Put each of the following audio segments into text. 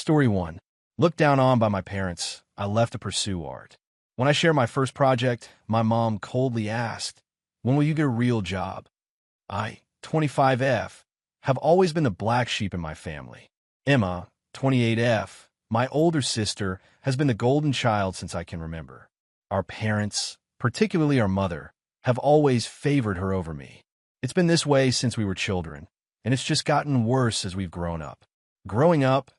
Story 1. Looked down on by my parents, I left to pursue art. When I shared my first project, my mom coldly asked, "When will you get a real job?" I, 25F, have always been the black sheep in my family. Emma, 28F, my older sister, has been the golden child since I can remember. Our parents, particularly our mother, have always favored her over me. It's been this way since we were children, and it's just gotten worse as we've grown up. Growing up,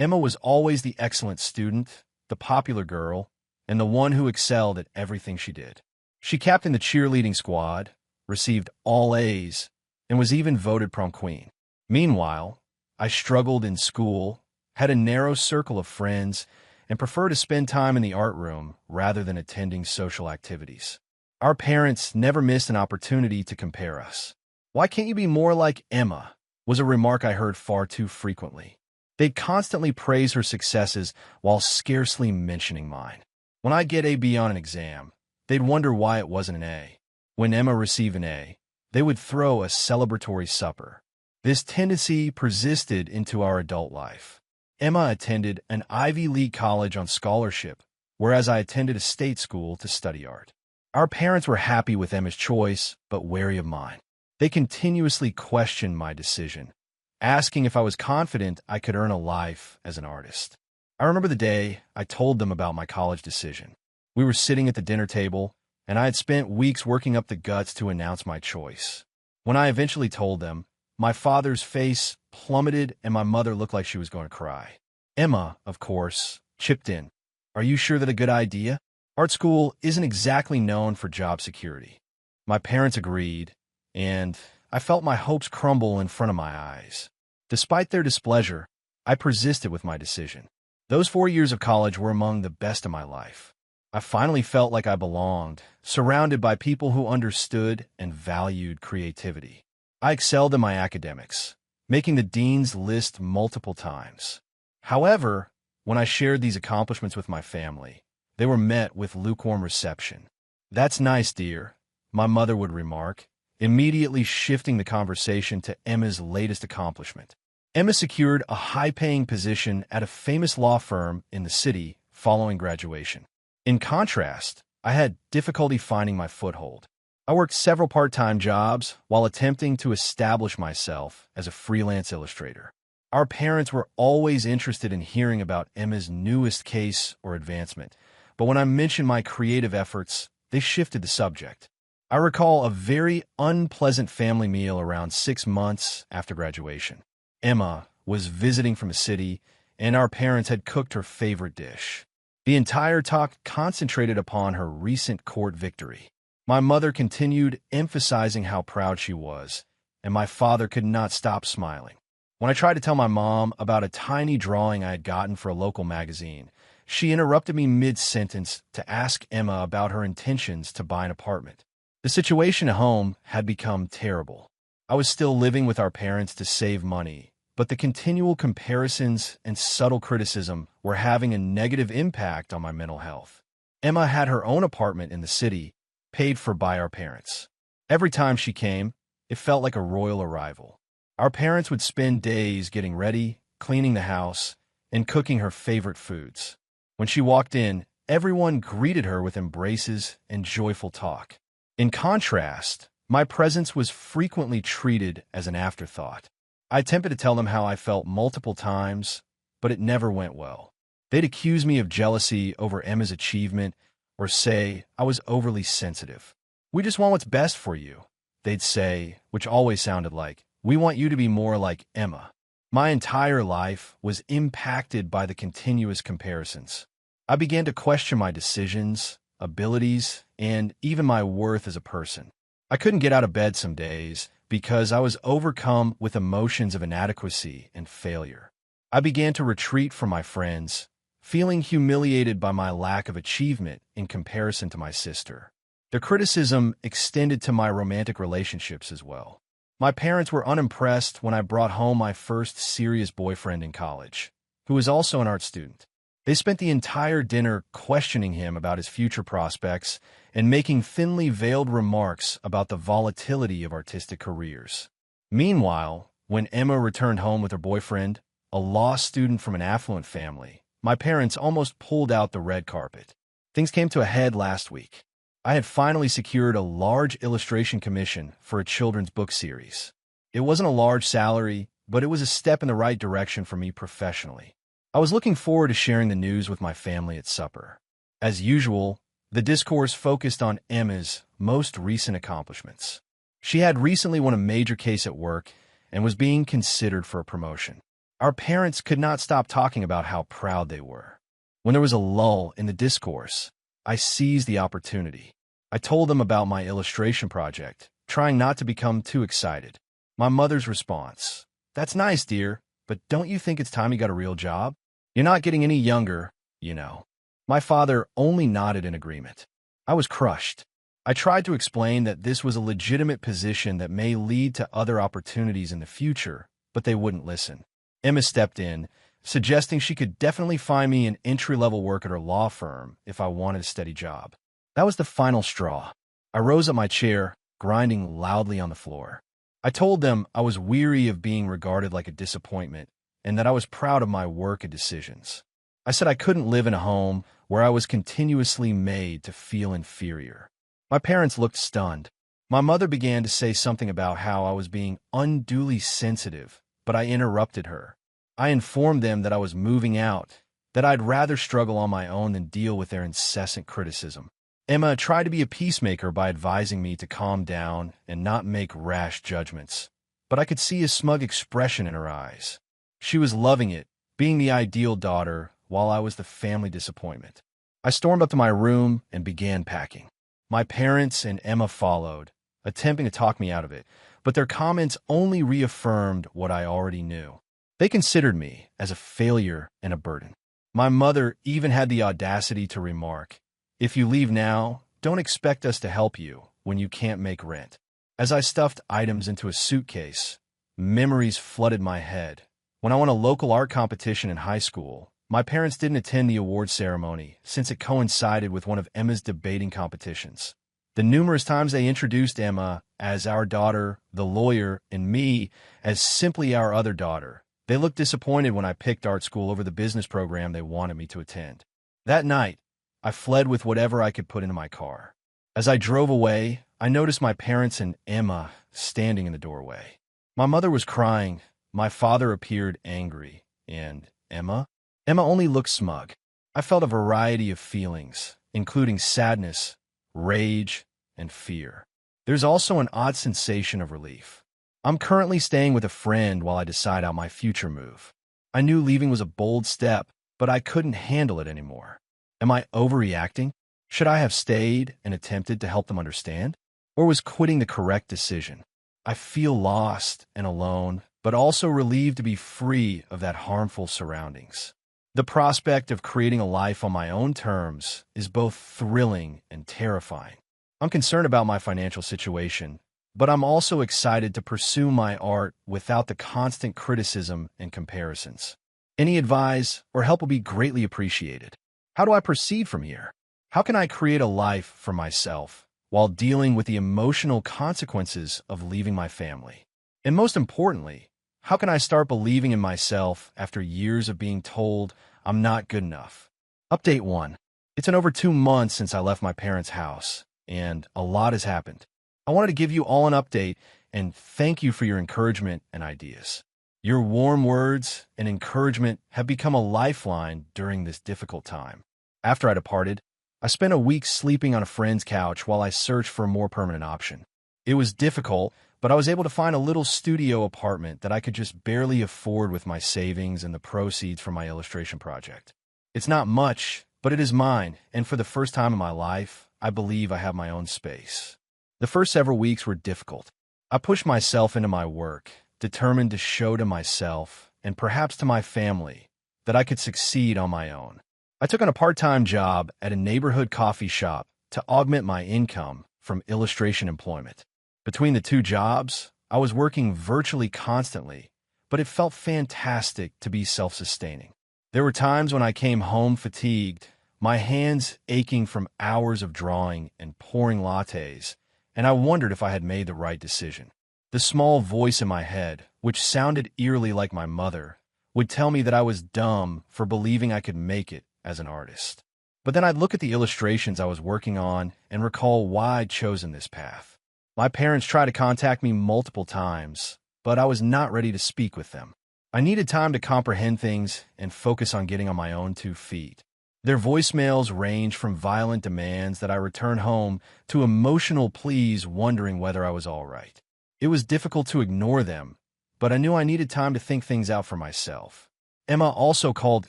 Emma was always the excellent student, the popular girl, and the one who excelled at everything she did. She captained the cheerleading squad, received all A's, and was even voted prom queen. Meanwhile, I struggled in school, had a narrow circle of friends, and preferred to spend time in the art room rather than attending social activities. Our parents never missed an opportunity to compare us. "Why can't you be more like Emma?" was a remark I heard far too frequently. They'd constantly praise her successes while scarcely mentioning mine. When I'd get a B on an exam, they'd wonder why it wasn't an A. When Emma received an A, they would throw a celebratory supper. This tendency persisted into our adult life. Emma attended an Ivy League college on scholarship, whereas I attended a state school to study art. Our parents were happy with Emma's choice, but wary of mine. They continuously questioned my decision, asking if I was confident I could earn a life as an artist. I remember the day I told them about my college decision. We were sitting at the dinner table, and I had spent weeks working up the guts to announce my choice. When I eventually told them, my father's face plummeted and my mother looked like she was going to cry. Emma, of course, chipped in. "Are you sure that's a good idea? Art school isn't exactly known for job security." My parents agreed, and I felt my hopes crumble in front of my eyes. Despite their displeasure, I persisted with my decision. Those 4 years of college were among the best of my life. I finally felt like I belonged, surrounded by people who understood and valued creativity. I excelled in my academics, making the dean's list multiple times. However, when I shared these accomplishments with my family, they were met with lukewarm reception. "That's nice, dear," my mother would remark, immediately shifting the conversation to Emma's latest accomplishment. Emma secured a high-paying position at a famous law firm in the city following graduation. In contrast, I had difficulty finding my foothold. I worked several part-time jobs while attempting to establish myself as a freelance illustrator. Our parents were always interested in hearing about Emma's newest case or advancement, but when I mentioned my creative efforts, they shifted the subject. I recall a very unpleasant family meal around 6 months after graduation. Emma was visiting from a city, and our parents had cooked her favorite dish. The entire talk concentrated upon her recent court victory. My mother continued emphasizing how proud she was, and my father could not stop smiling. When I tried to tell my mom about a tiny drawing I had gotten for a local magazine, she interrupted me mid-sentence to ask Emma about her intentions to buy an apartment. The situation at home had become terrible. I was still living with our parents to save money, but the continual comparisons and subtle criticism were having a negative impact on my mental health. Emma had her own apartment in the city, paid for by our parents. Every time she came, it felt like a royal arrival. Our parents would spend days getting ready, cleaning the house, and cooking her favorite foods. When she walked in, everyone greeted her with embraces and joyful talk. In contrast, my presence was frequently treated as an afterthought. I attempted to tell them how I felt multiple times, but it never went well. They'd accuse me of jealousy over Emma's achievement or say I was overly sensitive. "We just want what's best for you," they'd say, which always sounded like, "We want you to be more like Emma." My entire life was impacted by the continuous comparisons. I began to question my decisions, abilities, and even my worth as a person. I couldn't get out of bed some days because I was overcome with emotions of inadequacy and failure. I began to retreat from my friends, feeling humiliated by my lack of achievement in comparison to my sister. The criticism extended to my romantic relationships as well. My parents were unimpressed when I brought home my first serious boyfriend in college, who was also an art student. They spent the entire dinner questioning him about his future prospects and making thinly veiled remarks about the volatility of artistic careers. Meanwhile, when Emma returned home with her boyfriend, a law student from an affluent family, my parents almost pulled out the red carpet. Things came to a head last week. I had finally secured a large illustration commission for a children's book series. It wasn't a large salary, but it was a step in the right direction for me professionally. I was looking forward to sharing the news with my family at supper. As usual, the discourse focused on Emma's most recent accomplishments. She had recently won a major case at work and was being considered for a promotion. Our parents could not stop talking about how proud they were. When there was a lull in the discourse, I seized the opportunity. I told them about my illustration project, trying not to become too excited. My mother's response: "That's nice, dear, but don't you think it's time you got a real job? You're not getting any younger, you know." My father only nodded in agreement. I was crushed. I tried to explain that this was a legitimate position that may lead to other opportunities in the future, but they wouldn't listen. Emma stepped in, suggesting she could definitely find me an entry-level work at her law firm if I wanted a steady job. That was the final straw. I rose up my chair, grinding loudly on the floor. I told them I was weary of being regarded like a disappointment and that I was proud of my work and decisions. I said I couldn't live in a home where I was continuously made to feel inferior. My parents looked stunned. My mother began to say something about how I was being unduly sensitive, but I interrupted her. I informed them that I was moving out, that I'd rather struggle on my own than deal with their incessant criticism. Emma tried to be a peacemaker by advising me to calm down and not make rash judgments, but I could see a smug expression in her eyes. She was loving it, being the ideal daughter, while I was the family disappointment. I stormed up to my room and began packing. My parents and Emma followed, attempting to talk me out of it, but their comments only reaffirmed what I already knew. They considered me as a failure and a burden. My mother even had the audacity to remark, "If you leave now, don't expect us to help you when you can't make rent." As I stuffed items into a suitcase, memories flooded my head. When I won a local art competition in high school, my parents didn't attend the award ceremony since it coincided with one of Emma's debating competitions. The numerous times they introduced Emma as our daughter, the lawyer, and me as simply our other daughter, they looked disappointed when I picked art school over the business program they wanted me to attend. That night, I fled with whatever I could put into my car. As I drove away, I noticed my parents and Emma standing in the doorway. My mother was crying, my father appeared angry, and Emma only looked smug. I felt a variety of feelings, including sadness, rage, and fear. There's also an odd sensation of relief. I'm currently staying with a friend while I decide out my future move. I knew leaving was a bold step, but I couldn't handle it anymore. Am I overreacting? Should I have stayed and attempted to help them understand? Or was quitting the correct decision? I feel lost and alone, but also relieved to be free of that harmful surroundings. The prospect of creating a life on my own terms is both thrilling and terrifying. I'm concerned about my financial situation, but I'm also excited to pursue my art without the constant criticism and comparisons. Any advice or help will be greatly appreciated. How do I proceed from here? How can I create a life for myself while dealing with the emotional consequences of leaving my family? And most importantly, how can I start believing in myself after years of being told I'm not good enough? Update 1. It's been over 2 months since I left my parents' house, and a lot has happened. I wanted to give you all an update and thank you for your encouragement and ideas. Your warm words and encouragement have become a lifeline during this difficult time. After I departed, I spent a week sleeping on a friend's couch while I searched for a more permanent option. It was difficult, but I was able to find a little studio apartment that I could just barely afford with my savings and the proceeds from my illustration project. It's not much, but it is mine, and for the first time in my life, I believe I have my own space. The first several weeks were difficult. I pushed myself into my work, determined to show to myself, and perhaps to my family, that I could succeed on my own. I took on a part-time job at a neighborhood coffee shop to augment my income from illustration employment. Between the 2 jobs, I was working virtually constantly, but it felt fantastic to be self-sustaining. There were times when I came home fatigued, my hands aching from hours of drawing and pouring lattes, and I wondered if I had made the right decision. The small voice in my head, which sounded eerily like my mother, would tell me that I was dumb for believing I could make it as an artist. But then I'd look at the illustrations I was working on and recall why I'd chosen this path. My parents tried to contact me multiple times, but I was not ready to speak with them. I needed time to comprehend things and focus on getting on my own 2 feet. Their voicemails ranged from violent demands that I return home to emotional pleas wondering whether I was all right. It was difficult to ignore them, but I knew I needed time to think things out for myself. Emma also called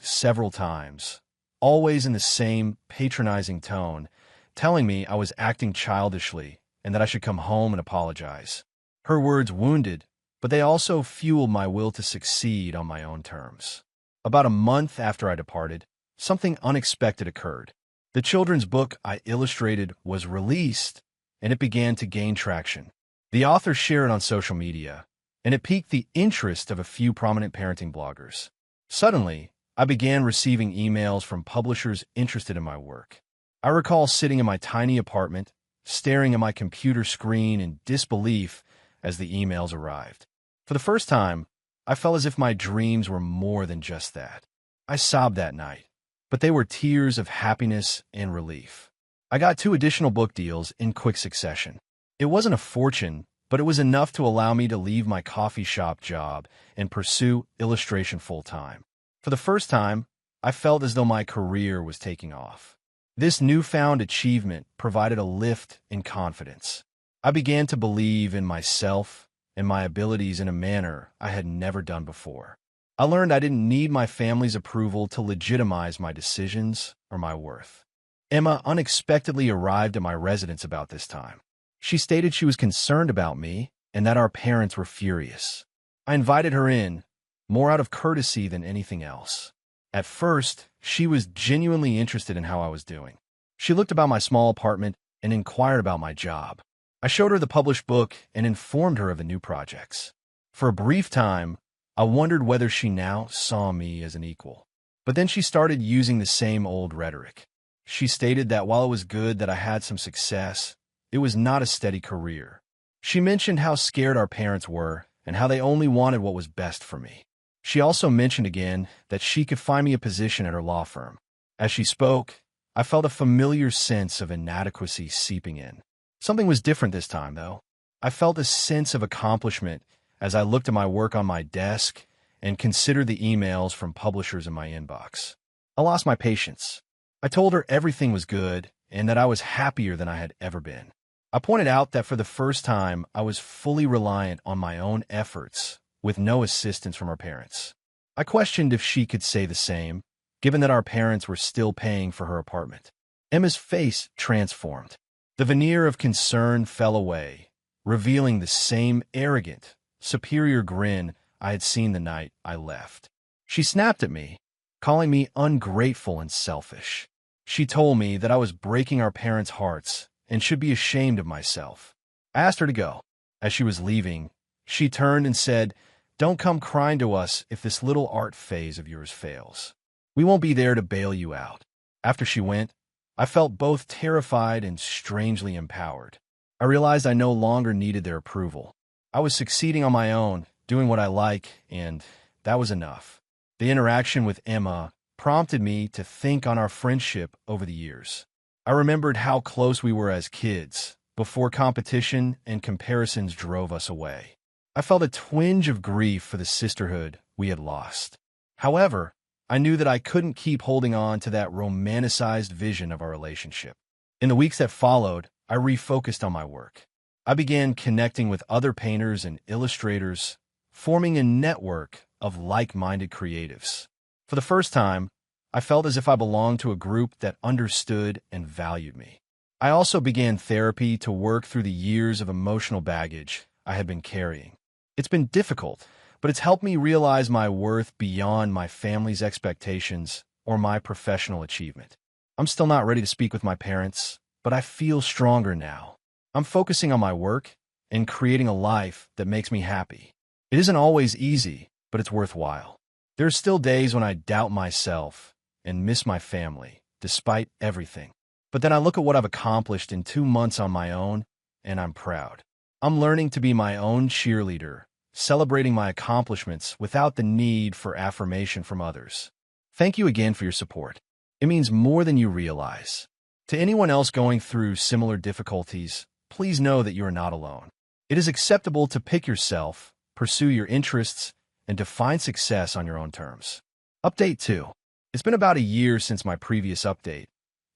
several times, always in the same patronizing tone, telling me I was acting childishly and that I should come home and apologize. Her words wounded, but they also fueled my will to succeed on my own terms. About a month after I departed, something unexpected occurred. The children's book I illustrated was released, and it began to gain traction. The author shared it on social media, and it piqued the interest of a few prominent parenting bloggers. Suddenly, I began receiving emails from publishers interested in my work. I recall sitting in my tiny apartment, staring at my computer screen in disbelief as the emails arrived. For the first time, I felt as if my dreams were more than just that. I sobbed that night, but they were tears of happiness and relief. I got 2 additional book deals in quick succession. It wasn't a fortune, but it was enough to allow me to leave my coffee shop job and pursue illustration full-time. For the first time, I felt as though my career was taking off. This newfound achievement provided a lift in confidence. I began to believe in myself and my abilities in a manner I had never done before. I learned I didn't need my family's approval to legitimize my decisions or my worth. Emma unexpectedly arrived at my residence about this time. She stated she was concerned about me and that our parents were furious. I invited her in, more out of courtesy than anything else. At first, she was genuinely interested in how I was doing. She looked about my small apartment and inquired about my job. I showed her the published book and informed her of the new projects. For a brief time, I wondered whether she now saw me as an equal. But then she started using the same old rhetoric. She stated that while it was good that I had some success, it was not a steady career. She mentioned how scared our parents were and how they only wanted what was best for me. She also mentioned again that she could find me a position at her law firm. As she spoke, I felt a familiar sense of inadequacy seeping in. Something was different this time, though. I felt a sense of accomplishment as I looked at my work on my desk and considered the emails from publishers in my inbox. I lost my patience. I told her everything was good and that I was happier than I had ever been. I pointed out that for the first time, I was fully reliant on my own efforts, with no assistance from our parents. I questioned if she could say the same, given that our parents were still paying for her apartment. Emma's face transformed. The veneer of concern fell away, revealing the same arrogant, superior grin I had seen the night I left. She snapped at me, calling me ungrateful and selfish. She told me that I was breaking our parents' hearts and should be ashamed of myself. I asked her to go. As she was leaving, she turned and said, "Don't come crying to us if this little art phase of yours fails. We won't be there to bail you out." After she went, I felt both terrified and strangely empowered. I realized I no longer needed their approval. I was succeeding on my own, doing what I like, and that was enough. The interaction with Emma prompted me to think on our friendship over the years. I remembered how close we were as kids, before competition and comparisons drove us away. I felt a twinge of grief for the sisterhood we had lost. However, I knew that I couldn't keep holding on to that romanticized vision of our relationship. In the weeks that followed, I refocused on my work. I began connecting with other painters and illustrators, forming a network of like-minded creatives. For the first time, I felt as if I belonged to a group that understood and valued me. I also began therapy to work through the years of emotional baggage I had been carrying. It's been difficult, but it's helped me realize my worth beyond my family's expectations or my professional achievement. I'm still not ready to speak with my parents, but I feel stronger now. I'm focusing on my work and creating a life that makes me happy. It isn't always easy, but it's worthwhile. There are still days when I doubt myself and miss my family, despite everything. But then I look at what I've accomplished in 2 months on my own, and I'm proud. I'm learning to be my own cheerleader, celebrating my accomplishments without the need for affirmation from others. Thank you again for your support. It means more than you realize. To anyone else going through similar difficulties, please know that you are not alone. It is acceptable to pick yourself, pursue your interests, and define success on your own terms. Update 2. It's been about a year since my previous update,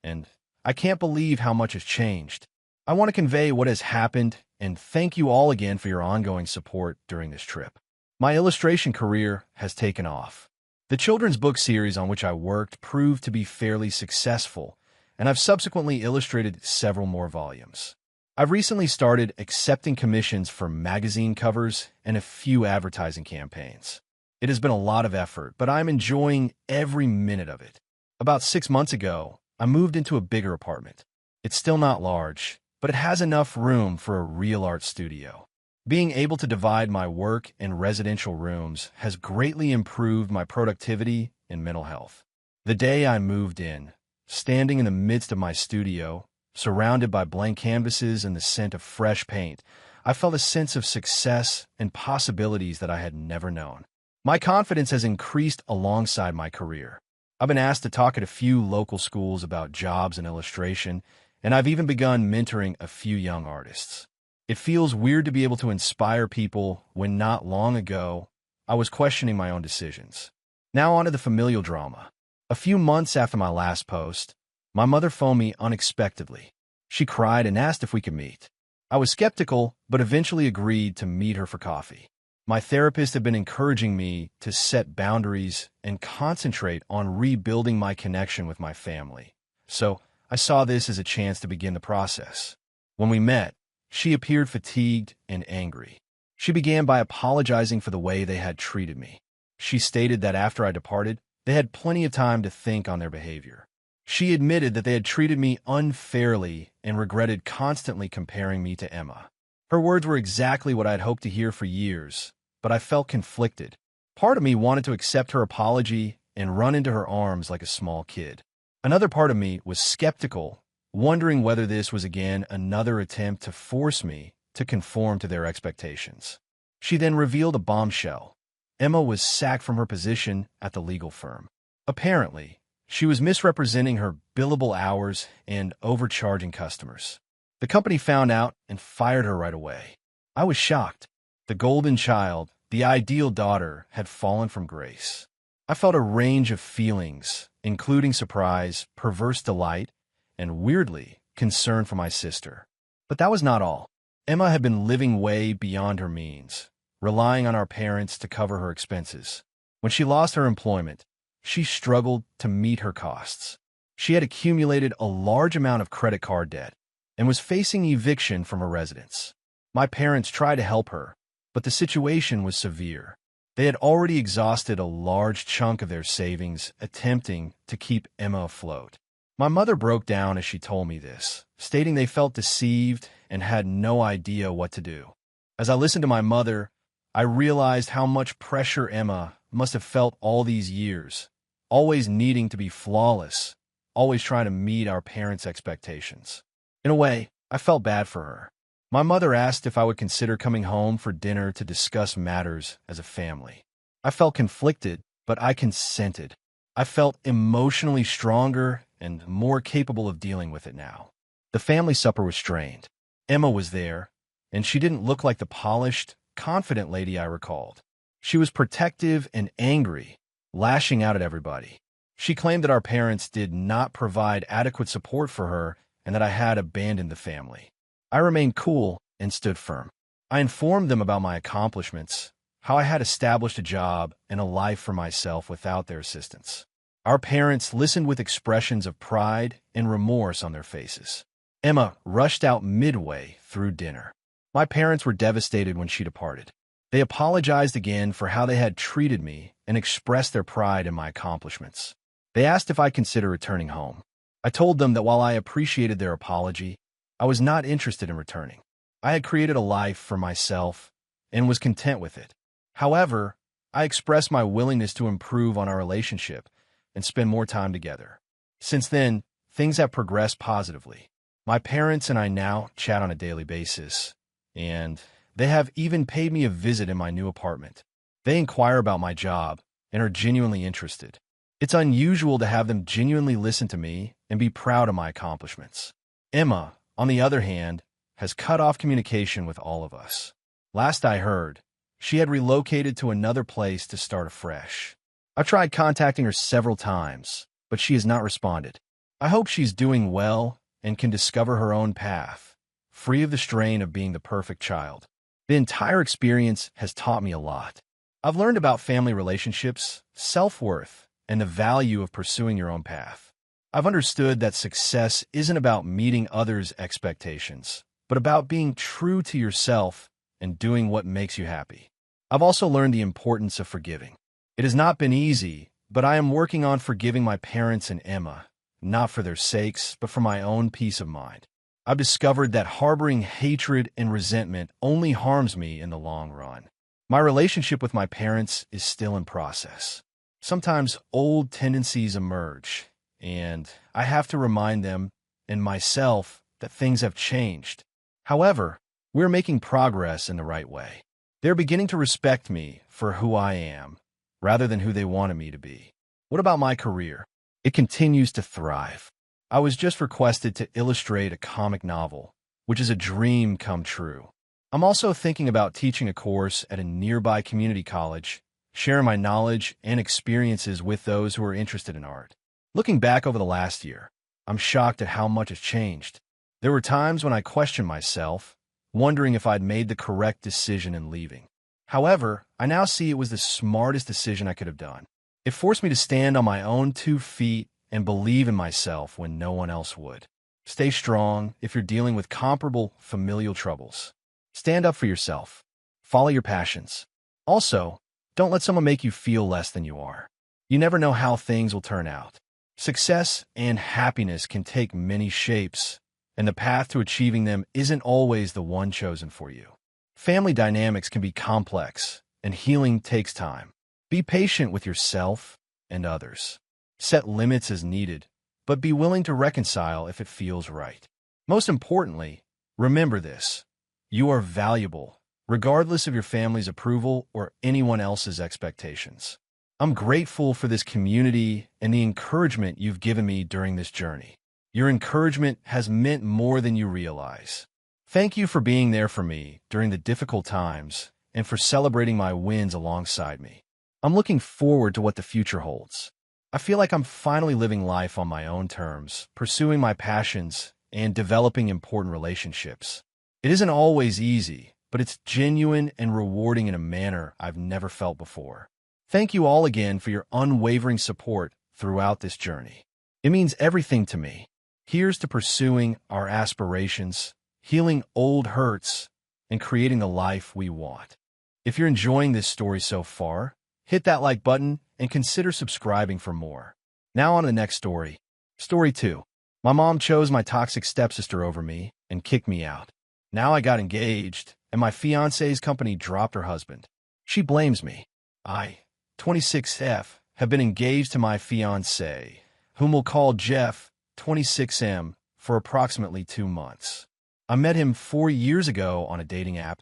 and I can't believe how much has changed. I want to convey what has happened and thank you all again for your ongoing support during this trip. My illustration career has taken off. The children's book series on which I worked proved to be fairly successful, and I've subsequently illustrated several more volumes. I've recently started accepting commissions for magazine covers and a few advertising campaigns. It has been a lot of effort, but I'm enjoying every minute of it. About 6 months ago, I moved into a bigger apartment. It's still not large, but it has enough room for a real art studio. Being able to divide my work and residential rooms has greatly improved my productivity and mental health. The day I moved in, standing in the midst of my studio, surrounded by blank canvases and the scent of fresh paint, I felt a sense of success and possibilities that I had never known. My confidence has increased alongside my career. I've been asked to talk at a few local schools about jobs and illustration, and I've even begun mentoring a few young artists. It feels weird to be able to inspire people when not long ago I was questioning my own decisions. Now on to the familial drama. A few months after my last post, my mother phoned me unexpectedly. She cried and asked if we could meet. I was skeptical, but eventually agreed to meet her for coffee. My therapist had been encouraging me to set boundaries and concentrate on rebuilding my connection with my family. So I saw this as a chance to begin the process. When we met, she appeared fatigued and angry. She began by apologizing for the way they had treated me. She stated that after I departed, they had plenty of time to think on their behavior. She admitted that they had treated me unfairly and regretted constantly comparing me to Emma. Her words were exactly what I'd hoped to hear for years, but I felt conflicted. Part of me wanted to accept her apology and run into her arms like a small kid. Another part of me was skeptical, wondering whether this was again another attempt to force me to conform to their expectations. She then revealed a bombshell. Emma was sacked from her position at the legal firm. Apparently, she was misrepresenting her billable hours and overcharging customers. The company found out and fired her right away. I was shocked. The golden child, the ideal daughter, had fallen from grace. I felt a range of feelings, including surprise, perverse delight, and weirdly, concern for my sister. But that was not all. Emma had been living way beyond her means, relying on our parents to cover her expenses. When she lost her employment, she struggled to meet her costs. She had accumulated a large amount of credit card debt and was facing eviction from her residence. My parents tried to help her, but the situation was severe. They had already exhausted a large chunk of their savings attempting to keep Emma afloat. My mother broke down as she told me this, stating they felt deceived and had no idea what to do. As I listened to my mother, I realized how much pressure Emma must have felt all these years, always needing to be flawless, always trying to meet our parents' expectations. In a way, I felt bad for her. My mother asked if I would consider coming home for dinner to discuss matters as a family. I felt conflicted, but I consented. I felt emotionally stronger and more capable of dealing with it now. The family supper was strained. Emma was there, and she didn't look like the polished, confident lady I recalled. She was protective and angry, lashing out at everybody. She claimed that our parents did not provide adequate support for her and that I had abandoned the family. I remained cool and stood firm. I informed them about my accomplishments, how I had established a job and a life for myself without their assistance. Our parents listened with expressions of pride and remorse on their faces. Emma rushed out midway through dinner. My parents were devastated when she departed. They apologized again for how they had treated me and expressed their pride in my accomplishments. They asked if I'd consider returning home. I told them that while I appreciated their apology, I was not interested in returning. I had created a life for myself and was content with it. However, I expressed my willingness to improve on our relationship and spend more time together. Since then, things have progressed positively. My parents and I now chat on a daily basis, and They have even paid me a visit in my new apartment. They inquire about my job and are genuinely interested. It's unusual to have them genuinely listen to me and be proud of my accomplishments. Emma, on the other hand, has cut off communication with all of us. Last I heard, she had relocated to another place to start afresh. I've tried contacting her several times, but she has not responded. I hope she's doing well and can discover her own path, free of the strain of being the perfect child. The entire experience has taught me a lot. I've learned about family relationships, self-worth, and the value of pursuing your own path. I've understood that success isn't about meeting others' expectations, but about being true to yourself and doing what makes you happy. I've also learned the importance of forgiving. It has not been easy, but I am working on forgiving my parents and Emma, not for their sakes, but for my own peace of mind. I've discovered that harboring hatred and resentment only harms me in the long run. My relationship with my parents is still in process. Sometimes old tendencies emerge, and I have to remind them and myself that things have changed. However, we're making progress in the right way. They're beginning to respect me for who I am, rather than who they wanted me to be. What about my career? It continues to thrive. I was just requested to illustrate a comic novel, which is a dream come true. I'm also thinking about teaching a course at a nearby community college, sharing my knowledge and experiences with those who are interested in art. Looking back over the last year, I'm shocked at how much has changed. There were times when I questioned myself, wondering if I'd made the correct decision in leaving. However, I now see it was the smartest decision I could have done. It forced me to stand on my own 2 feet and believe in myself when no one else would. Stay strong if you're dealing with comparable familial troubles. Stand up for yourself. Follow your passions. Also, don't let someone make you feel less than you are. You never know how things will turn out. Success and happiness can take many shapes, and the path to achieving them isn't always the one chosen for you. Family dynamics can be complex, and healing takes time. Be patient with yourself and others. Set limits as needed, but be willing to reconcile if it feels right. Most importantly, remember this: you are valuable, regardless of your family's approval or anyone else's expectations. I'm grateful for this community and the encouragement you've given me during this journey. Your encouragement has meant more than you realize. Thank you for being there for me during the difficult times and for celebrating my wins alongside me. I'm looking forward to what the future holds. I feel like I'm finally living life on my own terms, pursuing my passions, and developing important relationships. It isn't always easy, but it's genuine and rewarding in a manner I've never felt before. Thank you all again for your unwavering support throughout this journey. It means everything to me. Here's to pursuing our aspirations, healing old hurts, and creating the life we want. If you're enjoying this story so far, hit that like button and consider subscribing for more. Now on to the next story. Story 2. My mom chose my toxic stepsister over me and kicked me out. Now I got engaged, and my fiancé's company dropped her husband. She blames me. I, 26F, have been engaged to my fiancé, whom we'll call Jeff, 26M, for approximately 2 months. I met him 4 years ago on a dating app,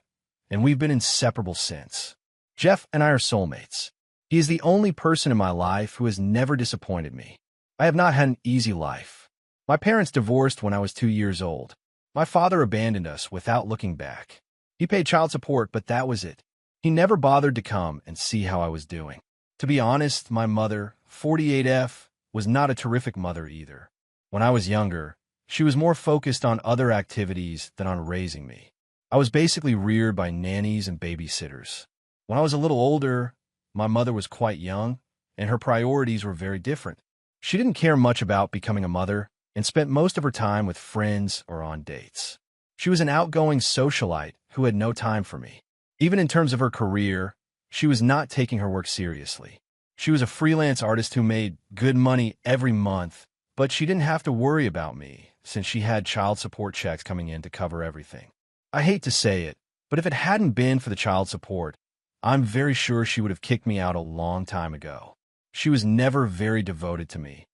and we've been inseparable since. Jeff and I are soulmates. He is the only person in my life who has never disappointed me. I have not had an easy life. My parents divorced when I was 2 years old. My father abandoned us without looking back. He paid child support, but that was it. He never bothered to come and see how I was doing. To be honest, my mother, 48F, was not a terrific mother either. When I was younger, she was more focused on other activities than on raising me. I was basically reared by nannies and babysitters. When I was a little older, my mother was quite young, and her priorities were very different. She didn't care much about becoming a mother and spent most of her time with friends or on dates. She was an outgoing socialite who had no time for me. Even in terms of her career, she was not taking her work seriously. She was a freelance artist who made good money every month, but she didn't have to worry about me since she had child support checks coming in to cover everything. I hate to say it, but if it hadn't been for the child support, I'm very sure she would have kicked me out a long time ago. She was never very devoted to me,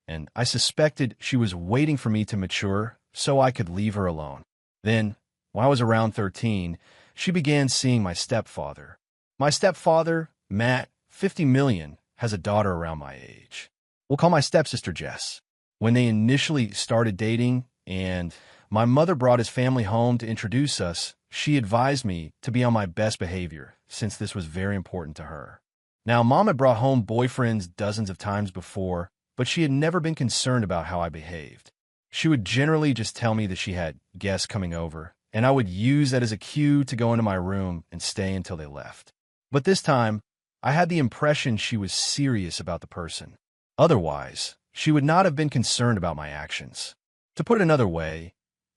and I suspected she was waiting for me to mature so I could leave her alone. Then, when I was around 13, she began seeing my stepfather. My stepfather, Matt, 50 million, has a daughter around my age. We'll call my stepsister Jess. When they initially started dating and my mother brought his family home to introduce us, she advised me to be on my best behavior since this was very important to her. Now, Mom had brought home boyfriends dozens of times before, but she had never been concerned about how I behaved. She would generally just tell me that she had guests coming over, and I would use that as a cue to go into my room and stay until they left. But this time, I had the impression she was serious about the person. Otherwise, she would not have been concerned about my actions. To put it another way,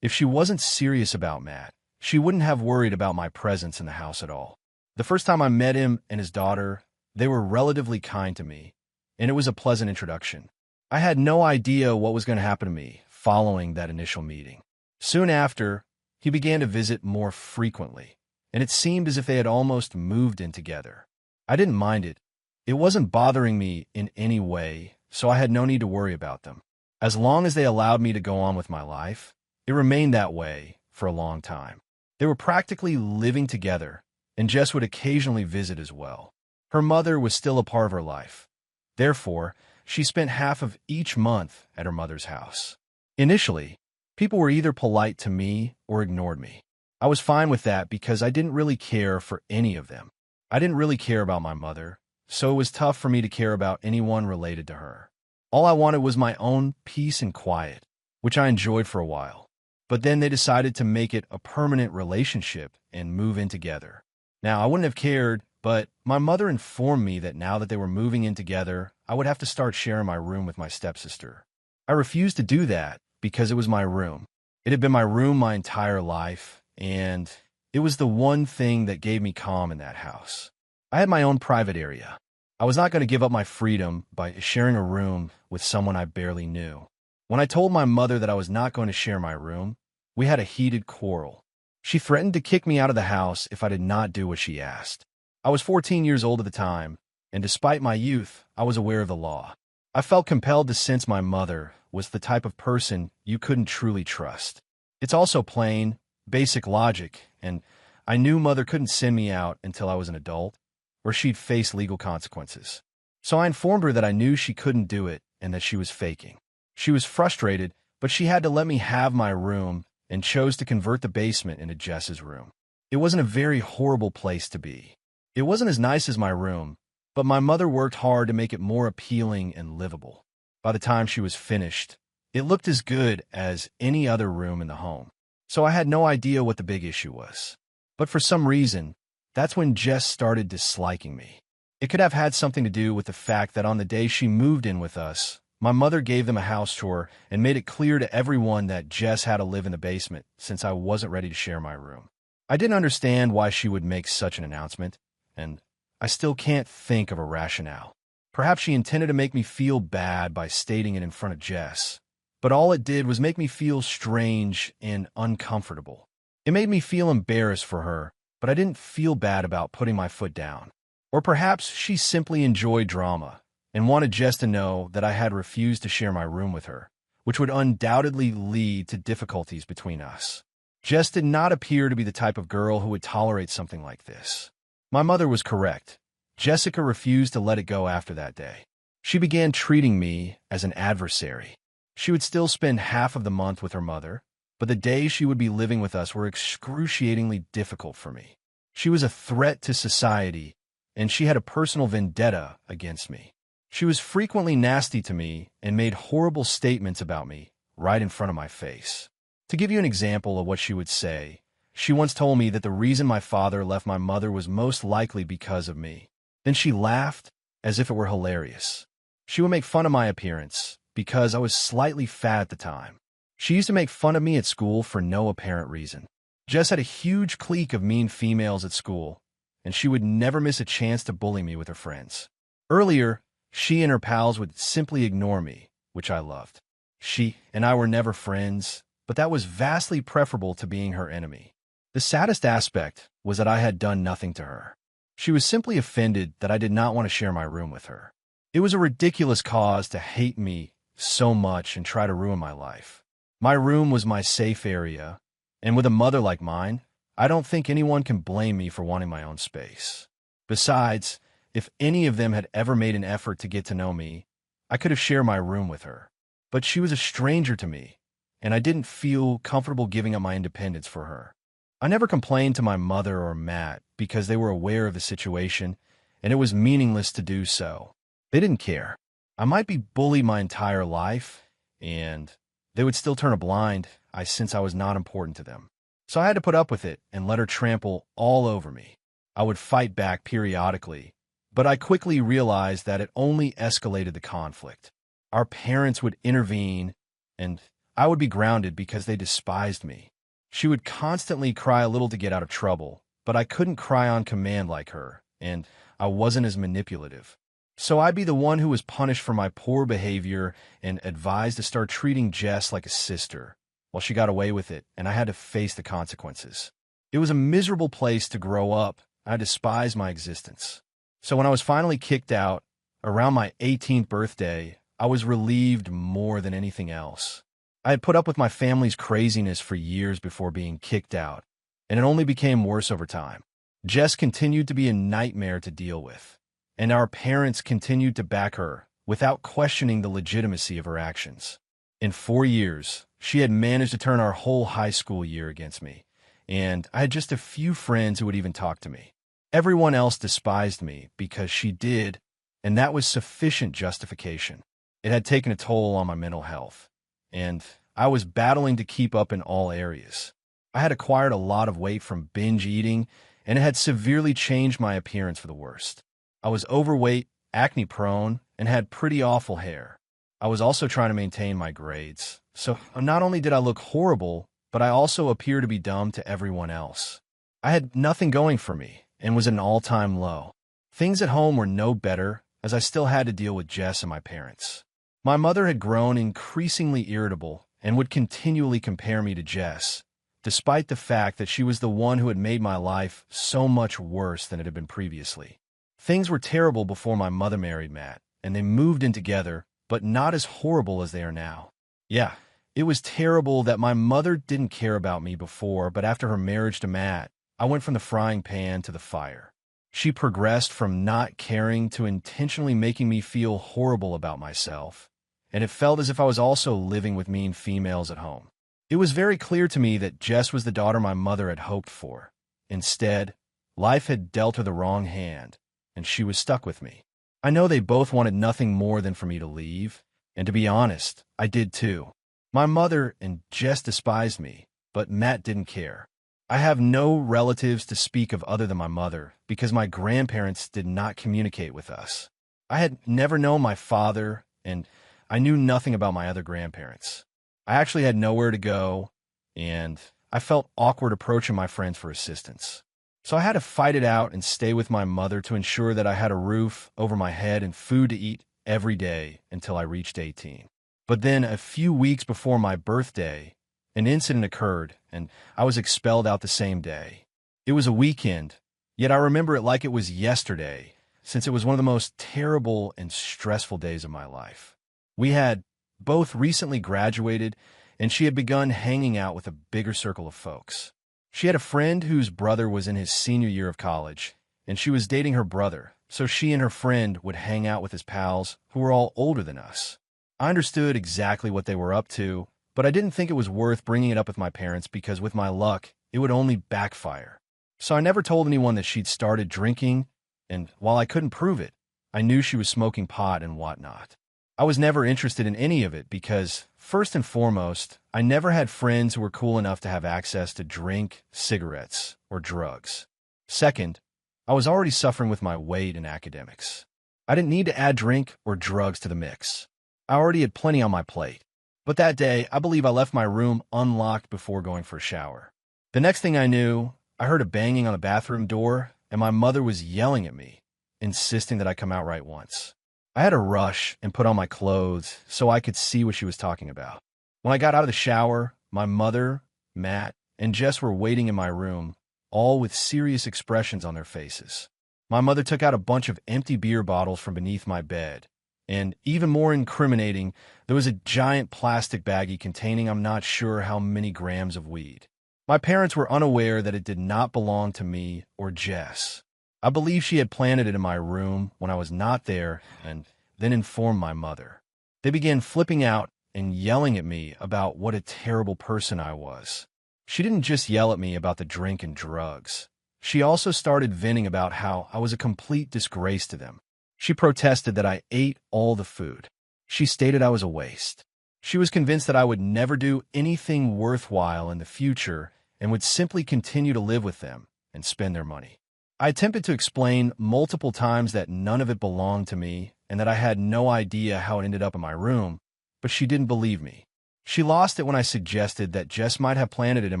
if she wasn't serious about Matt, she wouldn't have worried about my presence in the house at all. The first time I met him and his daughter, they were relatively kind to me, and it was a pleasant introduction. I had no idea what was going to happen to me following that initial meeting. Soon after, he began to visit more frequently, and it seemed as if they had almost moved in together. I didn't mind it. It wasn't bothering me in any way, so I had no need to worry about them. As long as they allowed me to go on with my life, it remained that way for a long time. They were practically living together, and Jess would occasionally visit as well. Her mother was still a part of her life. Therefore, she spent half of each month at her mother's house. Initially, people were either polite to me or ignored me. I was fine with that because I didn't really care for any of them. I didn't really care about my mother, so it was tough for me to care about anyone related to her. All I wanted was my own peace and quiet, which I enjoyed for a while. But then they decided to make it a permanent relationship and move in together. Now, I wouldn't have cared, but my mother informed me that now that they were moving in together, I would have to start sharing my room with my stepsister. I refused to do that because it was my room. It had been my room my entire life, and it was the one thing that gave me calm in that house. I had my own private area. I was not going to give up my freedom by sharing a room with someone I barely knew. When I told my mother that I was not going to share my room, we had a heated quarrel. She threatened to kick me out of the house if I did not do what she asked. I was 14 years old at the time, and despite my youth, I was aware of the law. I felt compelled to sense my mother was the type of person you couldn't truly trust. It's also plain, basic logic, and I knew Mother couldn't send me out until I was an adult, or she'd face legal consequences. So I informed her that I knew she couldn't do it and that she was faking. She was frustrated, but she had to let me have my room and chose to convert the basement into Jess's room. It wasn't a very horrible place to be. It wasn't as nice as my room, but my mother worked hard to make it more appealing and livable. By the time she was finished, it looked as good as any other room in the home. So I had no idea what the big issue was. But for some reason, that's when Jess started disliking me. It could have had something to do with the fact that on the day she moved in with us, my mother gave them a house tour and made it clear to everyone that Jess had to live in the basement since I wasn't ready to share my room. I didn't understand why she would make such an announcement, and I still can't think of a rationale. Perhaps she intended to make me feel bad by stating it in front of Jess, but all it did was make me feel strange and uncomfortable. It made me feel embarrassed for her, but I didn't feel bad about putting my foot down. Or perhaps she simply enjoyed drama and wanted Jess to know that I had refused to share my room with her, which would undoubtedly lead to difficulties between us. Jess did not appear to be the type of girl who would tolerate something like this. My mother was correct. Jessica refused to let it go after that day. She began treating me as an adversary. She would still spend half of the month with her mother, but the days she would be living with us were excruciatingly difficult for me. She was a threat to society, and she had a personal vendetta against me. She was frequently nasty to me and made horrible statements about me right in front of my face. To give you an example of what she would say, she once told me that the reason my father left my mother was most likely because of me. Then she laughed as if it were hilarious. She would make fun of my appearance because I was slightly fat at the time. She used to make fun of me at school for no apparent reason. Jess had a huge clique of mean females at school, and she would never miss a chance to bully me with her friends. Earlier, she and her pals would simply ignore me, which I loved. She and I were never friends, but that was vastly preferable to being her enemy. The saddest aspect was that I had done nothing to her. She was simply offended that I did not want to share my room with her. It was a ridiculous cause to hate me so much and try to ruin my life. My room was my safe area, and with a mother like mine, I don't think anyone can blame me for wanting my own space. Besides, if any of them had ever made an effort to get to know me, I could have shared my room with her. But she was a stranger to me, and I didn't feel comfortable giving up my independence for her. I never complained to my mother or Matt because they were aware of the situation, and it was meaningless to do so. They didn't care. I might be bullied my entire life, and they would still turn a blind eye since I was not important to them. So I had to put up with it and let her trample all over me. I would fight back periodically, but I quickly realized that it only escalated the conflict. Our parents would intervene, and I would be grounded because they despised me. She would constantly cry a little to get out of trouble, but I couldn't cry on command like her, and I wasn't as manipulative. So I'd be the one who was punished for my poor behavior and advised to start treating Jess like a sister. Well, she got away with it, and I had to face the consequences. It was a miserable place to grow up. I despised my existence. So when I was finally kicked out, around my 18th birthday, I was relieved more than anything else. I had put up with my family's craziness for years before being kicked out, and it only became worse over time. Jess continued to be a nightmare to deal with, and our parents continued to back her without questioning the legitimacy of her actions. In 4 years, she had managed to turn our whole high school year against me, and I had just a few friends who would even talk to me. Everyone else despised me because she did, and that was sufficient justification. It had taken a toll on my mental health, and I was battling to keep up in all areas. I had acquired a lot of weight from binge eating, and it had severely changed my appearance for the worst. I was overweight, acne-prone, and had pretty awful hair. I was also trying to maintain my grades, so not only did I look horrible, but I also appeared to be dumb to everyone else. I had nothing going for me, and was at an all-time low. Things at home were no better, as I still had to deal with Jess and my parents. My mother had grown increasingly irritable and would continually compare me to Jess, despite the fact that she was the one who had made my life so much worse than it had been previously. Things were terrible before my mother married Matt, and they moved in together, but not as horrible as they are now. Yeah, it was terrible that my mother didn't care about me before, but after her marriage to Matt, I went from the frying pan to the fire. She progressed from not caring to intentionally making me feel horrible about myself, and it felt as if I was also living with mean females at home. It was very clear to me that Jess was the daughter my mother had hoped for. Instead, life had dealt her the wrong hand, and she was stuck with me. I know they both wanted nothing more than for me to leave, and to be honest, I did too. My mother and Jess despised me, but Matt didn't care. I have no relatives to speak of other than my mother, because my grandparents did not communicate with us. I had never known my father, and I knew nothing about my other grandparents. I actually had nowhere to go, and I felt awkward approaching my friends for assistance. So I had to fight it out and stay with my mother to ensure that I had a roof over my head and food to eat every day until I reached 18. But then a few weeks before my birthday, an incident occurred, and I was expelled out the same day. It was a weekend, yet I remember it like it was yesterday, since it was one of the most terrible and stressful days of my life. We had both recently graduated, and she had begun hanging out with a bigger circle of folks. She had a friend whose brother was in his senior year of college, and she was dating her brother, so she and her friend would hang out with his pals, who were all older than us. I understood exactly what they were up to, but I didn't think it was worth bringing it up with my parents because with my luck, it would only backfire. So I never told anyone that she'd started drinking, and while I couldn't prove it, I knew she was smoking pot and whatnot. I was never interested in any of it because, first and foremost, I never had friends who were cool enough to have access to drink, cigarettes, or drugs. Second, I was already suffering with my weight and academics. I didn't need to add drink or drugs to the mix. I already had plenty on my plate. But that day, I believe I left my room unlocked before going for a shower. The next thing I knew, I heard a banging on the bathroom door, and my mother was yelling at me, insisting that I come out right once. I had to rush and put on my clothes so I could see what she was talking about. When I got out of the shower, my mother, Matt, and Jess were waiting in my room, all with serious expressions on their faces. My mother took out a bunch of empty beer bottles from beneath my bed, and even more incriminating, there was a giant plastic baggie containing I'm not sure how many grams of weed. My parents were unaware that it did not belong to me or Jess. I believe she had planted it in my room when I was not there and then informed my mother. They began flipping out and yelling at me about what a terrible person I was. She didn't just yell at me about the drink and drugs. She also started venting about how I was a complete disgrace to them. She protested that I ate all the food. She stated I was a waste. She was convinced that I would never do anything worthwhile in the future and would simply continue to live with them and spend their money. I attempted to explain multiple times that none of it belonged to me and that I had no idea how it ended up in my room, but she didn't believe me. She lost it when I suggested that Jess might have planted it in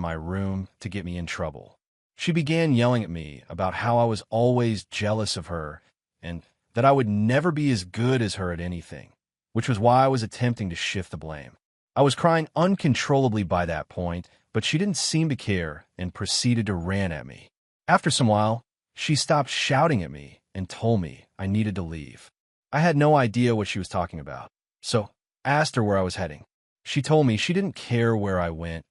my room to get me in trouble. She began yelling at me about how I was always jealous of her and that I would never be as good as her at anything, which was why I was attempting to shift the blame. I was crying uncontrollably by that point, but she didn't seem to care and proceeded to rant at me. After some while, she stopped shouting at me and told me I needed to leave. I had no idea what she was talking about, so I asked her where I was heading. She told me she didn't care where I went.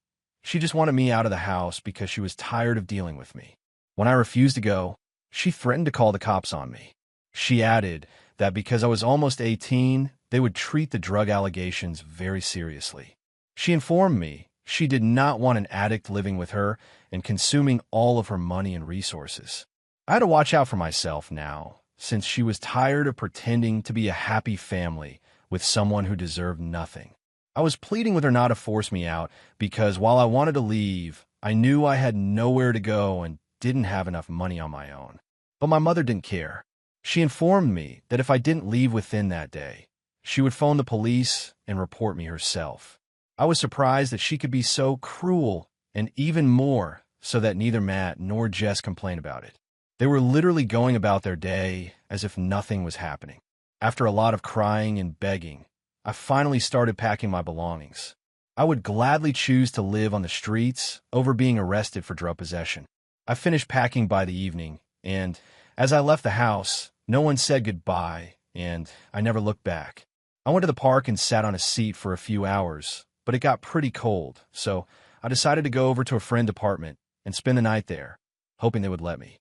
She just wanted me out of the house because she was tired of dealing with me. When I refused to go, she threatened to call the cops on me. She added that because I was almost 18, they would treat the drug allegations very seriously. She informed me she did not want an addict living with her and consuming all of her money and resources. I had to watch out for myself now, since she was tired of pretending to be a happy family with someone who deserved nothing. I was pleading with her not to force me out because while I wanted to leave, I knew I had nowhere to go and didn't have enough money on my own. But my mother didn't care. She informed me that if I didn't leave within that day, she would phone the police and report me herself. I was surprised that she could be so cruel, and even more so that neither Matt nor Jess complained about it. They were literally going about their day as if nothing was happening. After a lot of crying and begging, I finally started packing my belongings. I would gladly choose to live on the streets over being arrested for drug possession. I finished packing by the evening, and as I left the house, no one said goodbye, and I never looked back. I went to the park and sat on a seat for a few hours, but it got pretty cold, so I decided to go over to a friend's apartment and spend the night there, hoping they would let me.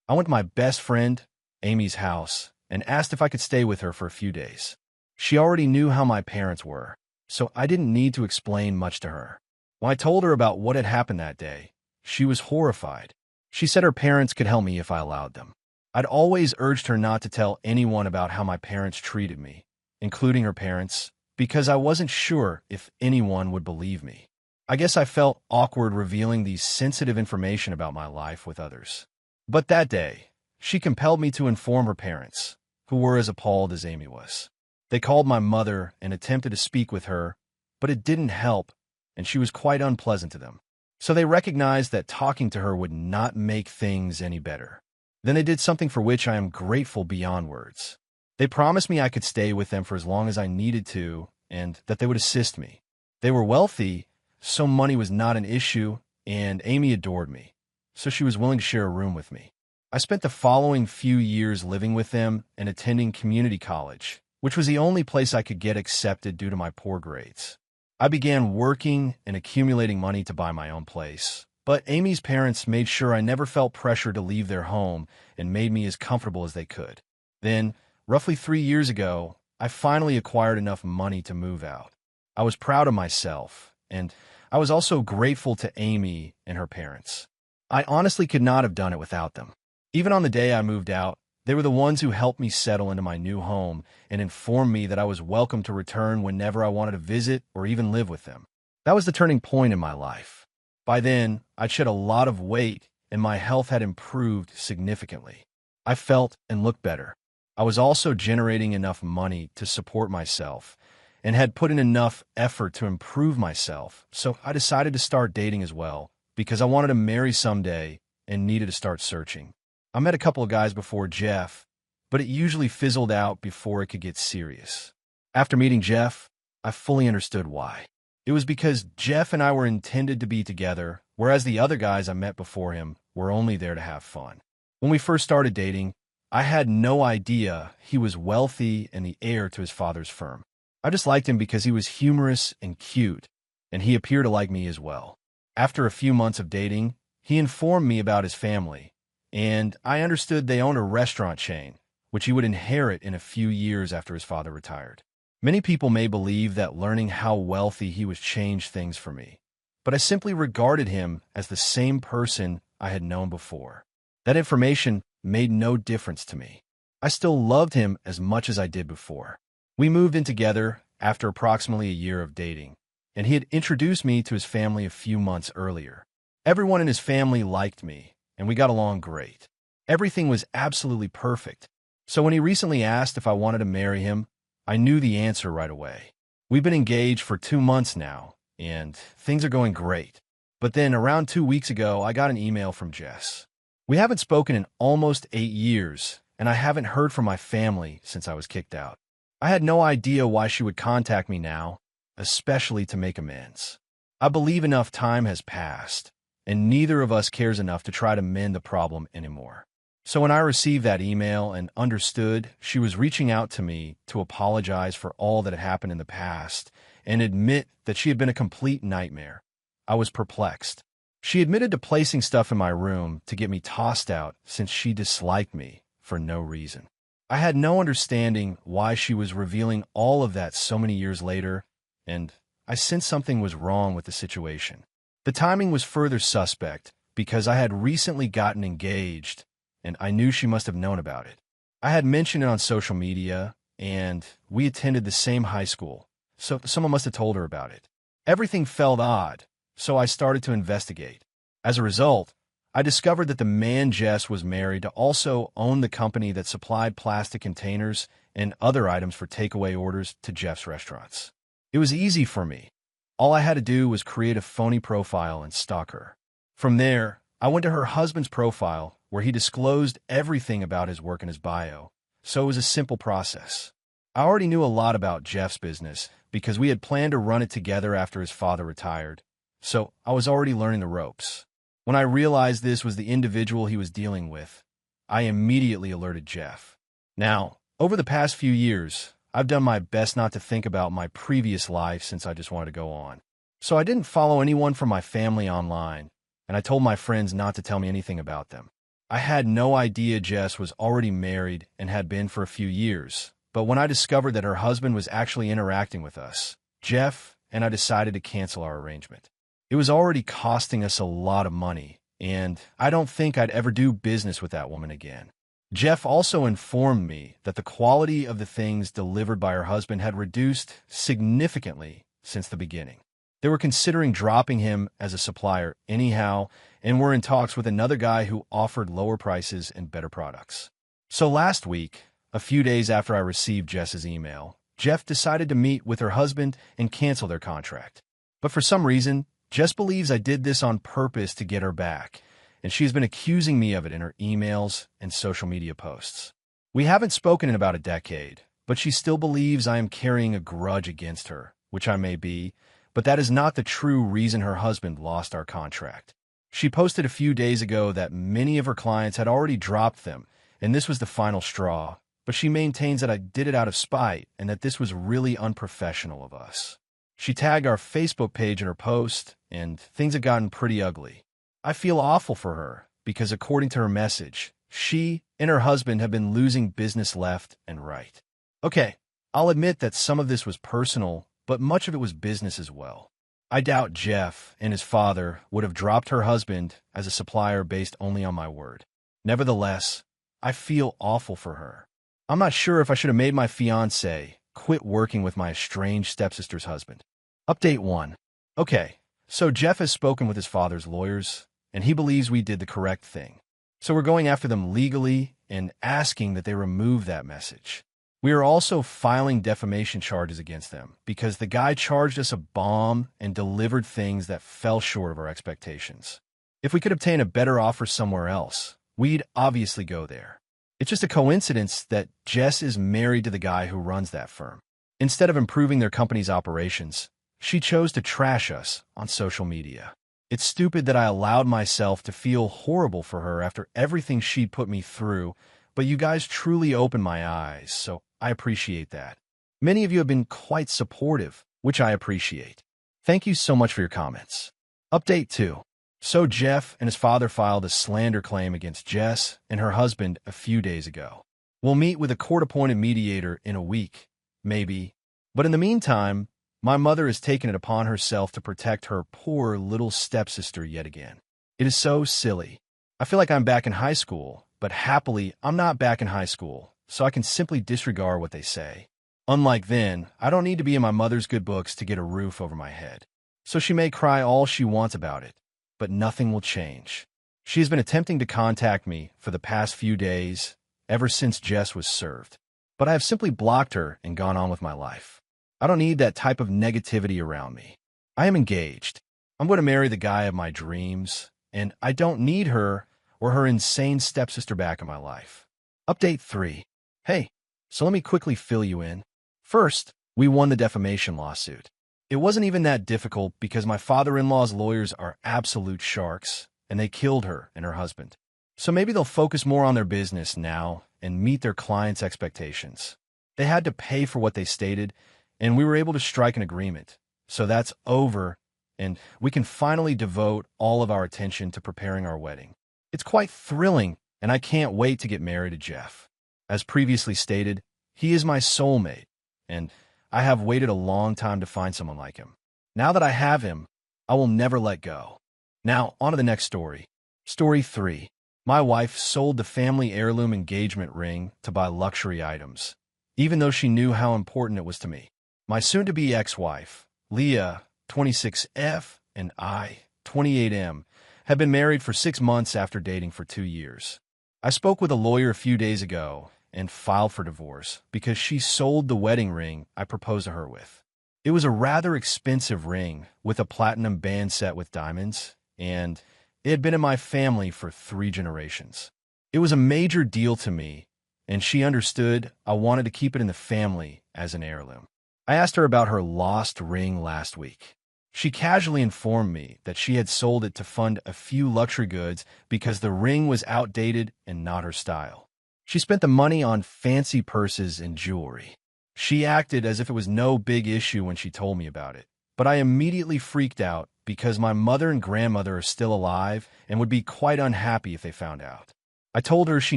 I went to my best friend, Amy's house, and asked if I could stay with her for a few days. She already knew how my parents were, so I didn't need to explain much to her. When I told her about what had happened that day, she was horrified. She said her parents could help me if I allowed them. I'd always urged her not to tell anyone about how my parents treated me, including her parents, because I wasn't sure if anyone would believe me. I guess I felt awkward revealing these sensitive information about my life with others. But that day, she compelled me to inform her parents, who were as appalled as Amy was. They called my mother and attempted to speak with her, but it didn't help, and she was quite unpleasant to them. So they recognized that talking to her would not make things any better. Then they did something for which I am grateful beyond words. They promised me I could stay with them for as long as I needed to, and that they would assist me. They were wealthy, so money was not an issue, and Amy adored me, so she was willing to share a room with me. I spent the following few years living with them and attending community college, which was the only place I could get accepted due to my poor grades. I began working and accumulating money to buy my own place, but Amy's parents made sure I never felt pressure to leave their home and made me as comfortable as they could. Then, roughly 3 years ago, I finally acquired enough money to move out. I was proud of myself, and I was also grateful to Amy and her parents. I honestly could not have done it without them. Even on the day I moved out, they were the ones who helped me settle into my new home and informed me that I was welcome to return whenever I wanted to visit or even live with them. That was the turning point in my life. By then, I'd shed a lot of weight and my health had improved significantly. I felt and looked better. I was also generating enough money to support myself and had put in enough effort to improve myself, so I decided to start dating as well because I wanted to marry someday and needed to start searching. I met a couple of guys before Jeff, but it usually fizzled out before it could get serious. After meeting Jeff, I fully understood why. It was because Jeff and I were intended to be together, whereas the other guys I met before him were only there to have fun. When we first started dating, I had no idea he was wealthy and the heir to his father's firm. I just liked him because he was humorous and cute, and he appeared to like me as well. After a few months of dating, he informed me about his family, and I understood they owned a restaurant chain, which he would inherit in a few years after his father retired. Many people may believe that learning how wealthy he was changed things for me, but I simply regarded him as the same person I had known before. That information made no difference to me. I still loved him as much as I did before. We moved in together after approximately a year of dating, and he had introduced me to his family a few months earlier. Everyone in his family liked me, and we got along great. Everything was absolutely perfect. So when he recently asked if I wanted to marry him, I knew the answer right away. We've been engaged for 2 months now, and things are going great. But then around 2 weeks ago, I got an email from Jess. We haven't spoken in almost 8 years, and I haven't heard from my family since I was kicked out. I had no idea why she would contact me now, especially to make amends. I believe enough time has passed, and neither of us cares enough to try to mend the problem anymore. So when I received that email and understood she was reaching out to me to apologize for all that had happened in the past and admit that she had been a complete nightmare, I was perplexed. She admitted to placing stuff in my room to get me tossed out since she disliked me for no reason. I had no understanding why she was revealing all of that so many years later, and I sensed something was wrong with the situation. The timing was further suspect because I had recently gotten engaged, and I knew she must have known about it. I had mentioned it on social media, and we attended the same high school, so someone must have told her about it. Everything felt odd, so I started to investigate. As a result, I discovered that the man Jess was married to also owned the company that supplied plastic containers and other items for takeaway orders to Jeff's restaurants. It was easy for me. All I had to do was create a phony profile and stalk her. From there, I went to her husband's profile, where he disclosed everything about his work in his bio, so it was a simple process. I already knew a lot about Jeff's business because we had planned to run it together after his father retired, so I was already learning the ropes. When I realized this was the individual he was dealing with, I immediately alerted Jeff. Now, over the past few years, I've done my best not to think about my previous life since I just wanted to go on. So I didn't follow anyone from my family online, and I told my friends not to tell me anything about them. I had no idea Jess was already married and had been for a few years, but when I discovered that her husband was actually interacting with us, Jeff and I decided to cancel our arrangement. It was already costing us a lot of money, and I don't think I'd ever do business with that woman again. Jeff also informed me that the quality of the things delivered by her husband had reduced significantly since the beginning. They were considering dropping him as a supplier anyhow, and were in talks with another guy who offered lower prices and better products. So last week, a few days after I received Jess's email, Jeff decided to meet with her husband and cancel their contract. But for some reason, Jess believes I did this on purpose to get her back, and she's been accusing me of it in her emails and social media posts. We haven't spoken in about a decade, but she still believes I am carrying a grudge against her, which I may be, but that is not the true reason her husband lost our contract. She posted a few days ago that many of her clients had already dropped them, and this was the final straw, but she maintains that I did it out of spite and that this was really unprofessional of us. She tagged our Facebook page in her post, and things have gotten pretty ugly. I feel awful for her because, according to her message, she and her husband have been losing business left and right. Okay, I'll admit that some of this was personal, but much of it was business as well. I doubt Jeff and his father would have dropped her husband as a supplier based only on my word. Nevertheless, I feel awful for her. I'm not sure if I should have made my fiancé quit working with my estranged stepsister's husband. Update 1. Okay, so Jeff has spoken with his father's lawyers, and he believes we did the correct thing. So we're going after them legally and asking that they remove that message. We are also filing defamation charges against them because the guy charged us a bomb and delivered things that fell short of our expectations. If we could obtain a better offer somewhere else, we'd obviously go there. It's just a coincidence that Jess is married to the guy who runs that firm. Instead of improving their company's operations, she chose to trash us on social media. It's stupid that I allowed myself to feel horrible for her after everything she put me through, but you guys truly opened my eyes, so I appreciate that. Many of you have been quite supportive, which I appreciate. Thank you so much for your comments. Update 2. So Jeff and his father filed a slander claim against Jess and her husband a few days ago. We'll meet with a court-appointed mediator in a week, maybe. But in the meantime, my mother has taken it upon herself to protect her poor little stepsister yet again. It is so silly. I feel like I'm back in high school, but happily, I'm not back in high school, so I can simply disregard what they say. Unlike then, I don't need to be in my mother's good books to get a roof over my head. So she may cry all she wants about it, but nothing will change. She has been attempting to contact me for the past few days, ever since Jess was served. But I have simply blocked her and gone on with my life. I don't need that type of negativity around me. I am engaged. I'm going to marry the guy of my dreams, and I don't need her or her insane stepsister back in my life. Update 3. Hey, so let me quickly fill you in. First, we won the defamation lawsuit. It wasn't even that difficult because my father-in-law's lawyers are absolute sharks, and they killed her and her husband. So maybe they'll focus more on their business now and meet their clients' expectations. They had to pay for what they stated, and we were able to strike an agreement. So that's over, and we can finally devote all of our attention to preparing our wedding. It's quite thrilling, and I can't wait to get married to Jeff. As previously stated, he is my soulmate, and I have waited a long time to find someone like him. Now that I have him, I will never let go. Now, on to the next story. Story 3. My wife sold the family heirloom engagement ring to buy luxury items, even though she knew how important it was to me. My soon-to-be ex-wife, Leah, 26F, and I, 28M, have been married for 6 months after dating for 2 years. I spoke with a lawyer a few days ago and filed for divorce because she sold the wedding ring I proposed to her with. It was a rather expensive ring with a platinum band set with diamonds, and it had been in my family for 3 generations. It was a major deal to me, and she understood I wanted to keep it in the family as an heirloom. I asked her about her lost ring last week. She casually informed me that she had sold it to fund a few luxury goods because the ring was outdated and not her style. She spent the money on fancy purses and jewelry. She acted as if it was no big issue when she told me about it, but I immediately freaked out because my mother and grandmother are still alive and would be quite unhappy if they found out. I told her she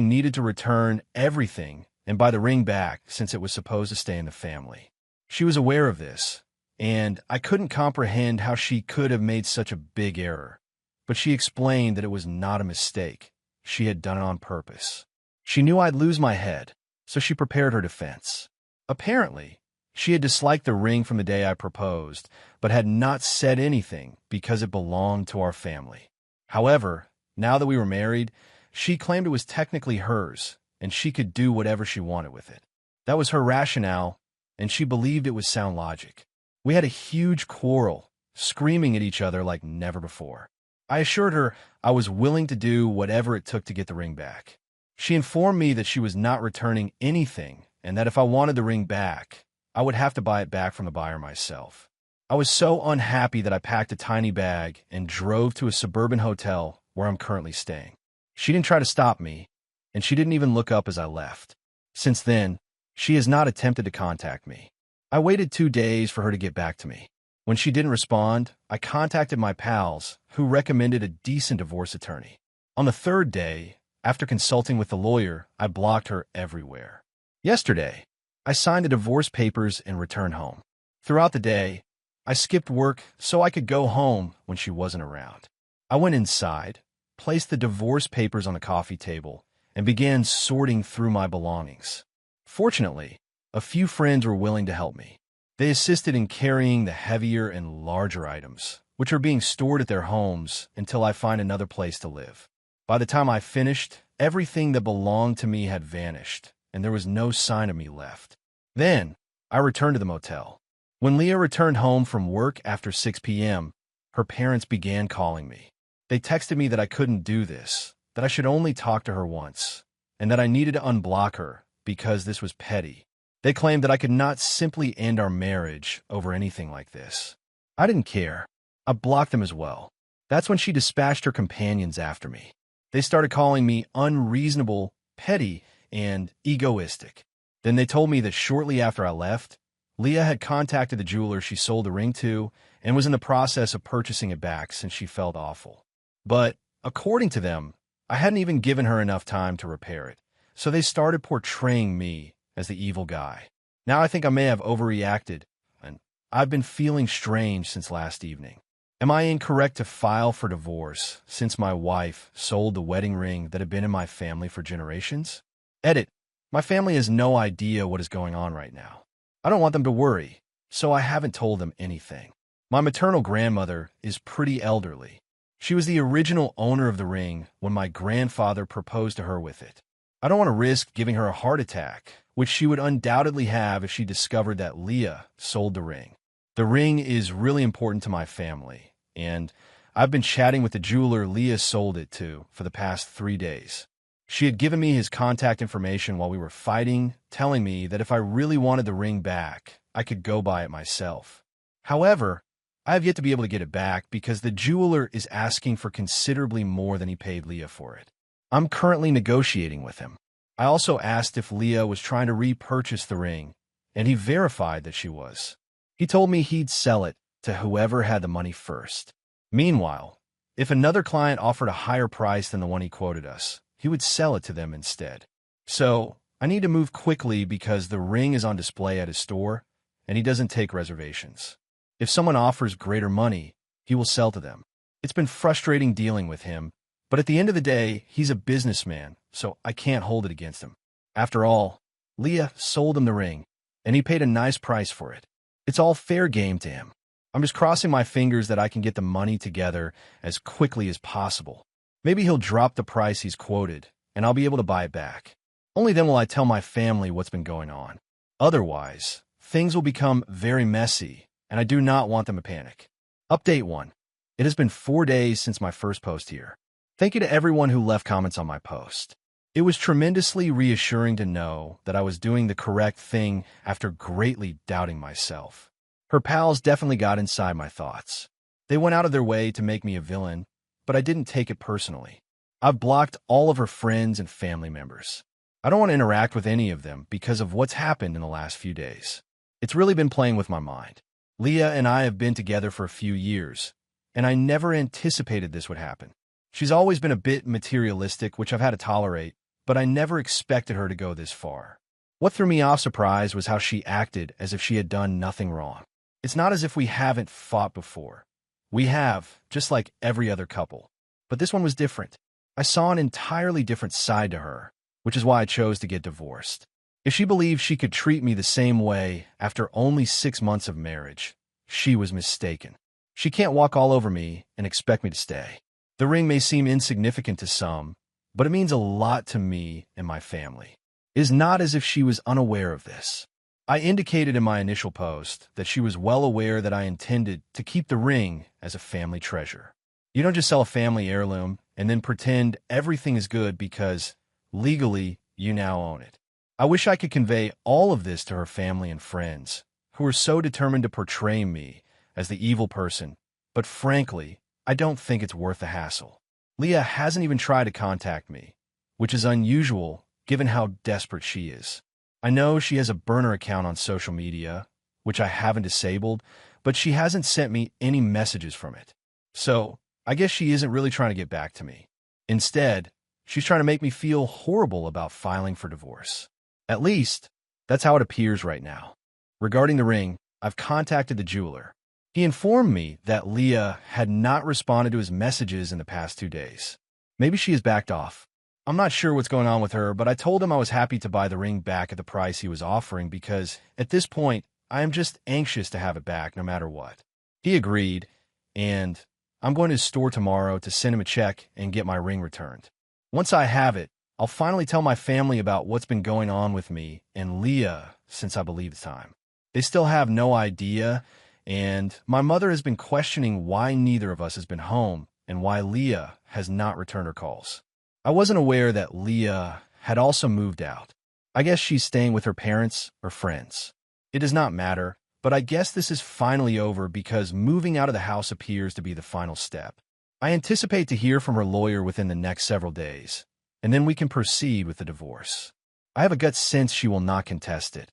needed to return everything and buy the ring back since it was supposed to stay in the family. She was aware of this, and I couldn't comprehend how she could have made such a big error. But she explained that it was not a mistake. She had done it on purpose. She knew I'd lose my head, so she prepared her defense. Apparently, she had disliked the ring from the day I proposed, but had not said anything because it belonged to our family. However, now that we were married, she claimed it was technically hers, and she could do whatever she wanted with it. That was her rationale, and she believed it was sound logic. We had a huge quarrel, screaming at each other like never before. I assured her I was willing to do whatever it took to get the ring back. She informed me that she was not returning anything and that if I wanted the ring back, I would have to buy it back from the buyer myself. I was so unhappy that I packed a tiny bag and drove to a suburban hotel where I'm currently staying. She didn't try to stop me, and she didn't even look up as I left. Since then, she has not attempted to contact me. I waited 2 days for her to get back to me. When she didn't respond, I contacted my pals, who recommended a decent divorce attorney. On the 3rd day, after consulting with the lawyer, I blocked her everywhere. Yesterday, I signed the divorce papers and returned home. Throughout the day, I skipped work so I could go home when she wasn't around. I went inside, placed the divorce papers on the coffee table, and began sorting through my belongings. Fortunately, a few friends were willing to help me. They assisted in carrying the heavier and larger items, which are being stored at their homes until I find another place to live. By the time I finished, everything that belonged to me had vanished, and there was no sign of me left. Then, I returned to the motel. When Leah returned home from work after 6 p.m., her parents began calling me. They texted me that I couldn't do this, that I should only talk to her once, and that I needed to unblock her because this was petty. They claimed that I could not simply end our marriage over anything like this. I didn't care. I blocked them as well. That's when she dispatched her companions after me. They started calling me unreasonable, petty, and egoistic. Then they told me that shortly after I left, Leah had contacted the jeweler she sold the ring to and was in the process of purchasing it back since she felt awful. But, according to them, I hadn't even given her enough time to repair it, so they started portraying me as the evil guy. Now I think I may have overreacted, and I've been feeling strange since last evening. Am I incorrect to file for divorce since my wife sold the wedding ring that had been in my family for generations? Edit. My family has no idea what is going on right now. I don't want them to worry, so I haven't told them anything. My maternal grandmother is pretty elderly. She was the original owner of the ring when my grandfather proposed to her with it. I don't want to risk giving her a heart attack, which she would undoubtedly have if she discovered that Leah sold the ring. The ring is really important to my family, and I've been chatting with the jeweler Leah sold it to for the past 3 days. She had given me his contact information while we were fighting, telling me that if I really wanted the ring back, I could go buy it myself. However, I have yet to be able to get it back because the jeweler is asking for considerably more than he paid Leah for it. I'm currently negotiating with him. I also asked if Leah was trying to repurchase the ring, and he verified that she was. He told me he'd sell it to whoever had the money first. Meanwhile, if another client offered a higher price than the one he quoted us, he would sell it to them instead. So, I need to move quickly because the ring is on display at his store, and he doesn't take reservations. If someone offers greater money, he will sell to them. It's been frustrating dealing with him, but at the end of the day, he's a businessman, so I can't hold it against him. After all, Leah sold him the ring, and he paid a nice price for it. It's all fair game to him. I'm just crossing my fingers that I can get the money together as quickly as possible. Maybe he'll drop the price he's quoted, and I'll be able to buy it back. Only then will I tell my family what's been going on. Otherwise, things will become very messy, and I do not want them to panic. Update 1. It has been 4 days since my first post here. Thank you to everyone who left comments on my post. It was tremendously reassuring to know that I was doing the correct thing after greatly doubting myself. Her pals definitely got inside my thoughts. They went out of their way to make me a villain, but I didn't take it personally. I've blocked all of her friends and family members. I don't want to interact with any of them because of what's happened in the last few days. It's really been playing with my mind. Leah and I have been together for a few years, and I never anticipated this would happen. She's always been a bit materialistic, which I've had to tolerate, but I never expected her to go this far. What threw me off surprise was how she acted as if she had done nothing wrong. It's not as if we haven't fought before. We have, just like every other couple. But this one was different. I saw an entirely different side to her, which is why I chose to get divorced. If she believed she could treat me the same way after only 6 months of marriage, she was mistaken. She can't walk all over me and expect me to stay. The ring may seem insignificant to some, but it means a lot to me and my family. It is not as if she was unaware of this. I indicated in my initial post that she was well aware that I intended to keep the ring as a family treasure. You don't just sell a family heirloom and then pretend everything is good because, legally, you now own it. I wish I could convey all of this to her family and friends, who are so determined to portray me as the evil person, but frankly, I don't think it's worth the hassle. Leah hasn't even tried to contact me, which is unusual given how desperate she is. I know she has a burner account on social media, which I haven't disabled, but she hasn't sent me any messages from it. So, I guess she isn't really trying to get back to me. Instead, she's trying to make me feel horrible about filing for divorce. At least, that's how it appears right now. Regarding the ring, I've contacted the jeweler. He informed me that Leah had not responded to his messages in the past 2 days. Maybe she has backed off. I'm not sure what's going on with her, but I told him I was happy to buy the ring back at the price he was offering because, at this point, I am just anxious to have it back no matter what. He agreed, and I'm going to his store tomorrow to send him a check and get my ring returned. Once I have it, I'll finally tell my family about what's been going on with me and Leah since I believe it's time. They still have no idea, and my mother has been questioning why neither of us has been home and why Leah has not returned her calls. I wasn't aware that Leah had also moved out. I guess she's staying with her parents or friends. It does not matter, but I guess this is finally over because moving out of the house appears to be the final step. I anticipate to hear from her lawyer within the next several days, and then we can proceed with the divorce. I have a gut sense she will not contest it.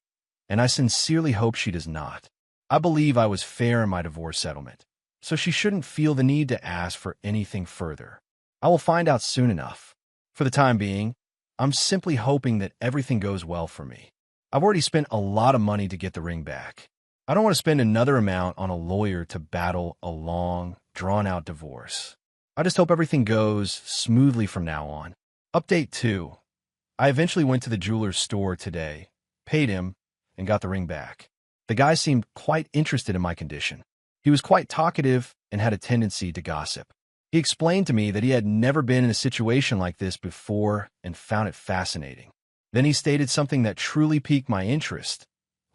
and I sincerely hope she does not. I believe I was fair in my divorce settlement, so she shouldn't feel the need to ask for anything further. I will find out soon enough. For the time being, I'm simply hoping that everything goes well for me. I've already spent a lot of money to get the ring back. I don't want to spend another amount on a lawyer to battle a long, drawn-out divorce. I just hope everything goes smoothly from now on. Update 2. I eventually went to the jeweler's store today, paid him, and got the ring back. The guy seemed quite interested in my condition. He was quite talkative and had a tendency to gossip. He explained to me that he had never been in a situation like this before and found it fascinating. Then he stated something that truly piqued my interest.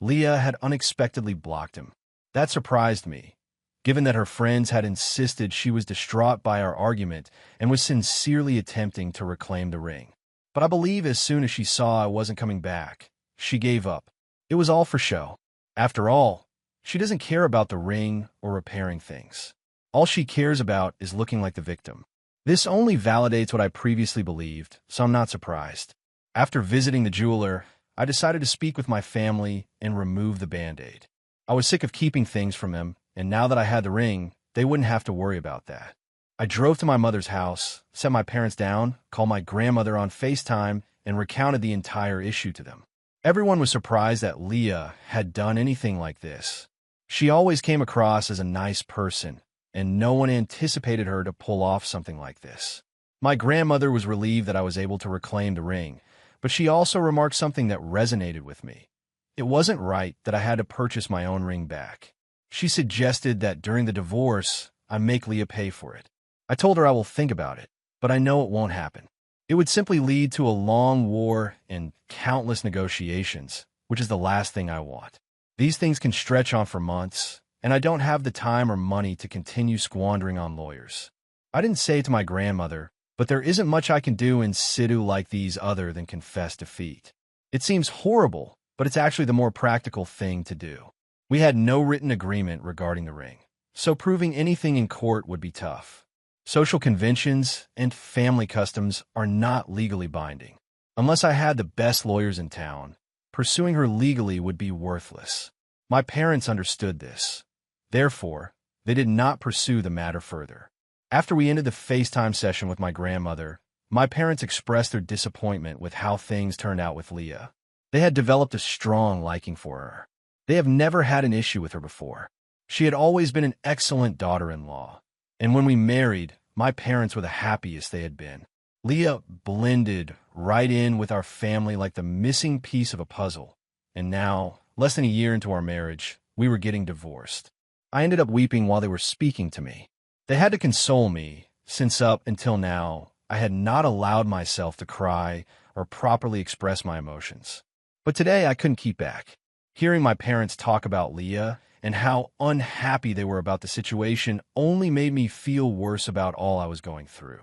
Leah had unexpectedly blocked him. That surprised me, given that her friends had insisted she was distraught by our argument and was sincerely attempting to reclaim the ring. But I believe as soon as she saw I wasn't coming back, she gave up. It was all for show. After all, she doesn't care about the ring or repairing things. All she cares about is looking like the victim. This only validates what I previously believed, so I'm not surprised. After visiting the jeweler, I decided to speak with my family and remove the Band-Aid. I was sick of keeping things from them, and now that I had the ring, they wouldn't have to worry about that. I drove to my mother's house, set my parents down, called my grandmother on FaceTime, and recounted the entire issue to them. Everyone was surprised that Leah had done anything like this. She always came across as a nice person, and no one anticipated her to pull off something like this. My grandmother was relieved that I was able to reclaim the ring, but she also remarked something that resonated with me. It wasn't right that I had to purchase my own ring back. She suggested that during the divorce, I make Leah pay for it. I told her I will think about it, but I know it won't happen. It would simply lead to a long war and countless negotiations, which is the last thing I want. These things can stretch on for months, and I don't have the time or money to continue squandering on lawyers. I didn't say it to my grandmother, but there isn't much I can do in situ like these other than confess defeat. It seems horrible, but it's actually the more practical thing to do. We had no written agreement regarding the ring, so proving anything in court would be tough. Social conventions and family customs are not legally binding. Unless I had the best lawyers in town, pursuing her legally would be worthless. My parents understood this. Therefore, they did not pursue the matter further. After we ended the FaceTime session with my grandmother, my parents expressed their disappointment with how things turned out with Leah. They had developed a strong liking for her. They have never had an issue with her before. She had always been an excellent daughter-in-law. And when we married, my parents were the happiest they had been. Leah blended right in with our family like the missing piece of a puzzle. And now, less than a year into our marriage, we were getting divorced. I ended up weeping while they were speaking to me. They had to console me, since up until now, I had not allowed myself to cry or properly express my emotions. But today I couldn't keep back. Hearing my parents talk about Leah and how unhappy they were about the situation only made me feel worse about all I was going through.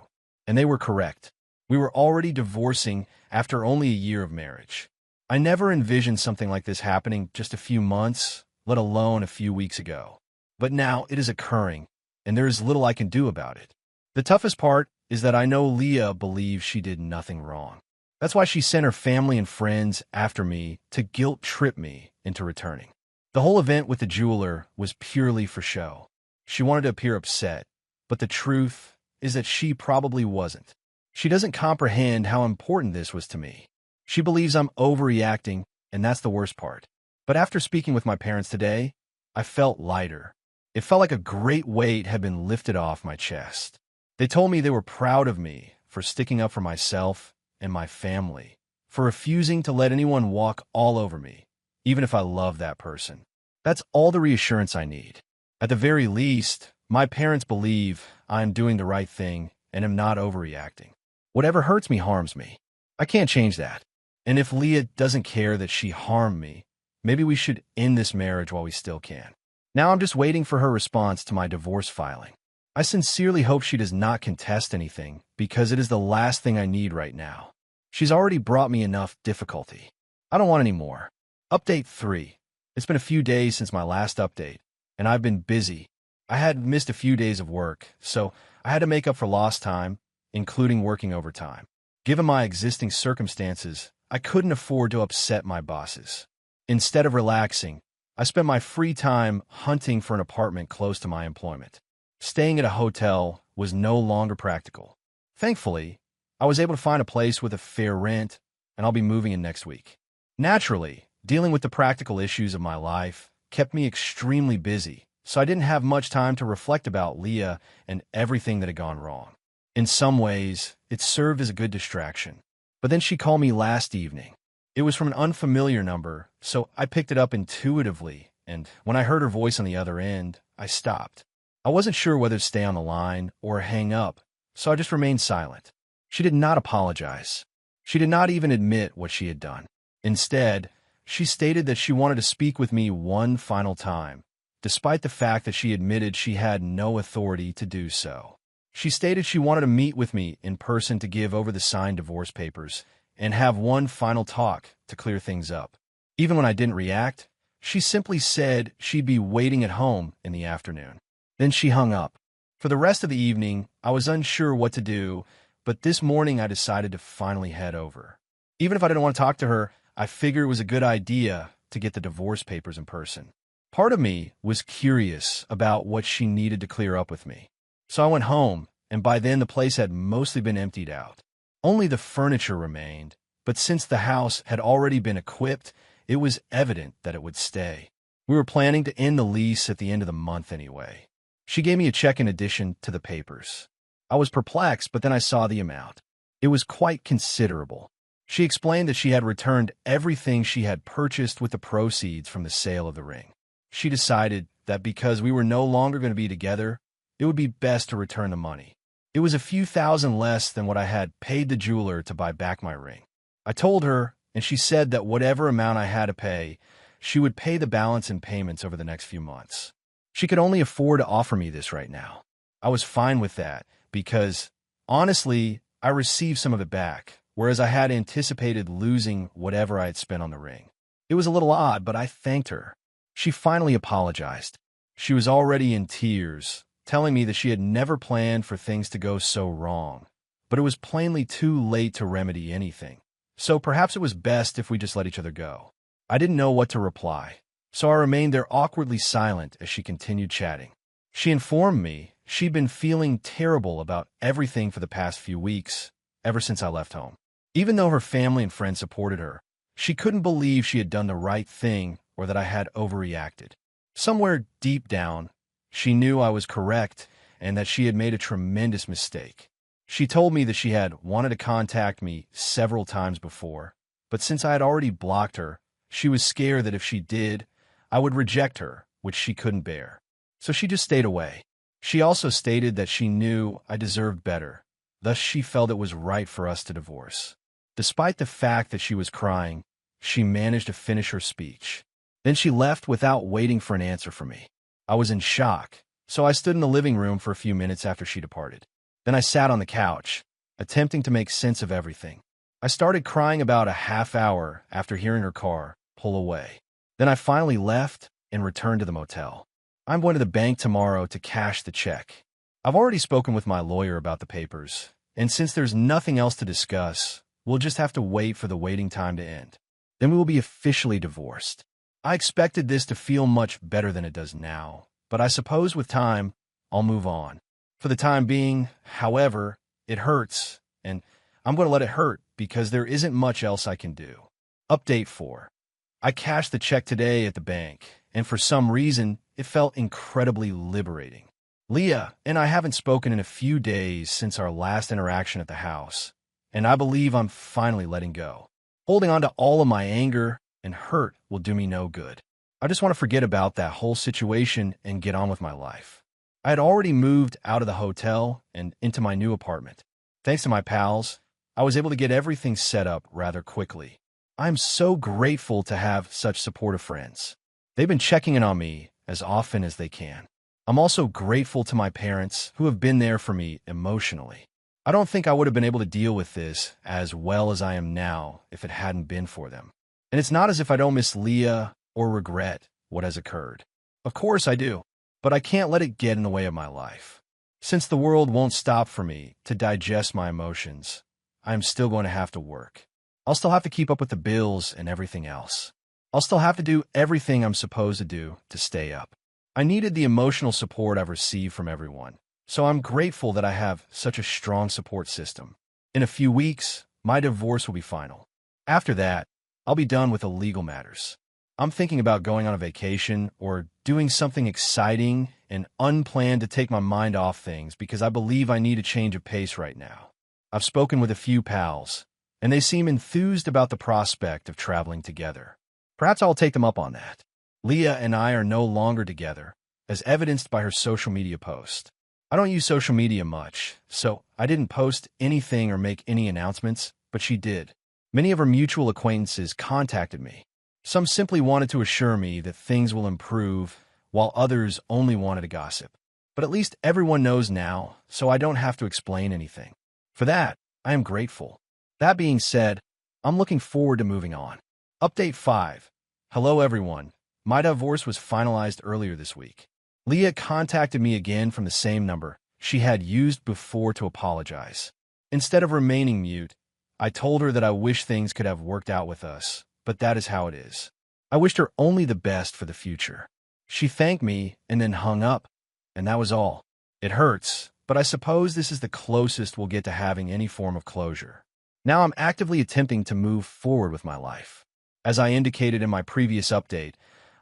And they were correct. We were already divorcing after only a year of marriage. I never envisioned something like this happening just a few months, let alone a few weeks ago. But now it is occurring, and there is little I can do about it. The toughest part is that I know Leah believes she did nothing wrong. That's why she sent her family and friends after me to guilt-trip me into returning. The whole event with the jeweler was purely for show. She wanted to appear upset, but the truth is that she probably wasn't. She doesn't comprehend how important this was to me. She believes I'm overreacting, and that's the worst part. But after speaking with my parents today, I felt lighter. It felt like a great weight had been lifted off my chest. They told me they were proud of me for sticking up for myself and my family, for refusing to let anyone walk all over me, even if I love that person. That's all the reassurance I need. At the very least, my parents believe I am doing the right thing and am not overreacting. Whatever hurts me harms me. I can't change that. And if Leah doesn't care that she harmed me, maybe we should end this marriage while we still can. Now I'm just waiting for her response to my divorce filing. I sincerely hope she does not contest anything, because it is the last thing I need right now. She's already brought me enough difficulty. I don't want any more. Update 3. It's been a few days since my last update, and I've been busy. I had missed a few days of work, so I had to make up for lost time, including working overtime. Given my existing circumstances, I couldn't afford to upset my bosses. Instead of relaxing, I spent my free time hunting for an apartment close to my employment. Staying at a hotel was no longer practical. Thankfully, I was able to find a place with a fair rent, and I'll be moving in next week. Naturally, dealing with the practical issues of my life kept me extremely busy, so I didn't have much time to reflect about Leah and everything that had gone wrong. In some ways, it served as a good distraction. But then she called me last evening. It was from an unfamiliar number, so I picked it up intuitively, and when I heard her voice on the other end, I stopped. I wasn't sure whether to stay on the line or hang up, so I just remained silent. She did not apologize. She did not even admit what she had done. Instead, she stated that she wanted to speak with me one final time, despite the fact that she admitted she had no authority to do so. She stated she wanted to meet with me in person to give over the signed divorce papers and have one final talk to clear things up. Even when I didn't react, she simply said she'd be waiting at home in the afternoon. Then she hung up. For the rest of the evening, I was unsure what to do, but this morning I decided to finally head over. Even if I didn't want to talk to her, I figured it was a good idea to get the divorce papers in person. Part of me was curious about what she needed to clear up with me. So I went home, and by then the place had mostly been emptied out. Only the furniture remained, but since the house had already been equipped, it was evident that it would stay. We were planning to end the lease at the end of the month anyway. She gave me a check in addition to the papers. I was perplexed, but then I saw the amount. It was quite considerable. She explained that she had returned everything she had purchased with the proceeds from the sale of the ring. She decided that because we were no longer going to be together, it would be best to return the money. It was a few thousand less than what I had paid the jeweler to buy back my ring. I told her, and she said that whatever amount I had to pay, she would pay the balance in payments over the next few months. She could only afford to offer me this right now. I was fine with that because, honestly, I received some of it back, whereas I had anticipated losing whatever I had spent on the ring. It was a little odd, but I thanked her. She finally apologized. She was already in tears, telling me that she had never planned for things to go so wrong, but it was plainly too late to remedy anything. So perhaps it was best if we just let each other go. I didn't know what to reply, so I remained there awkwardly silent as she continued chatting. She informed me she'd been feeling terrible about everything for the past few weeks, ever since I left home. Even though her family and friends supported her, she couldn't believe she had done the right thing or that I had overreacted. Somewhere deep down, she knew I was correct and that she had made a tremendous mistake. She told me that she had wanted to contact me several times before, but since I had already blocked her, she was scared that if she did, I would reject her, which she couldn't bear. So she just stayed away. She also stated that she knew I deserved better, thus she felt it was right for us to divorce. Despite the fact that she was crying, she managed to finish her speech. Then she left without waiting for an answer from me. I was in shock, so I stood in the living room for a few minutes after she departed. Then I sat on the couch, attempting to make sense of everything. I started crying about a half hour after hearing her car pull away. Then I finally left and returned to the motel. I'm going to the bank tomorrow to cash the check. I've already spoken with my lawyer about the papers, and since there's nothing else to discuss, we'll just have to wait for the waiting time to end. Then we will be officially divorced. I expected this to feel much better than it does now, but I suppose with time, I'll move on. For the time being, however, it hurts, and I'm going to let it hurt because there isn't much else I can do. Update 4. I cashed the check today at the bank, and for some reason, it felt incredibly liberating. Leah and I haven't spoken in a few days since our last interaction at the house, and I believe I'm finally letting go. Holding on to all of my anger and hurt will do me no good. I just want to forget about that whole situation and get on with my life. I had already moved out of the hotel and into my new apartment. Thanks to my pals, I was able to get everything set up rather quickly. I'm so grateful to have such supportive friends. They've been checking in on me as often as they can. I'm also grateful to my parents who have been there for me emotionally. I don't think I would have been able to deal with this as well as I am now if it hadn't been for them. And it's not as if I don't miss Leah or regret what has occurred. Of course I do, but I can't let it get in the way of my life. Since the world won't stop for me to digest my emotions, I'm still going to have to work. I'll still have to keep up with the bills and everything else. I'll still have to do everything I'm supposed to do to stay up. I needed the emotional support I've received from everyone, so I'm grateful that I have such a strong support system. In a few weeks, my divorce will be final. After that, I'll be done with the legal matters. I'm thinking about going on a vacation or doing something exciting and unplanned to take my mind off things because I believe I need a change of pace right now. I've spoken with a few pals, and they seem enthused about the prospect of traveling together. Perhaps I'll take them up on that. Leah and I are no longer together, as evidenced by her social media post. I don't use social media much, so I didn't post anything or make any announcements, but she did. Many of her mutual acquaintances contacted me. Some simply wanted to assure me that things will improve, while others only wanted to gossip. But at least everyone knows now, so I don't have to explain anything. For that, I am grateful. That being said, I'm looking forward to moving on. Update 5. Hello everyone. My divorce was finalized earlier this week. Leah contacted me again from the same number she had used before to apologize. Instead of remaining mute, I told her that I wish things could have worked out with us, but that is how it is. I wished her only the best for the future. She thanked me and then hung up, and that was all. It hurts, but I suppose this is the closest we'll get to having any form of closure. Now I'm actively attempting to move forward with my life. As I indicated in my previous update,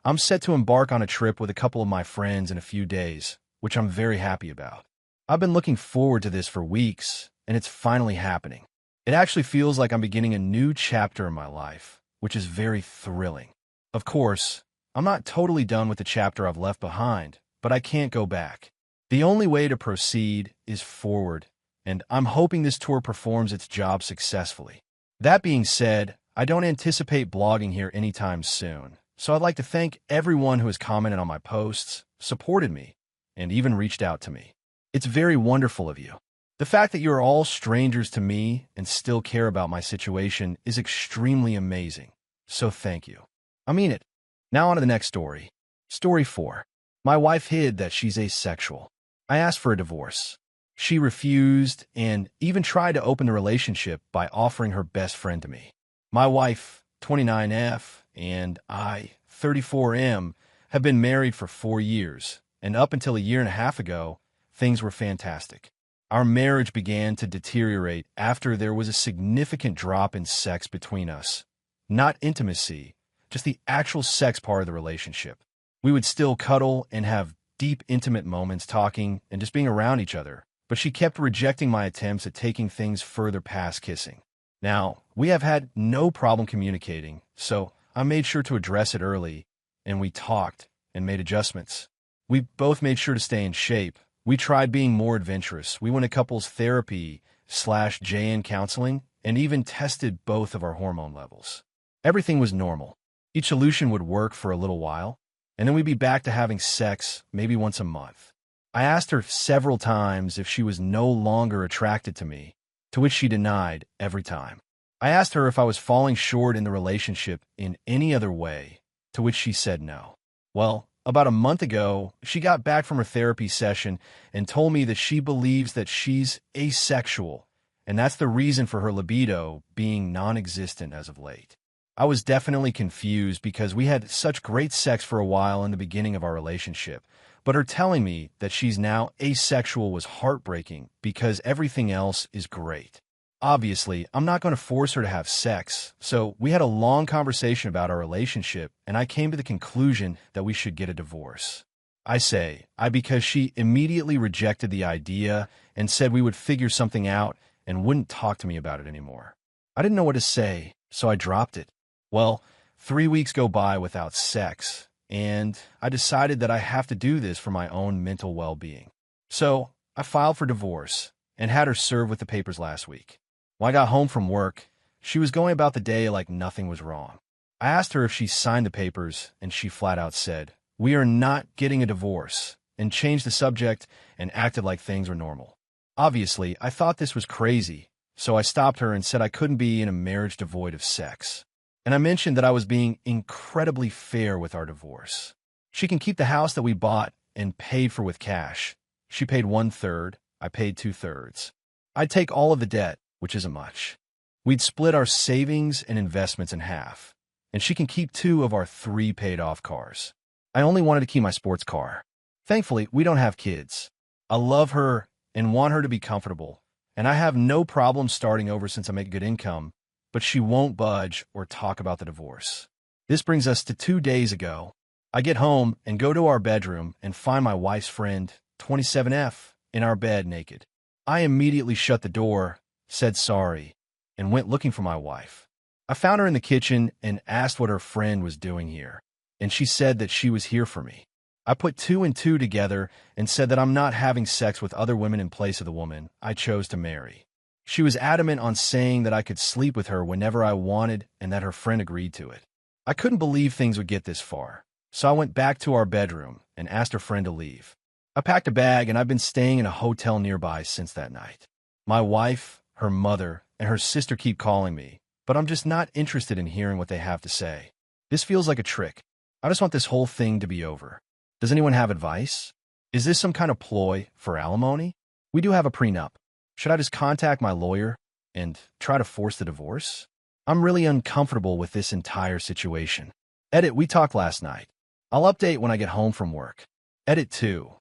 I'm set to embark on a trip with a couple of my friends in a few days, which I'm very happy about. I've been looking forward to this for weeks, and it's finally happening. It actually feels like I'm beginning a new chapter in my life, which is very thrilling. Of course, I'm not totally done with the chapter I've left behind, but I can't go back. The only way to proceed is forward, and I'm hoping this tour performs its job successfully. That being said, I don't anticipate blogging here anytime soon, so I'd like to thank everyone who has commented on my posts, supported me, and even reached out to me. It's very wonderful of you. The fact that you are all strangers to me and still care about my situation is extremely amazing, so thank you. I mean it. Now on to the next story. Story 4. My wife hid that she's asexual. I asked for a divorce. She refused and even tried to open the relationship by offering her best friend to me. My wife, 29F, and I, 34M, have been married for 4 years, and up until a year and a half ago, things were fantastic. Our marriage began to deteriorate after there was a significant drop in sex between us. Not intimacy, just the actual sex part of the relationship. We would still cuddle and have deep, intimate moments talking and just being around each other, but she kept rejecting my attempts at taking things further past kissing. Now, we have had no problem communicating, so I made sure to address it early, and we talked and made adjustments. We both made sure to stay in shape. We tried being more adventurous. We went to couples therapy/JN counseling and even tested both of our hormone levels. Everything was normal. Each solution would work for a little while, and then we'd be back to having sex maybe once a month. I asked her several times if she was no longer attracted to me, to which she denied every time. I asked her if I was falling short in the relationship in any other way, to which she said no. Well, about a month ago, she got back from her therapy session and told me that she believes that she's asexual, and that's the reason for her libido being non-existent as of late. I was definitely confused because we had such great sex for a while in the beginning of our relationship, but her telling me that she's now asexual was heartbreaking because everything else is great. Obviously, I'm not going to force her to have sex, so we had a long conversation about our relationship, and I came to the conclusion that we should get a divorce. Because she immediately rejected the idea and said we would figure something out and wouldn't talk to me about it anymore. I didn't know what to say, so I dropped it. Well, 3 weeks go by without sex, and I decided that I have to do this for my own mental well-being. So I filed for divorce and had her served with the papers last week. When I got home from work, she was going about the day like nothing was wrong. I asked her if she signed the papers, and she flat out said, "We are not getting a divorce," and changed the subject and acted like things were normal. Obviously, I thought this was crazy, so I stopped her and said I couldn't be in a marriage devoid of sex. And I mentioned that I was being incredibly fair with our divorce. She can keep the house that we bought and paid for with cash. She paid 1/3, I paid 2/3. I'd take all of the debt, which isn't much. We'd split our savings and investments in half. and she can keep 2 of our 3 paid-off cars. I only wanted to keep my sports car. Thankfully, we don't have kids. I love her and want her to be comfortable, and I have no problem starting over since I make good income, but she won't budge or talk about the divorce. This brings us to 2 days ago. I get home and go to our bedroom and find my wife's friend, 27F, in our bed naked. I immediately shut the door, said sorry, and went looking for my wife. I found her in the kitchen and asked what her friend was doing here, and she said that she was here for me. I put 2 and 2 together and said that I'm not having sex with other women in place of the woman I chose to marry. She was adamant on saying that I could sleep with her whenever I wanted and that her friend agreed to it. I couldn't believe things would get this far, so I went back to our bedroom and asked her friend to leave. I packed a bag and I've been staying in a hotel nearby since that night. My wife, her mother, and her sister keep calling me, but I'm just not interested in hearing what they have to say. This feels like a trick. I just want this whole thing to be over. Does anyone have advice? Is this some kind of ploy for alimony? We do have a prenup. Should I just contact my lawyer and try to force the divorce? I'm really uncomfortable with this entire situation. Edit, we talked last night. I'll update when I get home from work. Edit 2.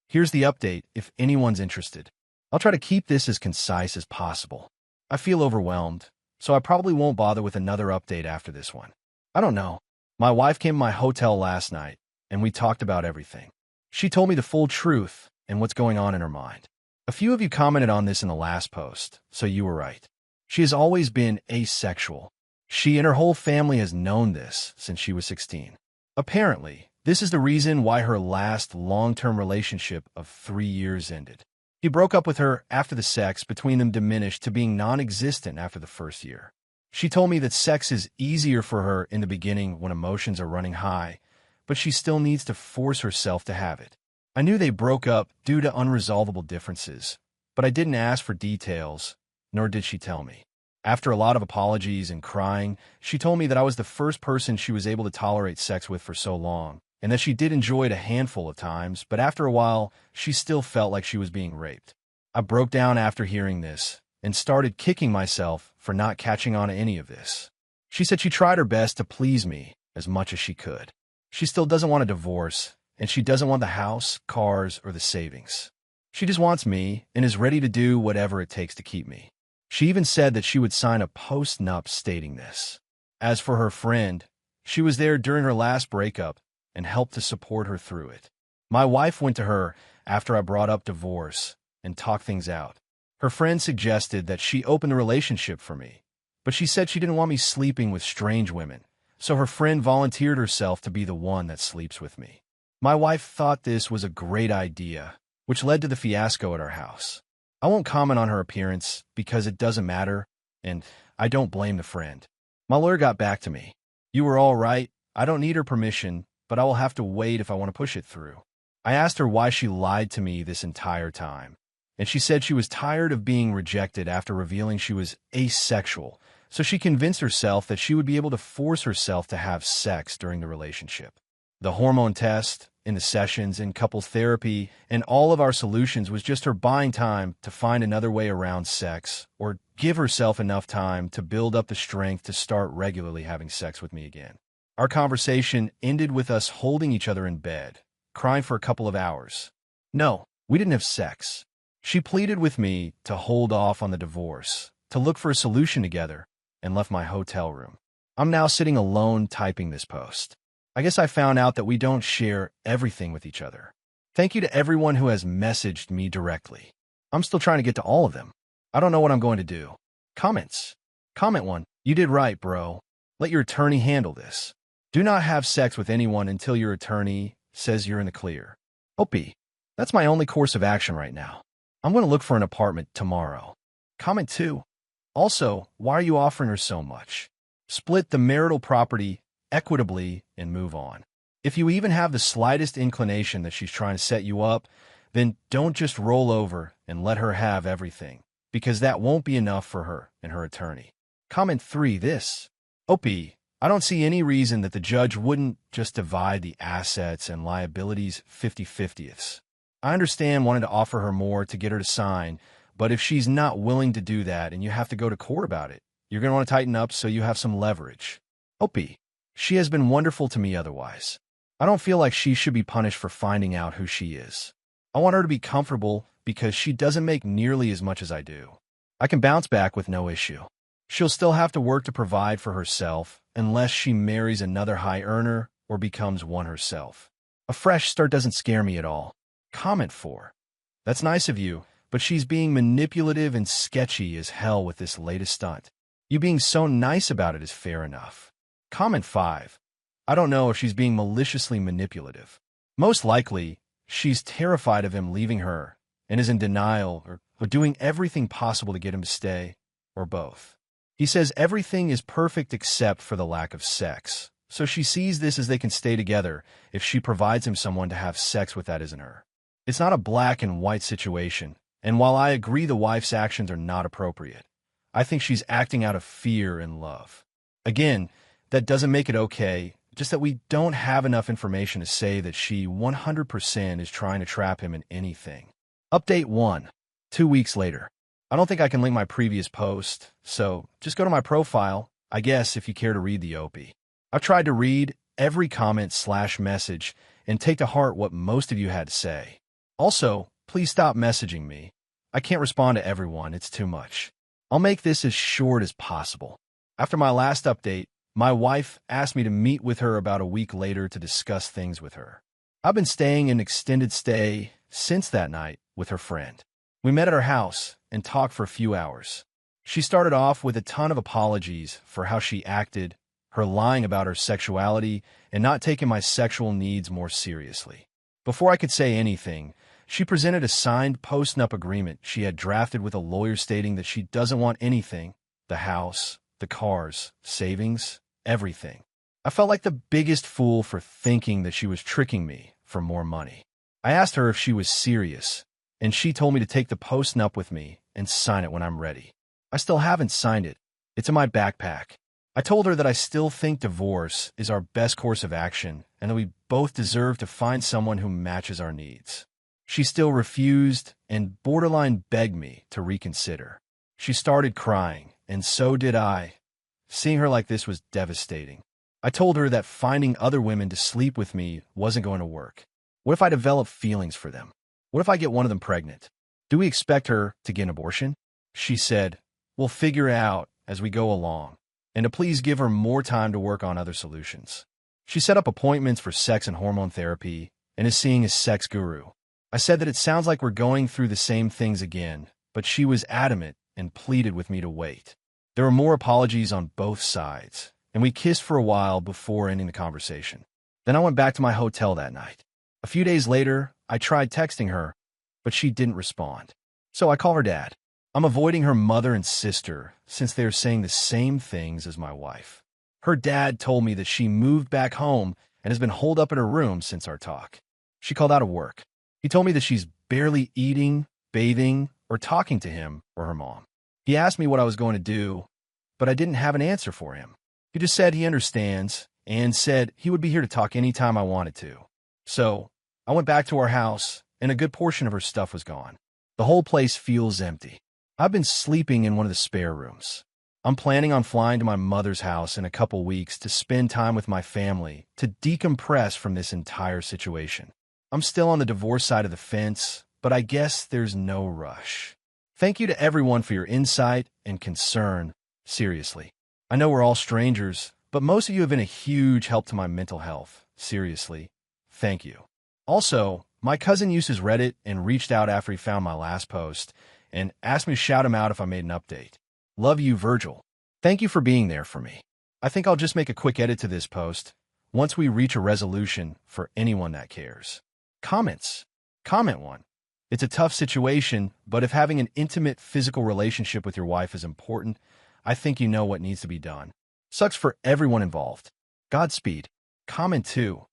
Here's the update if anyone's interested. I'll try to keep this as concise as possible. I feel overwhelmed, so I probably won't bother with another update after this one. I don't know. My wife came to my hotel last night, and we talked about everything. She told me the full truth and what's going on in her mind. A few of you commented on this in the last post, so you were right. She has always been asexual. She and her whole family has known this since she was 16. Apparently, this is the reason why her last long-term relationship of 3 years ended. He broke up with her after the sex between them diminished to being non-existent after the first year. She told me that sex is easier for her in the beginning when emotions are running high, but she still needs to force herself to have it. I knew they broke up due to unresolvable differences, but I didn't ask for details, nor did she tell me. After a lot of apologies and crying, she told me that I was the first person she was able to tolerate sex with for so long, and that she did enjoy it a handful of times, but after a while, she still felt like she was being raped. I broke down after hearing this, and started kicking myself for not catching on to any of this. She said she tried her best to please me as much as she could. She still doesn't want a divorce, and she doesn't want the house, cars, or the savings. She just wants me and is ready to do whatever it takes to keep me. She even said that she would sign a post-nup stating this. As for her friend, she was there during her last breakup and helped to support her through it. My wife went to her after I brought up divorce and talked things out. Her friend suggested that she open the relationship for me, but she said she didn't want me sleeping with strange women, so her friend volunteered herself to be the one that sleeps with me. My wife thought this was a great idea, which led to the fiasco at our house. I won't comment on her appearance because it doesn't matter, and I don't blame the friend. My lawyer got back to me. You were all right. I don't need her permission, but I will have to wait if I want to push it through. I asked her why she lied to me this entire time, and she said she was tired of being rejected after revealing she was asexual, so she convinced herself that she would be able to force herself to have sex during the relationship. The hormone test, in the sessions, in couples therapy, and all of our solutions was just her buying time to find another way around sex, or give herself enough time to build up the strength to start regularly having sex with me again. Our conversation ended with us holding each other in bed, crying for a couple of hours. No, we didn't have sex. She pleaded with me to hold off on the divorce, to look for a solution together, and left my hotel room. I'm now sitting alone typing this post. I guess I found out that we don't share everything with each other. Thank you to everyone who has messaged me directly. I'm still trying to get to all of them. I don't know what I'm going to do. Comments. Comment 1. You did right, bro. Let your attorney handle this. Do not have sex with anyone until your attorney says you're in the clear. Opie. That's my only course of action right now. I'm going to look for an apartment tomorrow. Comment 2. Also, why are you offering her so much? Split the marital property equitably and move on. If you even have the slightest inclination that she's trying to set you up, then don't just roll over and let her have everything, because that won't be enough for her and her attorney. Comment 3. This. Opie, I don't see any reason that the judge wouldn't just divide the assets and liabilities 50-50ths. I understand wanting to offer her more to get her to sign, but if she's not willing to do that and you have to go to court about it, you're going to want to tighten up so you have some leverage. Opie, She has been wonderful to me otherwise. I don't feel like she should be punished for finding out who she is. I want her to be comfortable because she doesn't make nearly as much as I do. I can bounce back with no issue. She'll still have to work to provide for herself unless she marries another high earner or becomes one herself. A fresh start doesn't scare me at all. Comment 4. That's nice of you, but she's being manipulative and sketchy as hell with this latest stunt. You being so nice about it is fair enough. Comment 5. I don't know if she's being maliciously manipulative. Most likely, she's terrified of him leaving her and is in denial or doing everything possible to get him to stay, or both. He says everything is perfect except for the lack of sex, so she sees this as they can stay together if she provides him someone to have sex with that isn't her. It's not a black and white situation, and while I agree the wife's actions are not appropriate, I think she's acting out of fear and love. Again, that doesn't make it okay, just that we don't have enough information to say that she 100% is trying to trap him in anything. Update 1. 2 weeks later. I don't think I can link my previous post, so just go to my profile, I guess, if you care to read the OP. I've tried to read every comment/message and take to heart what most of you had to say. Also, please stop messaging me. I can't respond to everyone, it's too much. I'll make this as short as possible. After my last update, my wife asked me to meet with her about a week later to discuss things with her. I've been staying an extended stay since that night with her friend. We met at her house and talked for a few hours. She started off with a ton of apologies for how she acted, her lying about her sexuality, and not taking my sexual needs more seriously. Before I could say anything, she presented a signed post-nup agreement she had drafted with a lawyer stating that she doesn't want anything, the house, the cars, savings, everything. I felt like the biggest fool for thinking that she was tricking me for more money. I asked her if she was serious, and she told me to take the post-nup with me and sign it when I'm ready. I still haven't signed it. It's in my backpack. I told her that I still think divorce is our best course of action and that we both deserve to find someone who matches our needs. She still refused and borderline begged me to reconsider. She started crying, and so did I. Seeing her like this was devastating. I told her that finding other women to sleep with me wasn't going to work. What if I develop feelings for them? What if I get one of them pregnant? Do we expect her to get an abortion? She said, we'll figure it out as we go along, and to please give her more time to work on other solutions. She set up appointments for sex and hormone therapy and is seeing a sex guru. I said that it sounds like we're going through the same things again, but she was adamant and pleaded with me to wait. There were more apologies on both sides, and we kissed for a while before ending the conversation. Then I went back to my hotel that night. A few days later, I tried texting her, but she didn't respond. So I call her dad. I'm avoiding her mother and sister since they are saying the same things as my wife. Her dad told me that she moved back home and has been holed up in her room since our talk. She called out of work. He told me that she's barely eating, bathing, or talking to him or her mom. He asked me what I was going to do, but I didn't have an answer for him. He just said he understands and said he would be here to talk anytime I wanted to. So I went back to our house, and a good portion of her stuff was gone. The whole place feels empty. I've been sleeping in one of the spare rooms. I'm planning on flying to my mother's house in a couple weeks to spend time with my family to decompress from this entire situation. I'm still on the divorce side of the fence, but I guess there's no rush. Thank you to everyone for your insight and concern. Seriously. I know we're all strangers, but most of you have been a huge help to my mental health. Seriously. Thank you. Also, my cousin uses Reddit and reached out after he found my last post and asked me to shout him out if I made an update. Love you, Virgil. Thank you for being there for me. I think I'll just make a quick edit to this post once we reach a resolution for anyone that cares. Comments. Comment 1. It's a tough situation, but if having an intimate physical relationship with your wife is important, I think you know what needs to be done. Sucks for everyone involved. Godspeed. Comment 2.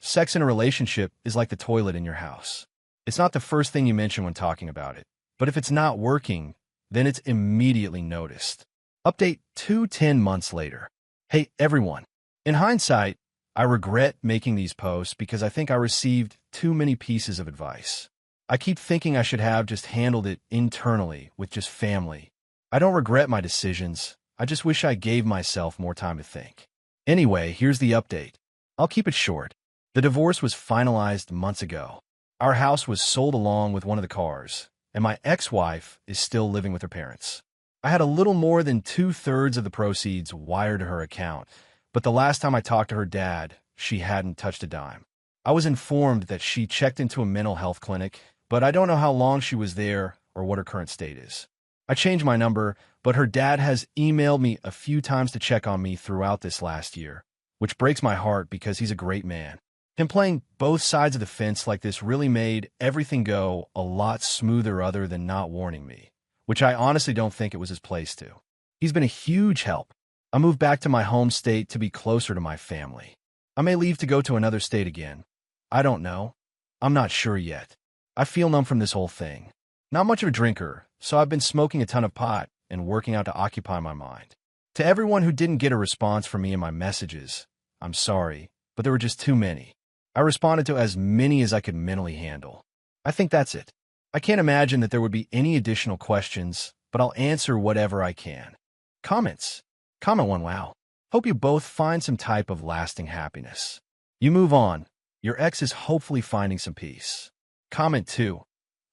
Sex in a relationship is like the toilet in your house. It's not the first thing you mention when talking about it, but if it's not working, then it's immediately noticed. Update 10 months later. Hey, everyone. In hindsight, I regret making these posts because I think I received too many pieces of advice. I keep thinking I should have just handled it internally with just family. I don't regret my decisions. I just wish I gave myself more time to think. Anyway, here's the update. I'll keep it short. The divorce was finalized months ago. Our house was sold along with one of the cars, and my ex-wife is still living with her parents. I had a little more than 2/3 of the proceeds wired to her account, but the last time I talked to her dad, she hadn't touched a dime. I was informed that she checked into a mental health clinic, but I don't know how long she was there or what her current state is. I changed my number, but her dad has emailed me a few times to check on me throughout this last year, which breaks my heart because he's a great man. Him playing both sides of the fence like this really made everything go a lot smoother other than not warning me, which I honestly don't think it was his place to. He's been a huge help. I moved back to my home state to be closer to my family. I may leave to go to another state again. I don't know. I'm not sure yet. I feel numb from this whole thing. Not much of a drinker, so I've been smoking a ton of pot and working out to occupy my mind. To everyone who didn't get a response from me in my messages, I'm sorry, but there were just too many. I responded to as many as I could mentally handle. I think that's it. I can't imagine that there would be any additional questions, but I'll answer whatever I can. Comments. Comment 1. Wow. Hope you both find some type of lasting happiness. You move on. Your ex is hopefully finding some peace. Comment 2.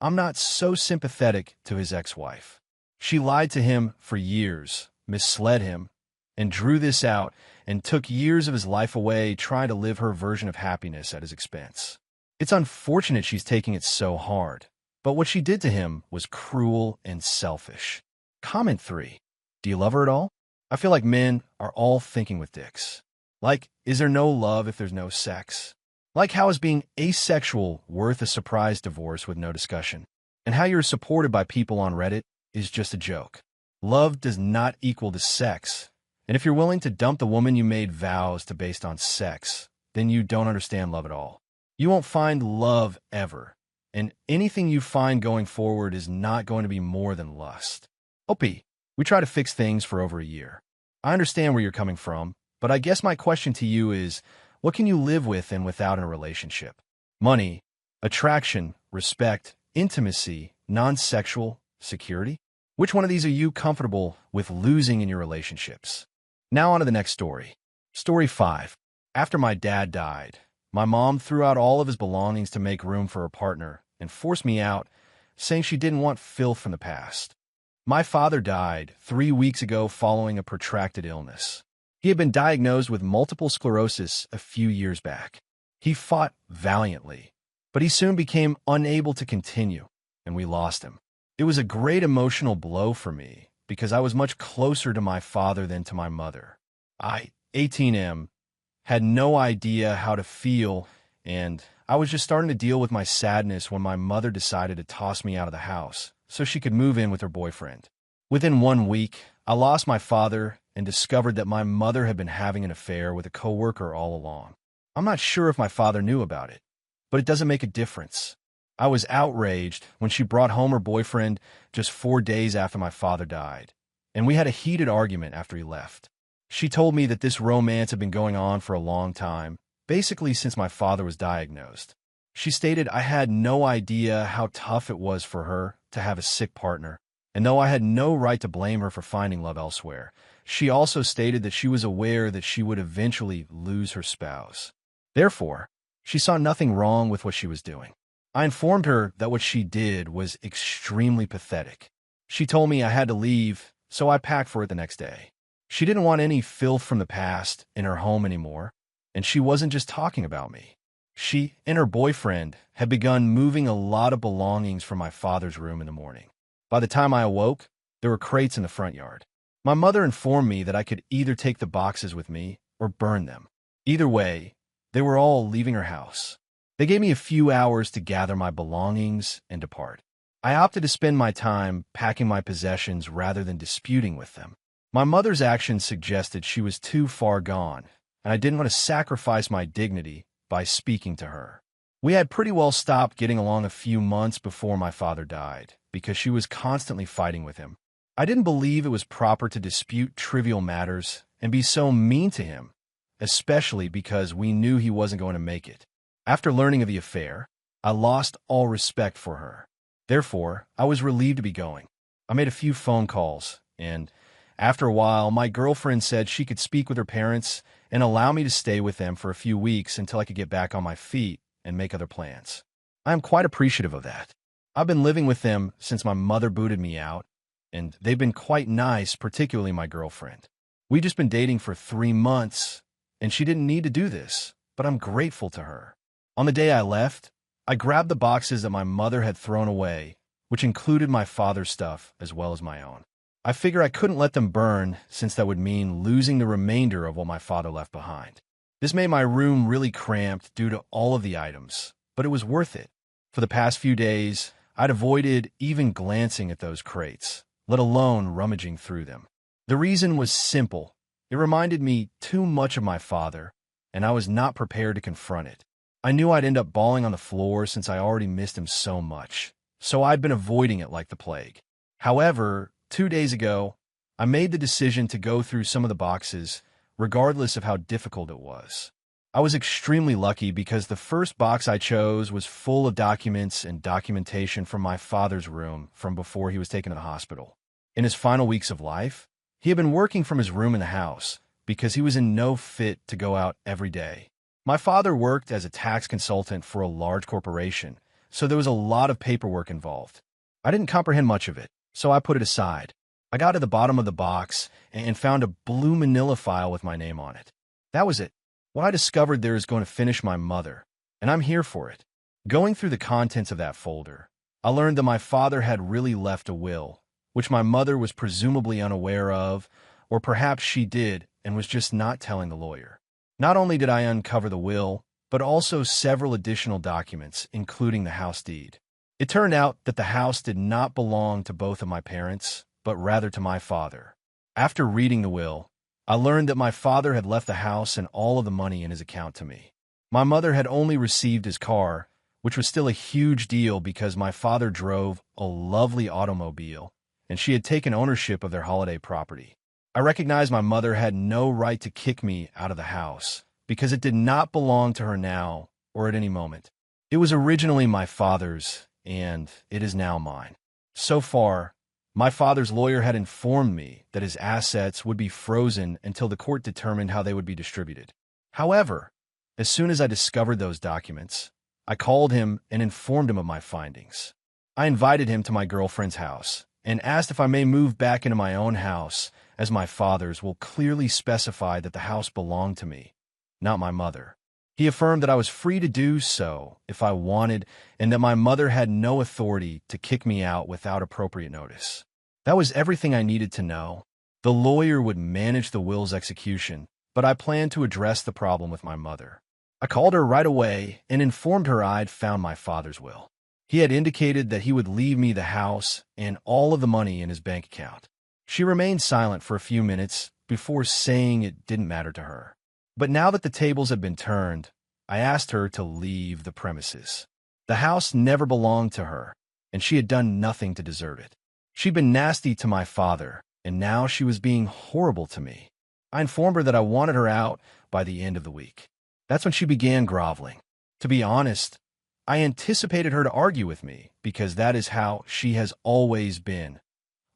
I'm not so sympathetic to his ex-wife. She lied to him for years, misled him, and drew this out and took years of his life away trying to live her version of happiness at his expense. It's unfortunate she's taking it so hard, but what she did to him was cruel and selfish. Comment 3. Do you love her at all? I feel like men are all thinking with dicks. Like, is there no love if there's no sex? Like, how is being asexual worth a surprise divorce with no discussion? And how you're supported by people on Reddit is just a joke. Love does not equal to sex. And if you're willing to dump the woman you made vows to based on sex, then you don't understand love at all. You won't find love ever. And anything you find going forward is not going to be more than lust. OP, we try to fix things for over a year. I understand where you're coming from, but I guess my question to you is, what can you live with and without in a relationship? Money, attraction, respect, intimacy, non-sexual, security? Which one of these are you comfortable with losing in your relationships? Now on to the next story. Story 5. After my dad died, my mom threw out all of his belongings to make room for her partner and forced me out, saying she didn't want filth from the past. My father died 3 weeks ago following a protracted illness. He had been diagnosed with multiple sclerosis a few years back. He fought valiantly, but he soon became unable to continue, and we lost him. It was a great emotional blow for me because I was much closer to my father than to my mother. I, 18M, had no idea how to feel, and I was just starting to deal with my sadness when my mother decided to toss me out of the house so she could move in with her boyfriend. Within 1 week, I lost my father and discovered that my mother had been having an affair with a coworker all along. I'm not sure if my father knew about it, but it doesn't make a difference. I was outraged when she brought home her boyfriend just 4 days after my father died, and we had a heated argument after he left. She told me that this romance had been going on for a long time, basically since my father was diagnosed. She stated I had no idea how tough it was for her to have a sick partner, and though I had no right to blame her for finding love elsewhere, she also stated that she was aware that she would eventually lose her spouse. Therefore, she saw nothing wrong with what she was doing. I informed her that what she did was extremely pathetic. She told me I had to leave, so I packed for it the next day. She didn't want any filth from the past in her home anymore, and she wasn't just talking about me. She and her boyfriend had begun moving a lot of belongings from my father's room in the morning. By the time I awoke, there were crates in the front yard. My mother informed me that I could either take the boxes with me or burn them. Either way, they were all leaving her house. They gave me a few hours to gather my belongings and depart. I opted to spend my time packing my possessions rather than disputing with them. My mother's actions suggested she was too far gone, and I didn't want to sacrifice my dignity by speaking to her. We had pretty well stopped getting along a few months before my father died, because she was constantly fighting with him. I didn't believe it was proper to dispute trivial matters and be so mean to him, especially because we knew he wasn't going to make it. After learning of the affair, I lost all respect for her. Therefore, I was relieved to be going. I made a few phone calls, and after a while, my girlfriend said she could speak with her parents and allow me to stay with them for a few weeks until I could get back on my feet and make other plans. I am quite appreciative of that. I've been living with them since my mother booted me out, and they've been quite nice, particularly my girlfriend. We've just been dating for 3 months, and she didn't need to do this, but I'm grateful to her. On the day I left, I grabbed the boxes that my mother had thrown away, which included my father's stuff as well as my own. I figure I couldn't let them burn since that would mean losing the remainder of what my father left behind. This made my room really cramped due to all of the items, but it was worth it. For the past few days, I'd avoided even glancing at those crates, let alone rummaging through them. The reason was simple. It reminded me too much of my father, and I was not prepared to confront it. I knew I'd end up bawling on the floor since I already missed him so much, so I'd been avoiding it like the plague. However, 2 days ago, I made the decision to go through some of the boxes, regardless of how difficult it was. I was extremely lucky because the first box I chose was full of documents and documentation from my father's room from before he was taken to the hospital. In his final weeks of life, he had been working from his room in the house because he was in no fit to go out every day. My father worked as a tax consultant for a large corporation, so there was a lot of paperwork involved. I didn't comprehend much of it, so I put it aside. I got to the bottom of the box and found a blue manila file with my name on it. That was it. What I discovered there is going to finish my mother, and I'm here for it. Going through the contents of that folder, I learned that my father had really left a will, which my mother was presumably unaware of, or perhaps she did and was just not telling the lawyer. Not only did I uncover the will, but also several additional documents, including the house deed. It turned out that the house did not belong to both of my parents, but rather to my father. After reading the will, I learned that my father had left the house and all of the money in his account to me. My mother had only received his car, which was still a huge deal because my father drove a lovely automobile, and she had taken ownership of their holiday property. I recognized my mother had no right to kick me out of the house because it did not belong to her now or at any moment. It was originally my father's, and it is now mine. So far, my father's lawyer had informed me that his assets would be frozen until the court determined how they would be distributed. However, as soon as I discovered those documents, I called him and informed him of my findings. I invited him to my girlfriend's house and asked if I may move back into my own house, as my father's will clearly specify that the house belonged to me, not my mother. He affirmed that I was free to do so if I wanted and that my mother had no authority to kick me out without appropriate notice. That was everything I needed to know. The lawyer would manage the will's execution, but I planned to address the problem with my mother. I called her right away and informed her I'd found my father's will. He had indicated that he would leave me the house and all of the money in his bank account. She remained silent for a few minutes before saying it didn't matter to her. But now that the tables had been turned, I asked her to leave the premises. The house never belonged to her, and she had done nothing to deserve it. She'd been nasty to my father, and now she was being horrible to me. I informed her that I wanted her out by the end of the week. That's when she began groveling. To be honest, I anticipated her to argue with me because that is how she has always been,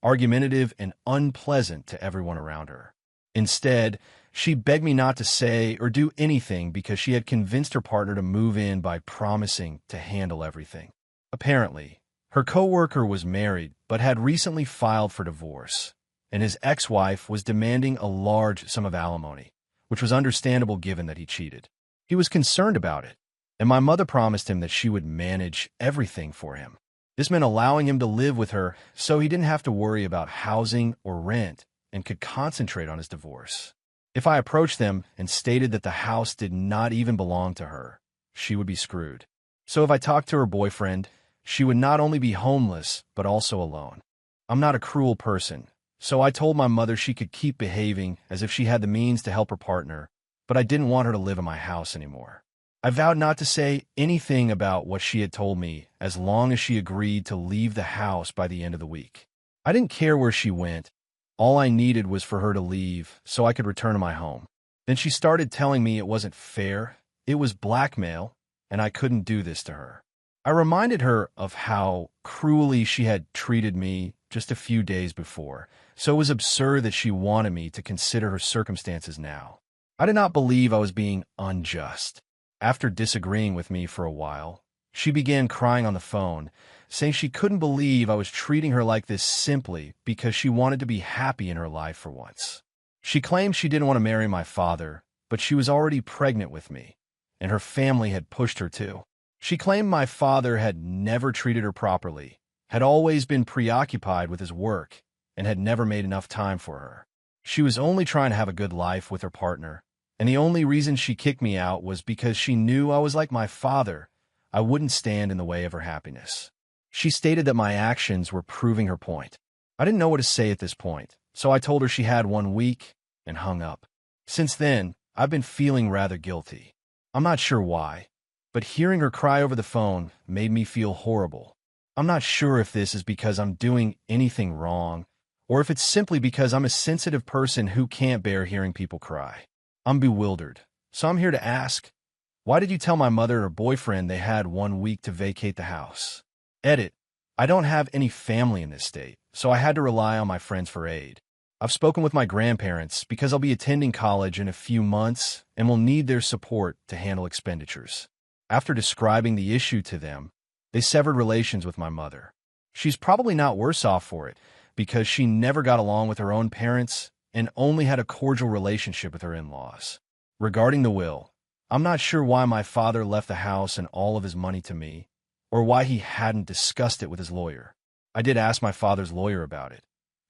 argumentative and unpleasant to everyone around her. Instead, she begged me not to say or do anything because she had convinced her partner to move in by promising to handle everything. Apparently, her coworker was married but had recently filed for divorce, and his ex-wife was demanding a large sum of alimony, which was understandable given that he cheated. He was concerned about it, and my mother promised him that she would manage everything for him. This meant allowing him to live with her so he didn't have to worry about housing or rent and could concentrate on his divorce. If I approached them and stated that the house did not even belong to her, she would be screwed. So if I talked to her boyfriend, she would not only be homeless, but also alone. I'm not a cruel person, so I told my mother she could keep behaving as if she had the means to help her partner, but I didn't want her to live in my house anymore. I vowed not to say anything about what she had told me as long as she agreed to leave the house by the end of the week. I didn't care where she went. All I needed was for her to leave so I could return to my home. Then she started telling me it wasn't fair, it was blackmail, and I couldn't do this to her. I reminded her of how cruelly she had treated me just a few days before, so it was absurd that she wanted me to consider her circumstances now. I did not believe I was being unjust. After disagreeing with me for a while, she began crying on the phone, saying she couldn't believe I was treating her like this simply because she wanted to be happy in her life for once. She claimed she didn't want to marry my father, but she was already pregnant with me, and her family had pushed her to. She claimed my father had never treated her properly, had always been preoccupied with his work, and had never made enough time for her. She was only trying to have a good life with her partner, and the only reason she kicked me out was because she knew I was like my father. I wouldn't stand in the way of her happiness. She stated that my actions were proving her point. I didn't know what to say at this point, so I told her she had 1 week and hung up. Since then, I've been feeling rather guilty. I'm not sure why, but hearing her cry over the phone made me feel horrible. I'm not sure if this is because I'm doing anything wrong, or if it's simply because I'm a sensitive person who can't bear hearing people cry. I'm bewildered, so I'm here to ask, why did you tell my mother and her boyfriend they had 1 week to vacate the house? Edit. I don't have any family in this state, so I had to rely on my friends for aid. I've spoken with my grandparents because I'll be attending college in a few months and will need their support to handle expenditures. After describing the issue to them, they severed relations with my mother. She's probably not worse off for it because she never got along with her own parents and only had a cordial relationship with her in-laws. Regarding the will, I'm not sure why my father left the house and all of his money to me, or why he hadn't discussed it with his lawyer. I did ask my father's lawyer about it,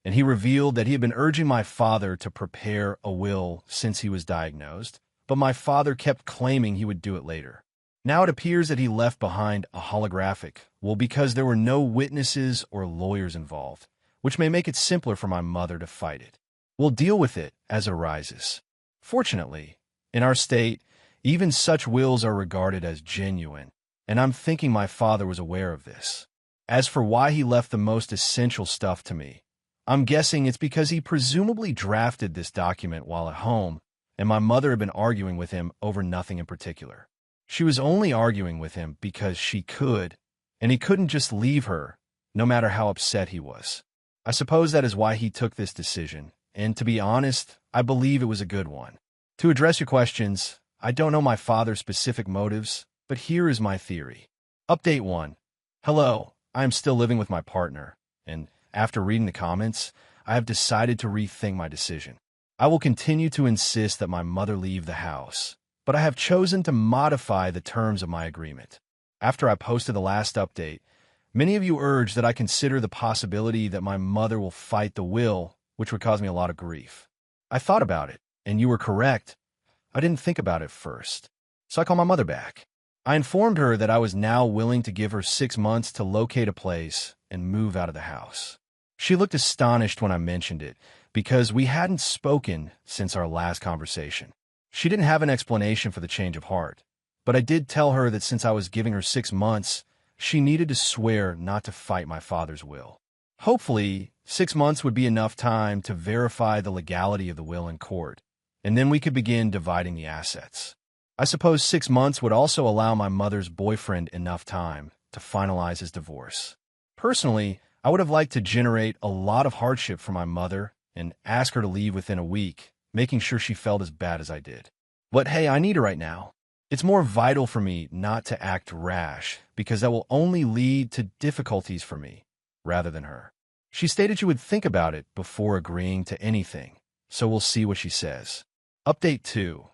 and he revealed that he had been urging my father to prepare a will since he was diagnosed, but my father kept claiming he would do it later. Now it appears that he left behind a holographic will because there were no witnesses or lawyers involved, which may make it simpler for my mother to fight it. We'll deal with it as it arises. Fortunately, in our state, even such wills are regarded as genuine, and I'm thinking my father was aware of this. As for why he left the most essential stuff to me, I'm guessing it's because he presumably drafted this document while at home, and my mother had been arguing with him over nothing in particular. She was only arguing with him because she could, and he couldn't just leave her, no matter how upset he was. I suppose that is why he took this decision, and to be honest, I believe it was a good one. To address your questions, I don't know my father's specific motives, but here is my theory. Update 1. Hello, I am still living with my partner, and after reading the comments, I have decided to rethink my decision. I will continue to insist that my mother leave the house, but I have chosen to modify the terms of my agreement. After I posted the last update, many of you urged that I consider the possibility that my mother will fight the will, which would cause me a lot of grief. I thought about it, and you were correct. I didn't think about it first, so I called my mother back. I informed her that I was now willing to give her 6 months to locate a place and move out of the house. She looked astonished when I mentioned it, because we hadn't spoken since our last conversation. She didn't have an explanation for the change of heart, but I did tell her that since I was giving her 6 months, she needed to swear not to fight my father's will. Hopefully, 6 months would be enough time to verify the legality of the will in court, and then we could begin dividing the assets. I suppose 6 months would also allow my mother's boyfriend enough time to finalize his divorce. Personally, I would have liked to generate a lot of hardship for my mother and ask her to leave within a week, making sure she felt as bad as I did. But hey, I need her right now. It's more vital for me not to act rash, because that will only lead to difficulties for me, rather than her. She stated she would think about it before agreeing to anything, so we'll see what she says. Update 2.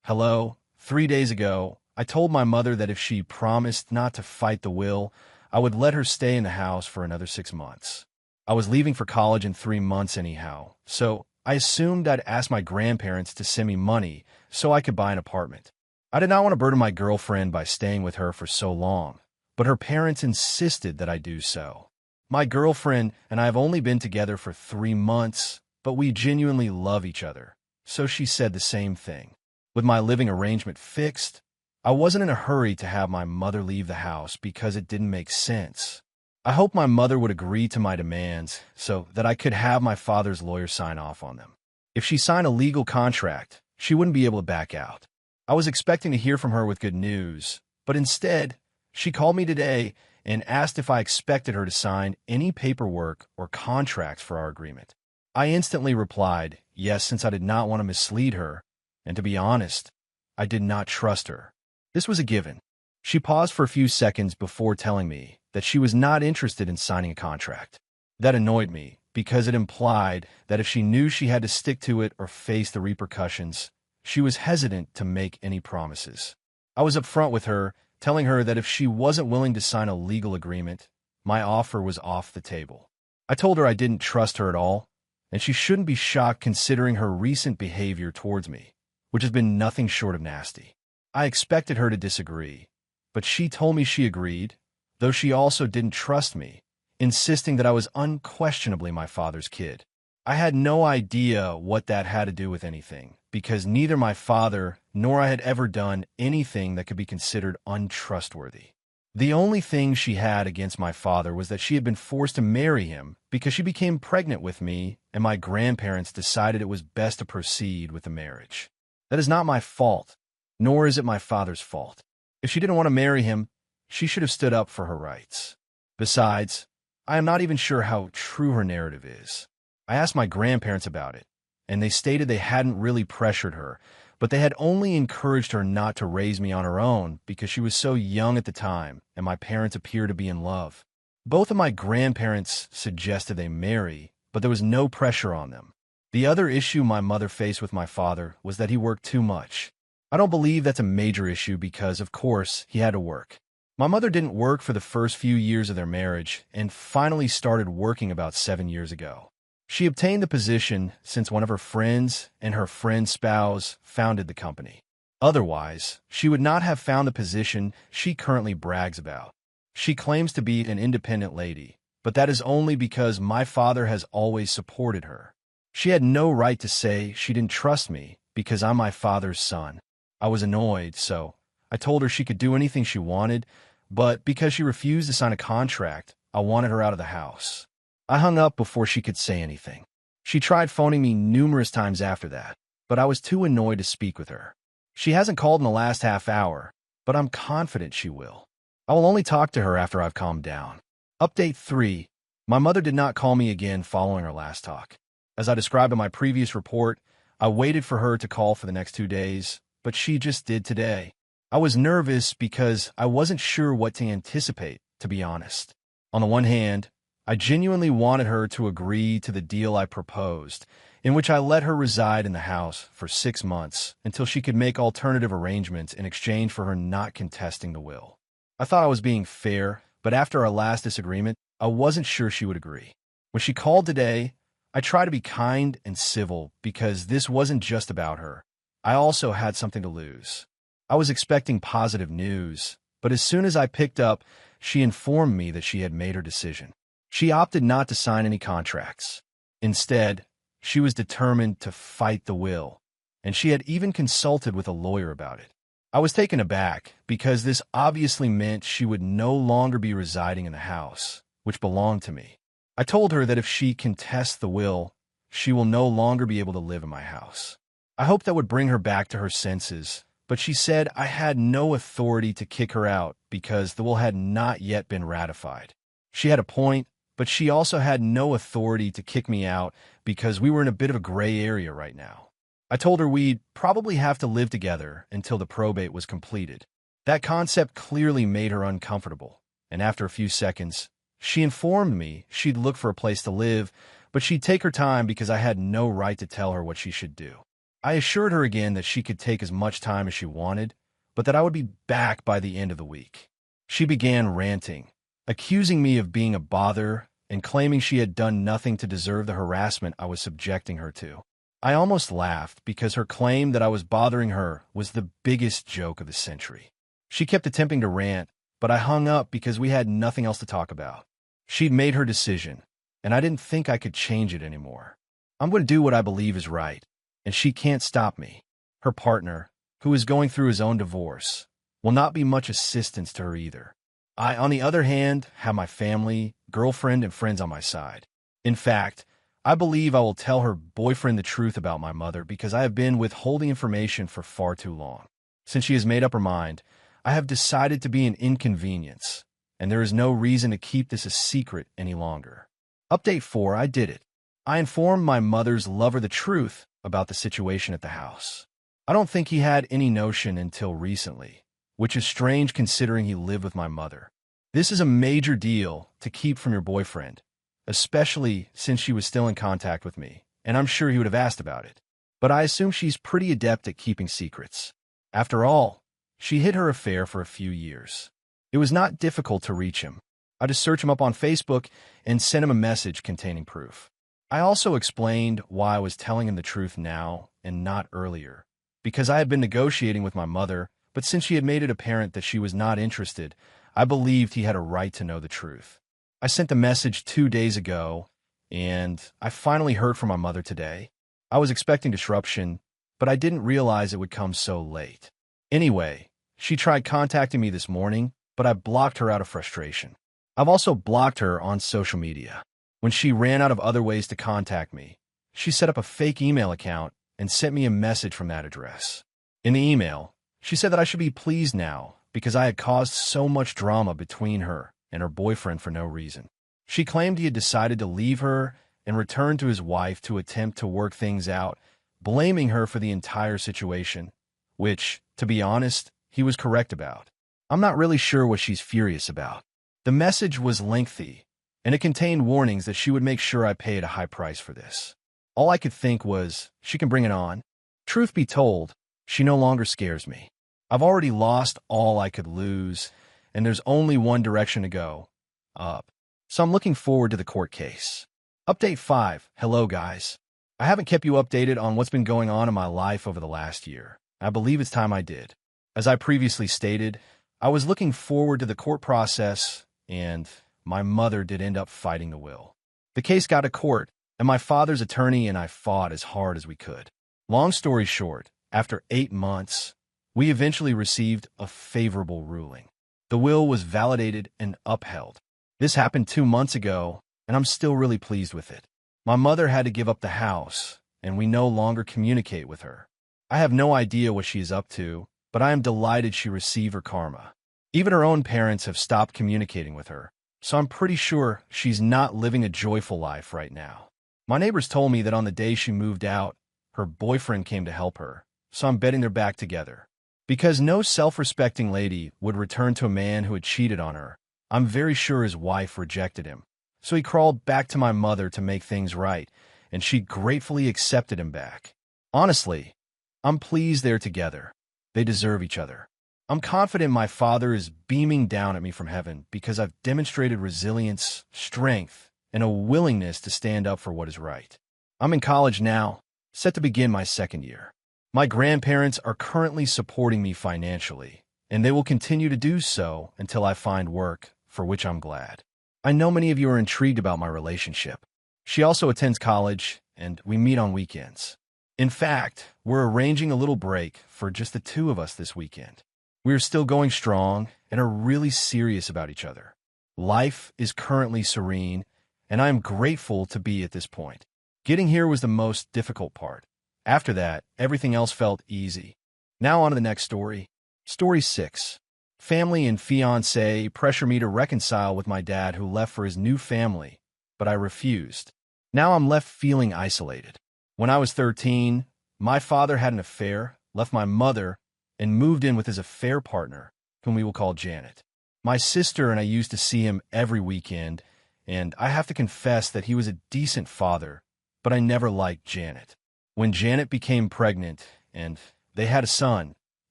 Hello. 3 days ago, I told my mother that if she promised not to fight the will, I would let her stay in the house for another 6 months. I was leaving for college in 3 months anyhow, so I assumed I'd ask my grandparents to send me money so I could buy an apartment. I did not want to burden my girlfriend by staying with her for so long, but her parents insisted that I do so. My girlfriend and I have only been together for 3 months, but we genuinely love each other, so she said the same thing. With my living arrangement fixed, I wasn't in a hurry to have my mother leave the house because it didn't make sense. I hoped my mother would agree to my demands so that I could have my father's lawyer sign off on them. If she signed a legal contract, she wouldn't be able to back out. I was expecting to hear from her with good news, but instead, she called me today and asked if I expected her to sign any paperwork or contracts for our agreement. I instantly replied, yes, since I did not want to mislead her, And to be honest, I did not trust her. This was a given. She paused for a few seconds before telling me that she was not interested in signing a contract. That annoyed me because it implied that if she knew she had to stick to it or face the repercussions, she was hesitant to make any promises. I was upfront with her, telling her that if she wasn't willing to sign a legal agreement, my offer was off the table. I told her I didn't trust her at all, and she shouldn't be shocked considering her recent behavior towards me, which has been nothing short of nasty. I expected her to disagree, but she told me she agreed, though she also didn't trust me, insisting that I was unquestionably my father's kid. I had no idea what that had to do with anything, because neither my father nor I had ever done anything that could be considered untrustworthy. The only thing she had against my father was that she had been forced to marry him because she became pregnant with me and my grandparents decided it was best to proceed with the marriage. That is not my fault, nor is it my father's fault. If she didn't want to marry him, she should have stood up for her rights. Besides, I am not even sure how true her narrative is. I asked my grandparents about it, and they stated they hadn't really pressured her, but they had only encouraged her not to raise me on her own because she was so young at the time and my parents appeared to be in love. Both of my grandparents suggested they marry, but there was no pressure on them. The other issue my mother faced with my father was that he worked too much. I don't believe that's a major issue because, of course, he had to work. My mother didn't work for the first few years of their marriage and finally started working about 7 years ago. She obtained the position since one of her friends and her friend's spouse founded the company. Otherwise, she would not have found the position she currently brags about. She claims to be an independent lady, but that is only because my father has always supported her. She had no right to say she didn't trust me because I'm my father's son. I was annoyed, so I told her she could do anything she wanted, but because she refused to sign a contract, I wanted her out of the house. I hung up before she could say anything. She tried phoning me numerous times after that, but I was too annoyed to speak with her. She hasn't called in the last half hour, but I'm confident she will. I will only talk to her after I've calmed down. Update 3. My mother did not call me again following our last talk. As I described in my previous report, I waited for her to call for the next 2 days, but she just did today. I was nervous because I wasn't sure what to anticipate, to be honest. On the one hand, I genuinely wanted her to agree to the deal I proposed, in which I let her reside in the house for 6 months until she could make alternative arrangements in exchange for her not contesting the will. I thought I was being fair, but after our last disagreement, I wasn't sure she would agree. When she called today, I tried to be kind and civil because this wasn't just about her. I also had something to lose. I was expecting positive news, but as soon as I picked up, she informed me that she had made her decision. She opted not to sign any contracts. Instead, she was determined to fight the will, and she had even consulted with a lawyer about it. I was taken aback because this obviously meant she would no longer be residing in the house, which belonged to me. I told her that if she contests the will, she will no longer be able to live in my house. I hoped that would bring her back to her senses, but she said I had no authority to kick her out because the will had not yet been ratified. She had a point, but she also had no authority to kick me out because we were in a bit of a gray area right now. I told her we'd probably have to live together until the probate was completed. That concept clearly made her uncomfortable, and after a few seconds, she informed me she'd look for a place to live, but she'd take her time because I had no right to tell her what she should do. I assured her again that she could take as much time as she wanted, but that I would be back by the end of the week. She began ranting, accusing me of being a bother and claiming she had done nothing to deserve the harassment I was subjecting her to. I almost laughed because her claim that I was bothering her was the biggest joke of the century. She kept attempting to rant, but I hung up because we had nothing else to talk about. She'd made her decision, and I didn't think I could change it anymore. I'm going to do what I believe is right, and she can't stop me. Her partner, who is going through his own divorce, will not be much assistance to her either. I, on the other hand, have my family, girlfriend, and friends on my side. In fact, I believe I will tell her boyfriend the truth about my mother because I have been withholding information for far too long. Since she has made up her mind, I have decided to be an inconvenience, and there is no reason to keep this a secret any longer. Update 4, I did it. I informed my mother's lover the truth about the situation at the house. I don't think he had any notion until recently, which is strange considering he lived with my mother. This is a major deal to keep from your boyfriend, especially since she was still in contact with me, and I'm sure he would have asked about it. But I assume she's pretty adept at keeping secrets. After all, she hid her affair for a few years. It was not difficult to reach him. I just searched him up on Facebook and sent him a message containing proof. I also explained why I was telling him the truth now and not earlier, because I had been negotiating with my mother, but since she had made it apparent that she was not interested, I believed he had a right to know the truth. I sent the message 2 days ago, and I finally heard from my mother today. I was expecting disruption, but I didn't realize it would come so late. Anyway, she tried contacting me this morning, but I blocked her out of frustration. I've also blocked her on social media. When she ran out of other ways to contact me, she set up a fake email account and sent me a message from that address. In the email, she said that I should be pleased now because I had caused so much drama between her and her boyfriend for no reason. She claimed he had decided to leave her and return to his wife to attempt to work things out, blaming her for the entire situation, which, to be honest, he was correct about. I'm not really sure what she's furious about. The message was lengthy, and it contained warnings that she would make sure I paid a high price for this. All I could think was, she can bring it on. Truth be told, she no longer scares me. I've already lost all I could lose, and there's only one direction to go, up. So I'm looking forward to the court case. Update 5. Hello, guys. I haven't kept you updated on what's been going on in my life over the last year. I believe it's time I did. As I previously stated, I was looking forward to the court process, and my mother did end up fighting the will. The case got to court, and my father's attorney and I fought as hard as we could. Long story short, after 8 months, we eventually received a favorable ruling. The will was validated and upheld. This happened 2 months ago, and I'm still really pleased with it. My mother had to give up the house, and we no longer communicate with her. I have no idea what she is up to, but I am delighted she received her karma. Even her own parents have stopped communicating with her, so I'm pretty sure she's not living a joyful life right now. My neighbors told me that on the day she moved out, her boyfriend came to help her, so I'm betting they're back together. Because no self-respecting lady would return to a man who had cheated on her, I'm very sure his wife rejected him. So he crawled back to my mother to make things right, and she gratefully accepted him back. Honestly, I'm pleased they're together. They deserve each other. I'm confident my father is beaming down at me from heaven because I've demonstrated resilience, strength, and a willingness to stand up for what is right. I'm in college now, set to begin my second year. My grandparents are currently supporting me financially, and they will continue to do so until I find work, for which I'm glad. I know many of you are intrigued about my relationship. She also attends college, and we meet on weekends. In fact, we're arranging a little break for just the two of us this weekend. We are still going strong and are really serious about each other. Life is currently serene, and I am grateful to be at this point. Getting here was the most difficult part. After that, everything else felt easy. Now on to the next story. Story 6. Family and fiancé pressure me to reconcile with my dad who left for his new family, but I refused. Now I'm left feeling isolated. When I was 13, my father had an affair, left my mother, and moved in with his affair partner, whom we will call Janet. My sister and I used to see him every weekend, and I have to confess that he was a decent father, but I never liked Janet. When Janet became pregnant and they had a son,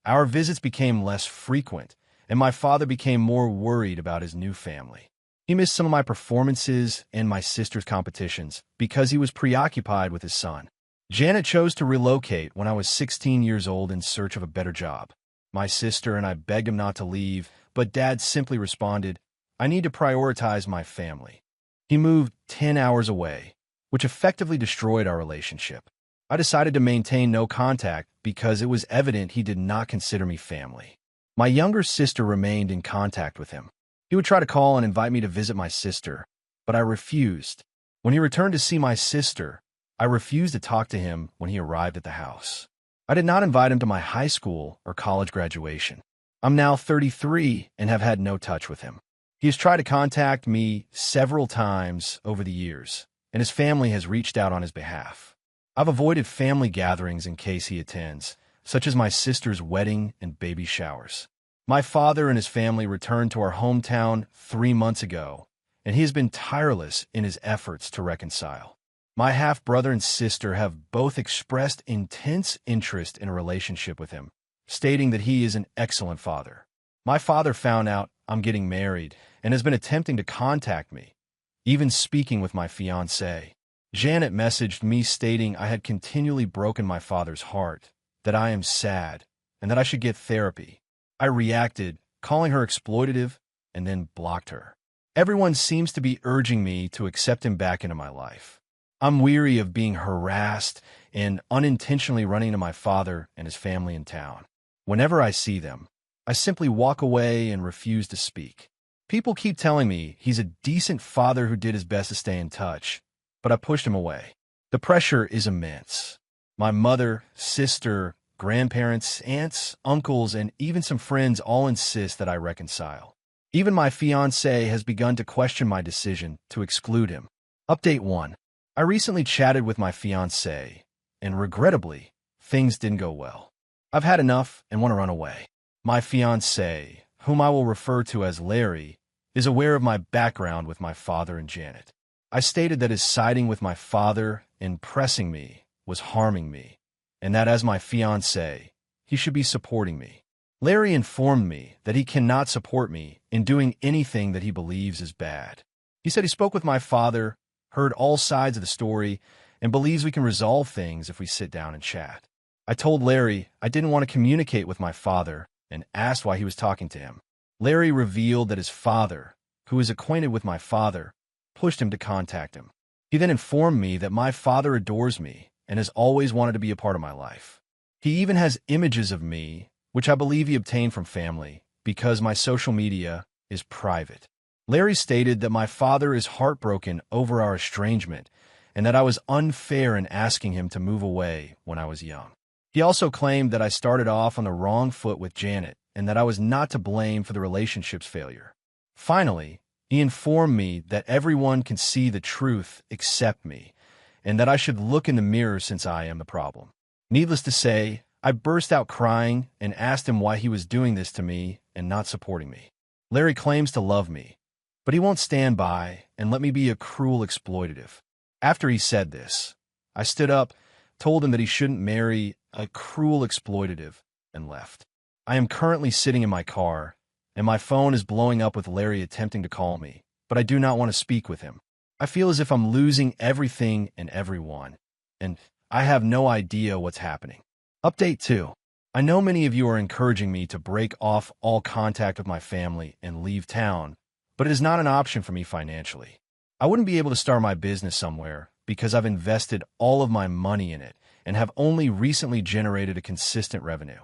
our visits became less frequent, and my father became more worried about his new family. He missed some of my performances and my sister's competitions because he was preoccupied with his son. Janet chose to relocate when I was 16 years old in search of a better job. My sister and I begged him not to leave, but Dad simply responded, "I need to prioritize my family." He moved 10 hours away, which effectively destroyed our relationship. I decided to maintain no contact because it was evident he did not consider me family. My younger sister remained in contact with him. He would try to call and invite me to visit my sister, but I refused. When he returned to see my sister, I refused to talk to him when he arrived at the house. I did not invite him to my high school or college graduation. I'm now 33 and have had no touch with him. He has tried to contact me several times over the years, and his family has reached out on his behalf. I've avoided family gatherings in case he attends, such as my sister's wedding and baby showers. My father and his family returned to our hometown 3 months ago, and he has been tireless in his efforts to reconcile. My half-brother and sister have both expressed intense interest in a relationship with him, stating that he is an excellent father. My father found out I'm getting married and has been attempting to contact me, even speaking with my fiancée. Janet messaged me stating I had continually broken my father's heart, that I am sad, and that I should get therapy. I reacted, calling her exploitative, and then blocked her. Everyone seems to be urging me to accept him back into my life. I'm weary of being harassed and unintentionally running into my father and his family in town. Whenever I see them, I simply walk away and refuse to speak. People keep telling me he's a decent father who did his best to stay in touch, but I pushed him away. The pressure is immense. My mother, sister, grandparents, aunts, uncles, and even some friends all insist that I reconcile. Even my fiancé has begun to question my decision to exclude him. Update 1. I recently chatted with my fiancé, and regrettably, things didn't go well. I've had enough and want to run away. My fiancé, whom I will refer to as Larry, is aware of my background with my father and Janet. I stated that his siding with my father and pressing me was harming me, and that as my fiancé, he should be supporting me. Larry informed me that he cannot support me in doing anything that he believes is bad. He said he spoke with my father, heard all sides of the story, and believes we can resolve things if we sit down and chat. I told Larry I didn't want to communicate with my father and asked why he was talking to him. Larry revealed that his father, who is acquainted with my father, pushed him to contact him. He then informed me that my father adores me and has always wanted to be a part of my life. He even has images of me, which I believe he obtained from family, because my social media is private. Larry stated that my father is heartbroken over our estrangement and that I was unfair in asking him to move away when I was young. He also claimed that I started off on the wrong foot with Janet and that I was not to blame for the relationship's failure. Finally, he informed me that everyone can see the truth except me, and that I should look in the mirror since I am the problem. Needless to say, I burst out crying and asked him why he was doing this to me and not supporting me. Larry claims to love me, but he won't stand by and let me be a cruel exploitative. After he said this, I stood up, told him that he shouldn't marry a cruel exploitative, and left. I am currently sitting in my car, and my phone is blowing up with Larry attempting to call me, but I do not want to speak with him. I feel as if I'm losing everything and everyone, and I have no idea what's happening. Update 2. I know many of you are encouraging me to break off all contact with my family and leave town, but it is not an option for me financially. I wouldn't be able to start my business somewhere because I've invested all of my money in it and have only recently generated a consistent revenue.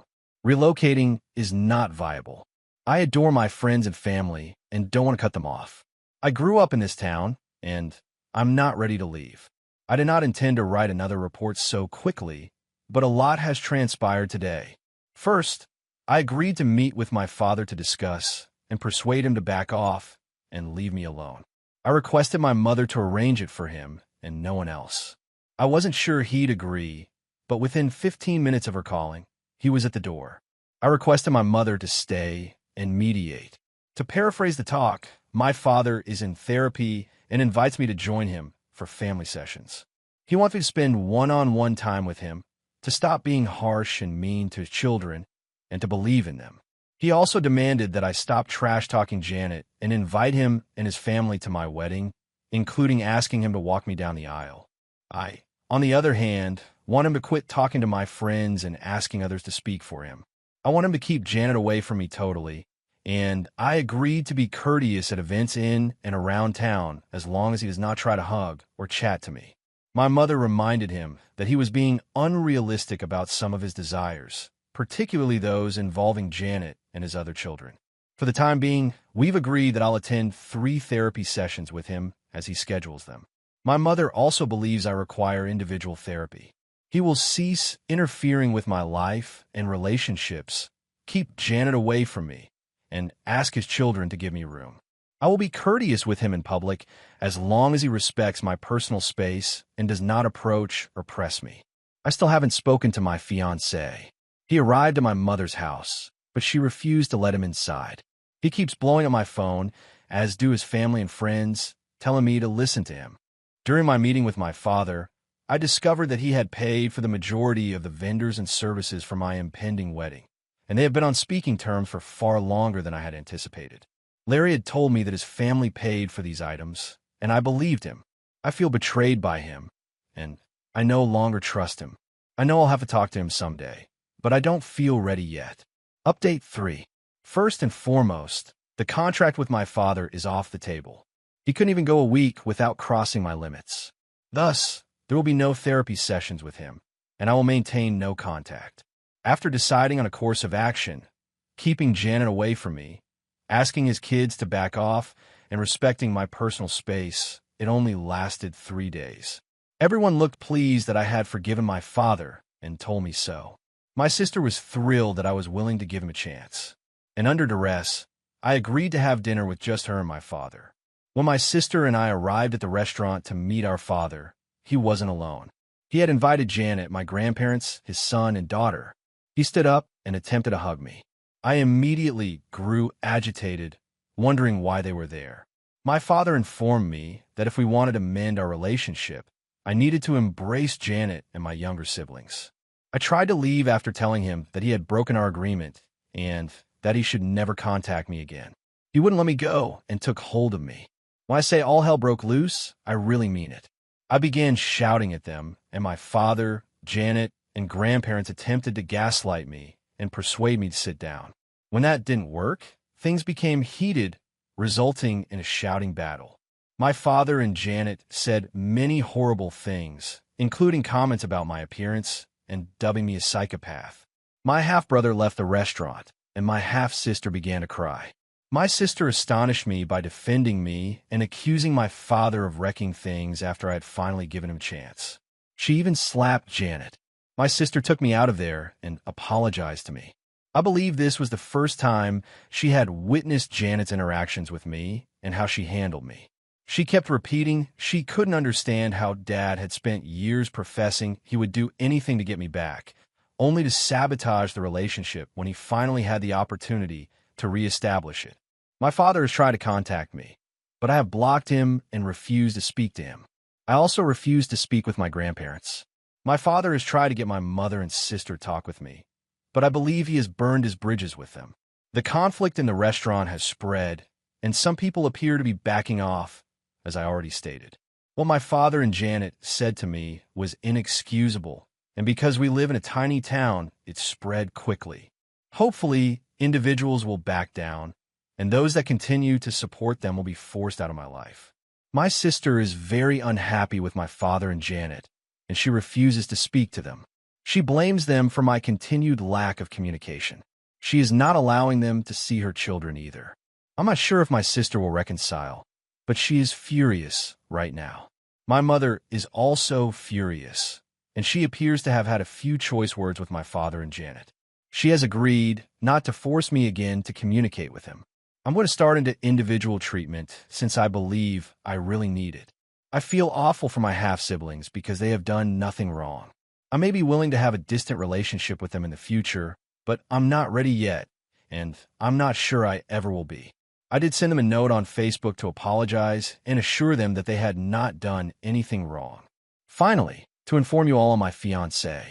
Relocating is not viable. I adore my friends and family and don't want to cut them off. I grew up in this town, and I'm not ready to leave. I did not intend to write another report so quickly, but a lot has transpired today. First, I agreed to meet with my father to discuss and persuade him to back off and leave me alone. I requested my mother to arrange it for him and no one else. I wasn't sure he'd agree, but within 15 minutes of her calling, he was at the door. I requested my mother to stay and mediate. To paraphrase the talk, my father is in therapy and invites me to join him for family sessions. He wants me to spend one-on-one time with him, to stop being harsh and mean to his children, and to believe in them. He also demanded that I stop trash-talking Janet and invite him and his family to my wedding, including asking him to walk me down the aisle. I, on the other hand, want him to quit talking to my friends and asking others to speak for him. I want him to keep Janet away from me totally, and I agreed to be courteous at events in and around town as long as he does not try to hug or chat to me. My mother reminded him that he was being unrealistic about some of his desires, particularly those involving Janet and his other children. For the time being, we've agreed that I'll attend 3 therapy sessions with him as he schedules them. My mother also believes I require individual therapy. He will cease interfering with my life and relationships, keep Janet away from me, and ask his children to give me room. I will be courteous with him in public as long as he respects my personal space and does not approach or press me. I still haven't spoken to my fiancée. He arrived at my mother's house, but she refused to let him inside. He keeps blowing up my phone, as do his family and friends, telling me to listen to him. During my meeting with my father, I discovered that he had paid for the majority of the vendors and services for my impending wedding, and they have been on speaking terms for far longer than I had anticipated. Larry had told me that his family paid for these items, and I believed him. I feel betrayed by him, and I no longer trust him. I know I'll have to talk to him someday, but I don't feel ready yet. Update 3. First and foremost, the contract with my father is off the table. He couldn't even go a week without crossing my limits. Thus, there will be no therapy sessions with him, and I will maintain no contact. After deciding on a course of action, keeping Janet away from me, asking his kids to back off, and respecting my personal space, it only lasted 3 days. Everyone looked pleased that I had forgiven my father and told me so. My sister was thrilled that I was willing to give him a chance. And under duress, I agreed to have dinner with just her and my father. When my sister and I arrived at the restaurant to meet our father, he wasn't alone. He had invited Janet, my grandparents, his son, and daughter. He stood up and attempted to hug me. I immediately grew agitated, wondering why they were there. My father informed me that if we wanted to mend our relationship, I needed to embrace Janet and my younger siblings. I tried to leave after telling him that he had broken our agreement and that he should never contact me again. He wouldn't let me go and took hold of me. When I say all hell broke loose, I really mean it. I began shouting at them, and my father, Janet, and grandparents attempted to gaslight me and persuade me to sit down. When that didn't work, things became heated, resulting in a shouting battle. My father and Janet said many horrible things, including comments about my appearance and dubbing me a psychopath. My half-brother left the restaurant, and my half-sister began to cry. My sister astonished me by defending me and accusing my father of wrecking things after I had finally given him a chance. She even slapped Janet. My sister took me out of there and apologized to me. I believe this was the first time she had witnessed Janet's interactions with me and how she handled me. She kept repeating she couldn't understand how Dad had spent years professing he would do anything to get me back, only to sabotage the relationship when he finally had the opportunity to reestablish it. My father has tried to contact me, but I have blocked him and refused to speak to him. I also refuse to speak with my grandparents. My father has tried to get my mother and sister to talk with me, but I believe he has burned his bridges with them. The conflict in the restaurant has spread, and some people appear to be backing off, as I already stated. What my father and Janet said to me was inexcusable, and because we live in a tiny town, it spread quickly. Hopefully, individuals will back down, and those that continue to support them will be forced out of my life. My sister is very unhappy with my father and Janet, and she refuses to speak to them. She blames them for my continued lack of communication. She is not allowing them to see her children either. I'm not sure if my sister will reconcile, but she is furious right now. My mother is also furious, and she appears to have had a few choice words with my father and Janet. She has agreed not to force me again to communicate with him. I'm going to start into individual treatment since I believe I really need it. I feel awful for my half-siblings because they have done nothing wrong. I may be willing to have a distant relationship with them in the future, but I'm not ready yet, and I'm not sure I ever will be. I did send them a note on Facebook to apologize and assure them that they had not done anything wrong. Finally, to inform you all on my fiancé,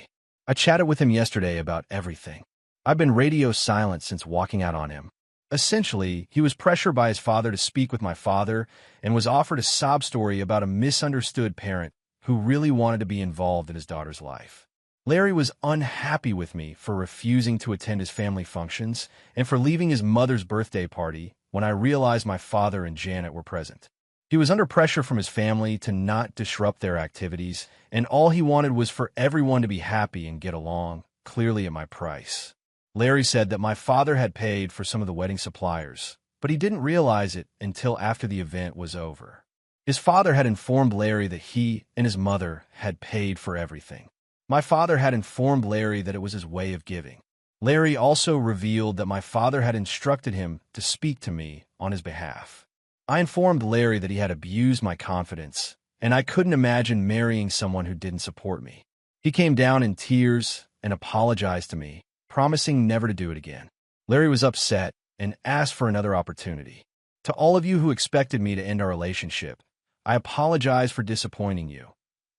I chatted with him yesterday about everything. I've been radio silent since walking out on him. Essentially, he was pressured by his father to speak with my father and was offered a sob story about a misunderstood parent who really wanted to be involved in his daughter's life. Larry was unhappy with me for refusing to attend his family functions and for leaving his mother's birthday party when I realized my father and Janet were present. He was under pressure from his family to not disrupt their activities, and all he wanted was for everyone to be happy and get along, clearly at my price. Larry said that my father had paid for some of the wedding suppliers, but he didn't realize it until after the event was over. His father had informed Larry that he and his mother had paid for everything. My father had informed Larry that it was his way of giving. Larry also revealed that my father had instructed him to speak to me on his behalf. I informed Larry that he had abused my confidence, and I couldn't imagine marrying someone who didn't support me. He came down in tears and apologized to me, promising never to do it again. Larry was upset and asked for another opportunity. To all of you who expected me to end our relationship, I apologize for disappointing you,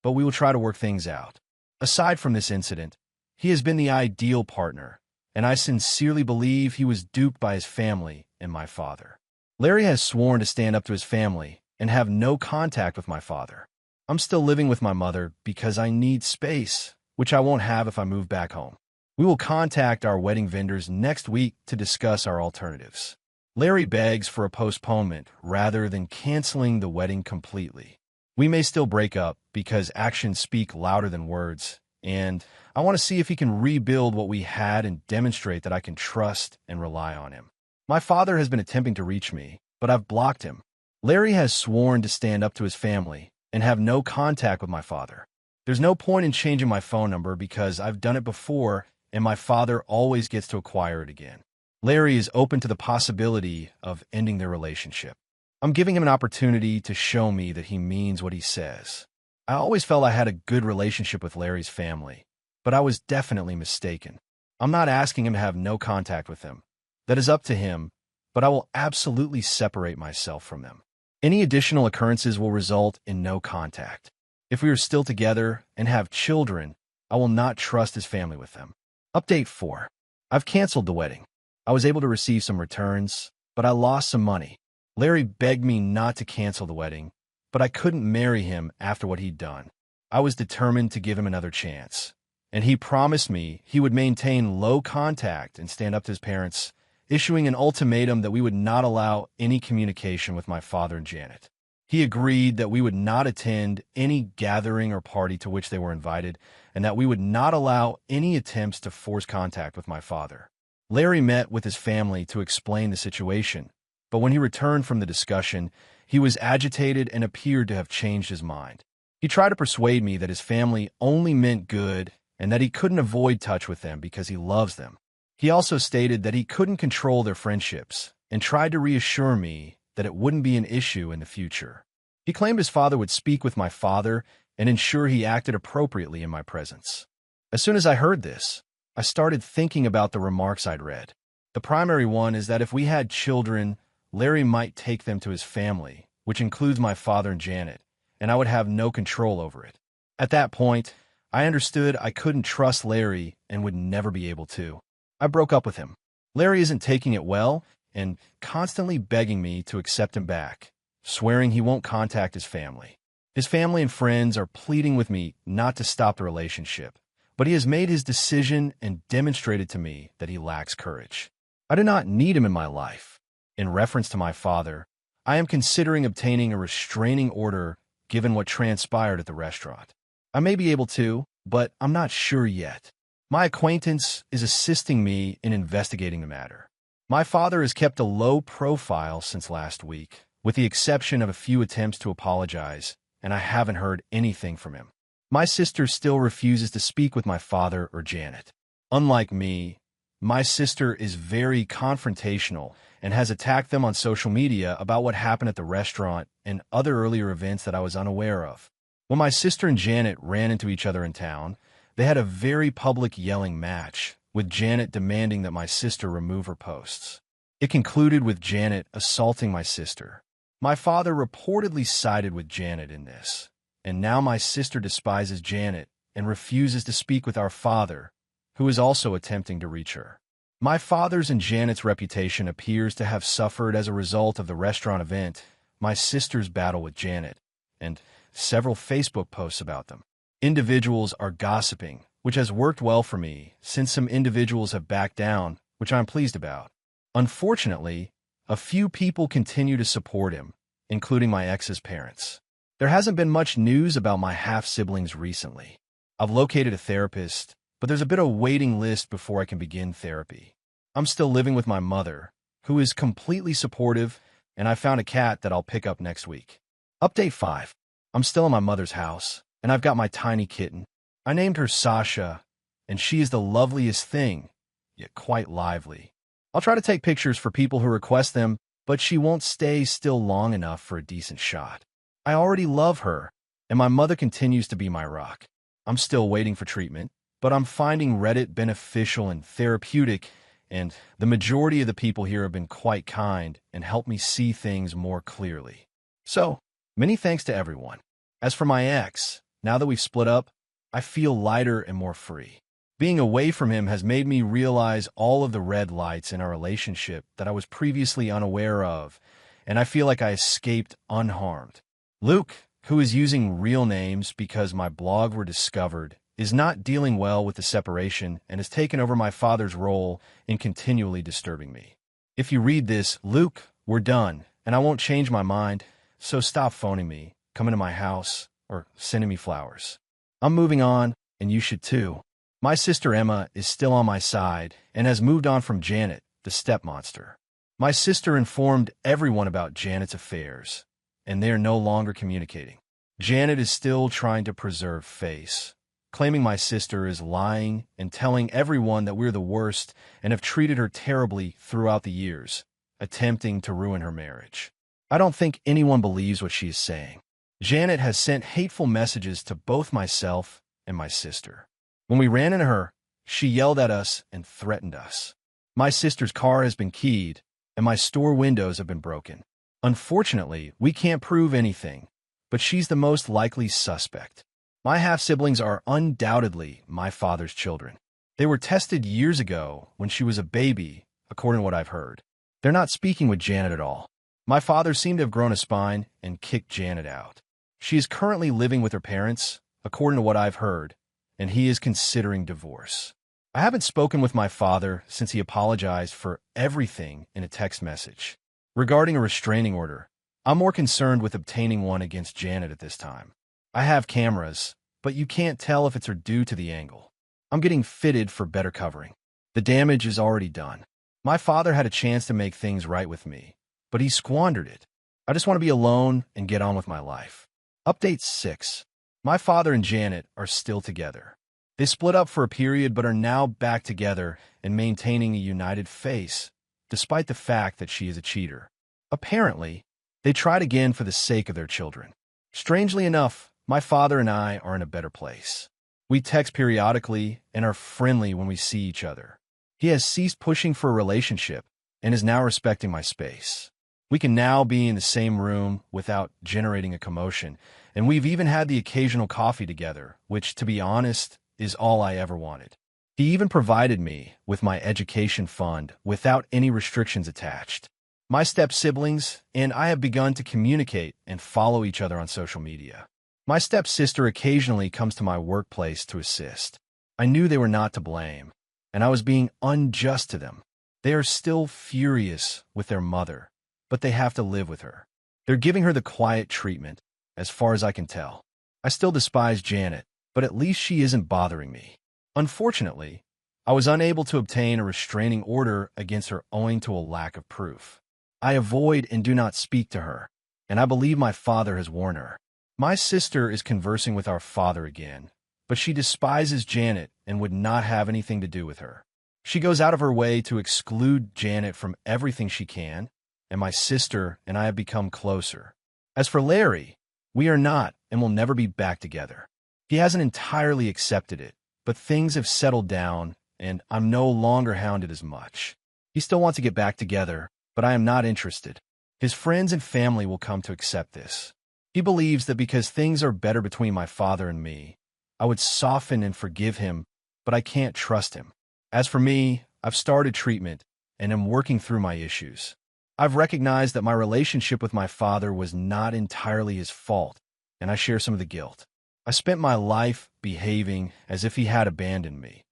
but we will try to work things out. Aside from this incident, he has been the ideal partner, and I sincerely believe he was duped by his family and my father. Larry has sworn to stand up to his family and have no contact with my father. I'm still living with my mother because I need space, which I won't have if I move back home. We will contact our wedding vendors next week to discuss our alternatives. Larry begs for a postponement rather than canceling the wedding completely. We may still break up because actions speak louder than words, and I want to see if he can rebuild what we had and demonstrate that I can trust and rely on him. My father has been attempting to reach me, but I've blocked him. Larry has sworn to stand up to his family and have no contact with my father. There's no point in changing my phone number because I've done it before and my father always gets to acquire it again. Larry is open to the possibility of ending their relationship. I'm giving him an opportunity to show me that he means what he says. I always felt I had a good relationship with Larry's family, but I was definitely mistaken. I'm not asking him to have no contact with them. That is up to him, but I will absolutely separate myself from them. Any additional occurrences will result in no contact. If we are still together and have children, I will not trust his family with them. Update 4. I've canceled the wedding. I was able to receive some returns, but I lost some money. Larry begged me not to cancel the wedding, but I couldn't marry him after what he'd done. I was determined to give him another chance, and he promised me he would maintain low contact and stand up to his parents, issuing an ultimatum that we would not allow any communication with my father and Janet. He agreed that we would not attend any gathering or party to which they were invited, and that we would not allow any attempts to force contact with my father. Larry met with his family to explain the situation, but when he returned from the discussion, he was agitated and appeared to have changed his mind. He tried to persuade me that his family only meant good and that he couldn't avoid touch with them because he loves them. He also stated that he couldn't control their friendships and tried to reassure me that it wouldn't be an issue in the future. He claimed his father would speak with my father and ensure he acted appropriately in my presence. As soon as I heard this, I started thinking about the remarks I'd read. The primary one is that if we had children, Larry might take them to his family, which includes my father and Janet, and I would have no control over it. At that point, I understood I couldn't trust Larry and would never be able to. I broke up with him. Larry isn't taking it well and constantly begging me to accept him back, swearing he won't contact his family. His family and friends are pleading with me not to stop the relationship, but he has made his decision and demonstrated to me that he lacks courage. I do not need him in my life. In reference to my father, I am considering obtaining a restraining order given what transpired at the restaurant. I may be able to, but I'm not sure yet. My acquaintance is assisting me in investigating the matter. My father has kept a low profile since last week, with the exception of a few attempts to apologize, and I haven't heard anything from him. My sister still refuses to speak with my father or Janet. Unlike me, my sister is very confrontational and has attacked them on social media about what happened at the restaurant and other earlier events that I was unaware of. When my sister and Janet ran into each other in town, they had a very public yelling match, with Janet demanding that my sister remove her posts. It concluded with Janet assaulting my sister. My father reportedly sided with Janet in this, and now my sister despises Janet and refuses to speak with our father, who is also attempting to reach her. My father's and Janet's reputation appears to have suffered as a result of the restaurant event, my sister's battle with Janet, and several Facebook posts about them. Individuals are gossiping, which has worked well for me, since some individuals have backed down, which I'm pleased about. Unfortunately, a few people continue to support him, including my ex's parents. There hasn't been much news about my half-siblings recently. I've located a therapist, but there's a bit of a waiting list before I can begin therapy. I'm still living with my mother, who is completely supportive, and I found a cat that I'll pick up next week. Update 5. I'm still in my mother's house, and I've got my tiny kitten. I named her Sasha, and she is the loveliest thing, yet quite lively. I'll try to take pictures for people who request them, but she won't stay still long enough for a decent shot. I already love her, and my mother continues to be my rock. I'm still waiting for treatment, but I'm finding Reddit beneficial and therapeutic, and the majority of the people here have been quite kind and helped me see things more clearly. So, many thanks to everyone. As for my ex, now that we've split up, I feel lighter and more free. Being away from him has made me realize all of the red lights in our relationship that I was previously unaware of, and I feel like I escaped unharmed. Luke, who is using real names because my blog were discovered, is not dealing well with the separation and has taken over my father's role in continually disturbing me. If you read this, Luke, we're done, and I won't change my mind, so stop phoning me, coming to my house, or sending me flowers. I'm moving on, and you should too. My sister Emma is still on my side and has moved on from Janet, the step-monster. My sister informed everyone about Janet's affairs, and they are no longer communicating. Janet is still trying to preserve face, claiming my sister is lying and telling everyone that we're the worst and have treated her terribly throughout the years, attempting to ruin her marriage. I don't think anyone believes what she is saying. Janet has sent hateful messages to both myself and my sister. When we ran into her, she yelled at us and threatened us. My sister's car has been keyed, and my store windows have been broken. Unfortunately, we can't prove anything, but she's the most likely suspect. My half-siblings are undoubtedly my father's children. They were tested years ago when she was a baby, according to what I've heard. They're not speaking with Janet at all. My father seemed to have grown a spine and kicked Janet out. She is currently living with her parents, according to what I've heard, and he is considering divorce. I haven't spoken with my father since he apologized for everything in a text message. Regarding a restraining order, I'm more concerned with obtaining one against Janet at this time. I have cameras, but you can't tell if it's her due to the angle. I'm getting fitted for better covering. The damage is already done. My father had a chance to make things right with me, but he squandered it. I just want to be alone and get on with my life. Update 6. My father and Janet are still together. They split up for a period but are now back together and maintaining a united face, despite the fact that she is a cheater. Apparently, they tried again for the sake of their children. Strangely enough, my father and I are in a better place. We text periodically and are friendly when we see each other. He has ceased pushing for a relationship and is now respecting my space. We can now be in the same room without generating a commotion, and we've even had the occasional coffee together, which, to be honest, is all I ever wanted. He even provided me with my education fund without any restrictions attached. My step-siblings and I have begun to communicate and follow each other on social media. My step-sister occasionally comes to my workplace to assist. I knew they were not to blame, and I was being unjust to them. They are still furious with their mother, but they have to live with her. They're giving her the quiet treatment, as far as I can tell. I still despise Janet, but at least she isn't bothering me. Unfortunately, I was unable to obtain a restraining order against her owing to a lack of proof. I avoid and do not speak to her, and I believe my father has warned her. My sister is conversing with our father again, but she despises Janet and would not have anything to do with her. She goes out of her way to exclude Janet from everything she can, and my sister and I have become closer. As for Larry, we are not and will never be back together. He hasn't entirely accepted it, but things have settled down, and I'm no longer hounded as much. He still wants to get back together, but I am not interested. His friends and family will come to accept this. He believes that because things are better between my father and me, I would soften and forgive him, but I can't trust him. As for me, I've started treatment and am working through my issues. I've recognized that my relationship with my father was not entirely his fault, and I share some of the guilt. I spent my life behaving as if he had abandoned me,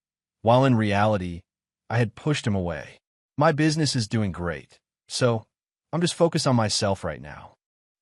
while in reality, I had pushed him away. My business is doing great, so I'm just focused on myself right now.